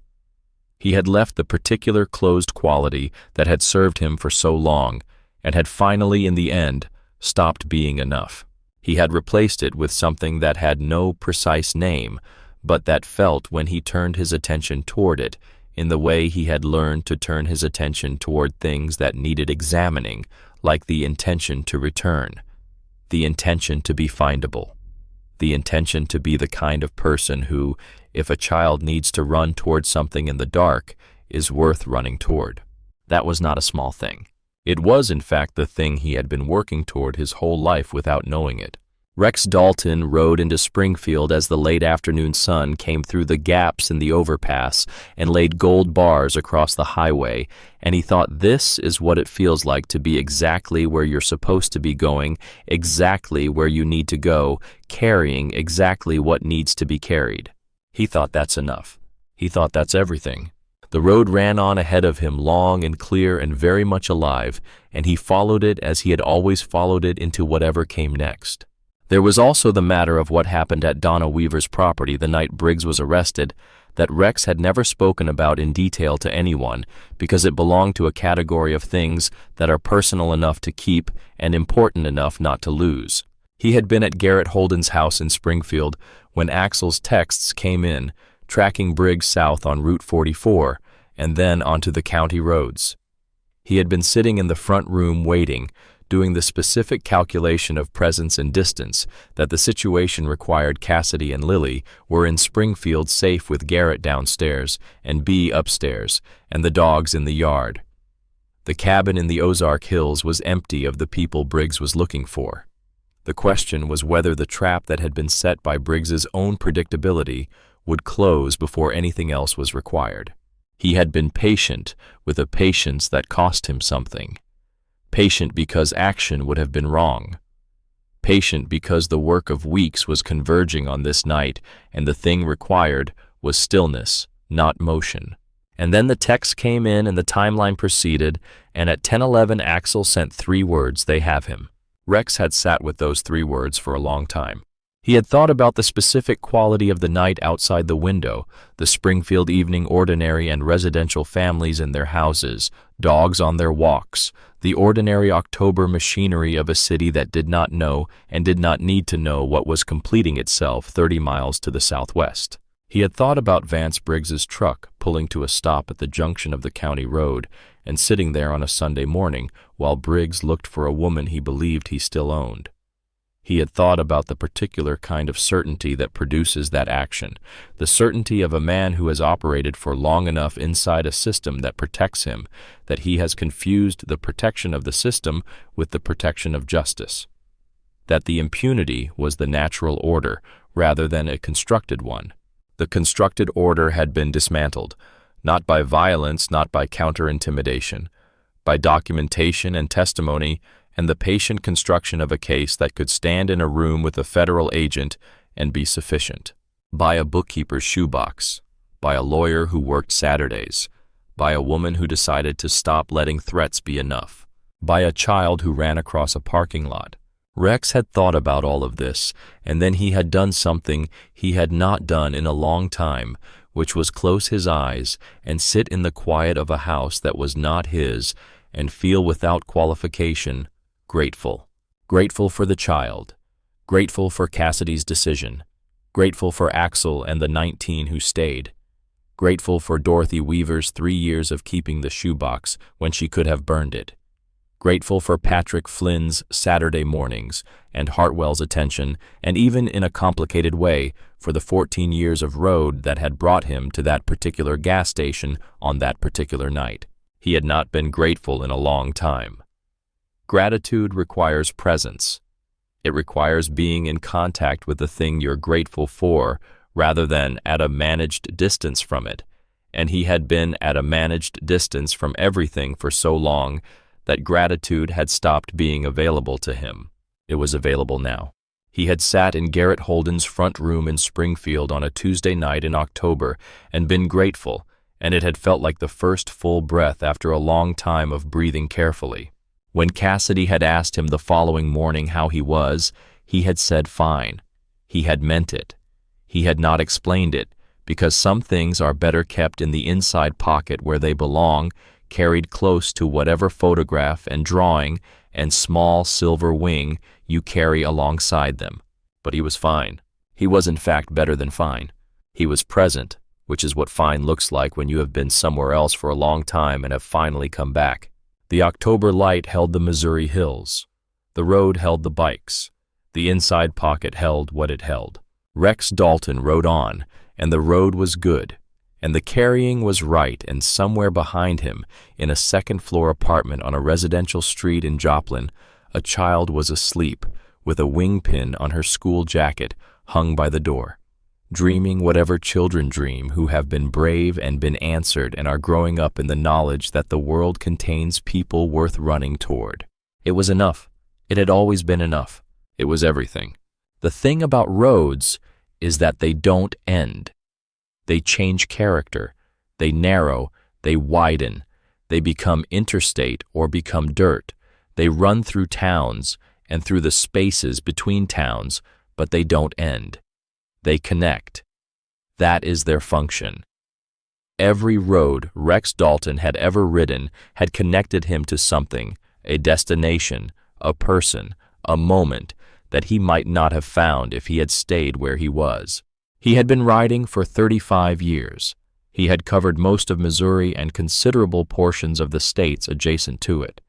He had left the particular closed quality that had served him for so long, and had finally, in the end, stopped being enough. He had replaced it with something that had no precise name, but that felt when he turned his attention toward it, in the way he had learned to turn his attention toward things that needed examining, like the intention to return, the intention to be findable, the intention to be the kind of person who, if a child needs to run toward something in the dark, is worth running toward. That was not a small thing. It was, in fact, the thing he had been working toward his whole life without knowing it. Rex Dalton rode into Springfield as the late afternoon sun came through the gaps in the overpass and laid gold bars across the highway, and he thought, this is what it feels like to be exactly where you're supposed to be going, exactly where you need to go, carrying exactly what needs to be carried. He thought that's enough. He thought that's everything. The road ran on ahead of him, long and clear and very much alive, and he followed it as he had always followed it into whatever came next. There was also the matter of what happened at Donna Weaver's property the night Briggs was arrested, that Rex had never spoken about in detail to anyone, because it belonged to a category of things that are personal enough to keep and important enough not to lose. He had been at Garrett Holden's house in Springfield when Axel's texts came in, tracking Briggs south on Route 44, and then onto the county roads. He had been sitting in the front room waiting, doing the specific calculation of presence and distance that the situation required. Cassidy and Lily were in Springfield safe with Garrett downstairs and Bee upstairs, and the dogs in the yard. The cabin in the Ozark Hills was empty of the people Briggs was looking for. The question was whether the trap that had been set by Briggs's own predictability would close before anything else was required. He had been patient with a patience that cost him something. Patient because action would have been wrong. Patient because the work of weeks was converging on this night, and the thing required was stillness, not motion. And then the text came in and the timeline proceeded, and at 10:11 Axel sent 3 words, "They have him." Rex had sat with those 3 words for a long time. He had thought about the specific quality of the night outside the window, the Springfield evening, ordinary and residential families in their houses, dogs on their walks, the ordinary October machinery of a city that did not know and did not need to know what was completing itself 30 miles to the southwest. He had thought about Vance Briggs's truck pulling to a stop at the junction of the county road and sitting there on a Sunday morning while Briggs looked for a woman he believed he still owned. He had thought about the particular kind of certainty that produces that action, the certainty of a man who has operated for long enough inside a system that protects him, that he has confused the protection of the system with the protection of justice, that the impunity was the natural order rather than a constructed one. The constructed order had been dismantled, not by violence, not by counter-intimidation, by documentation and testimony, and the patient construction of a case that could stand in a room with a federal agent and be sufficient. By a bookkeeper's shoebox, by a lawyer who worked Saturdays, by a woman who decided to stop letting threats be enough, by a child who ran across a parking lot. Rex had thought about all of this, and then he had done something he had not done in a long time, which was close his eyes and sit in the quiet of a house that was not his and feel without qualification grateful. Grateful for the child. Grateful for Cassidy's decision. Grateful for Axel and the 19 who stayed. Grateful for Dorothy Weaver's 3 years of keeping the shoebox when she could have burned it. Grateful for Patrick Flynn's Saturday mornings and Hartwell's attention, and even in a complicated way, for the 14 years of road that had brought him to that particular gas station on that particular night. He had not been grateful in a long time. Gratitude requires presence. It requires being in contact with the thing you're grateful for rather than at a managed distance from it, and he had been at a managed distance from everything for so long that gratitude had stopped being available to him. It was available now. He had sat in Garrett Holden's front room in Springfield on a Tuesday night in October and been grateful, and it had felt like the first full breath after a long time of breathing carefully. When Cassidy had asked him the following morning how he was, he had said fine. He had meant it. He had not explained it, because some things are better kept in the inside pocket where they belong, carried close to whatever photograph and drawing and small silver wing you carry alongside them. But he was fine. He was in fact better than fine. He was present, which is what fine looks like when you have been somewhere else for a long time and have finally come back. The October light held the Missouri hills. The road held the bikes. The inside pocket held what it held. Rex Dalton rode on, and the road was good, and the carrying was right, and somewhere behind him, in a second-floor apartment on a residential street in Joplin, a child was asleep, with a wing pin on her school jacket hung by the door, dreaming whatever children dream who have been brave and been answered and are growing up in the knowledge that the world contains people worth running toward. It was enough. It had always been enough. It was everything. The thing about roads is that they don't end. They change character, they narrow, they widen, they become interstate or become dirt, they run through towns and through the spaces between towns, but they don't end. They connect. That is their function. Every road Rex Dalton had ever ridden had connected him to something, a destination, a person, a moment, that he might not have found if he had stayed where he was. He had been riding for 35 years. He had covered most of Missouri and considerable portions of the states adjacent to it.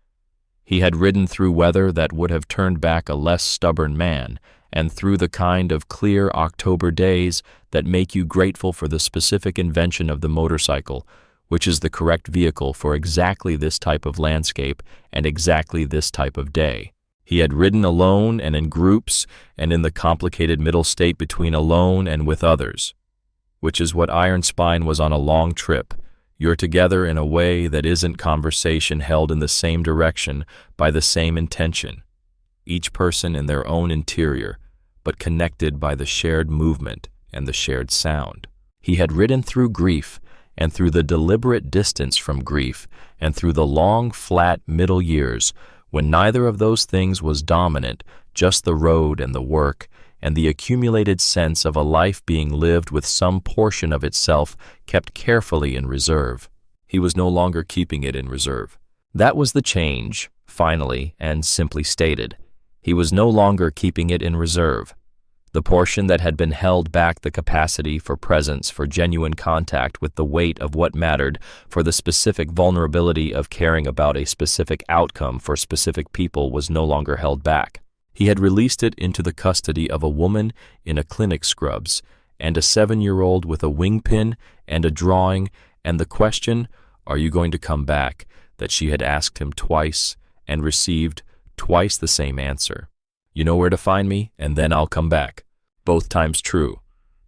He had ridden through weather that would have turned back a less stubborn man, and through the kind of clear October days that make you grateful for the specific invention of the motorcycle, which is the correct vehicle for exactly this type of landscape and exactly this type of day. He had ridden alone and in groups and in the complicated middle state between alone and with others, which is what Iron Spine was on a long trip. You're together in a way that isn't conversation held in the same direction by the same intention, each person in their own interior, but connected by the shared movement and the shared sound. He had ridden through grief and through the deliberate distance from grief and through the long, flat middle years when neither of those things was dominant, just the road and the work, and the accumulated sense of a life being lived with some portion of itself kept carefully in reserve. He was no longer keeping it in reserve. That was the change, finally and simply stated. He was no longer keeping it in reserve. The portion that had been held back the capacity for presence, for genuine contact with the weight of what mattered, for the specific vulnerability of caring about a specific outcome for specific people was no longer held back. He had released it into the custody of a woman in a clinic scrubs, and a 7-year-old with a wing pin and a drawing, and the question, "Are you going to come back?" that she had asked him twice and received twice the same answer. "You know where to find me, and then I'll come back." Both times true.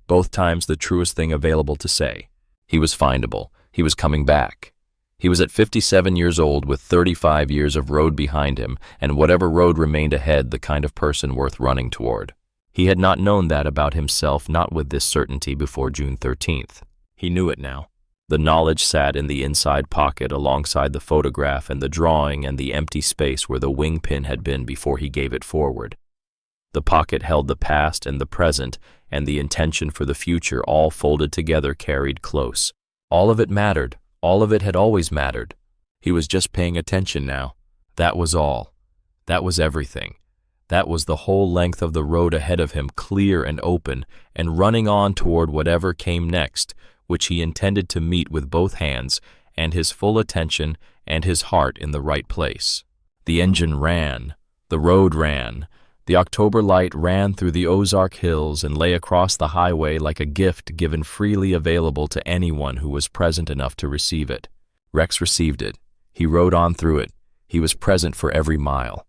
Both times the truest thing available to say. He was findable. He was coming back. He was at 57 years old with 35 years of road behind him, and whatever road remained ahead, the kind of person worth running toward. He had not known that about himself, not with this certainty before June 13th. He knew it now. The knowledge sat in the inside pocket alongside the photograph and the drawing and the empty space where the wing pin had been before he gave it forward. The pocket held the past and the present and the intention for the future all folded together, carried close. All of it mattered. All of it had always mattered. He was just paying attention now. That was all. That was everything. That was the whole length of the road ahead of him, clear and open, and running on toward whatever came next, which he intended to meet with both hands and his full attention and his heart in the right place. The engine ran. The road ran. The October light ran through the Ozark Hills and lay across the highway like a gift given freely available to anyone who was present enough to receive it. Rex received it. He rode on through it. He was present for every mile.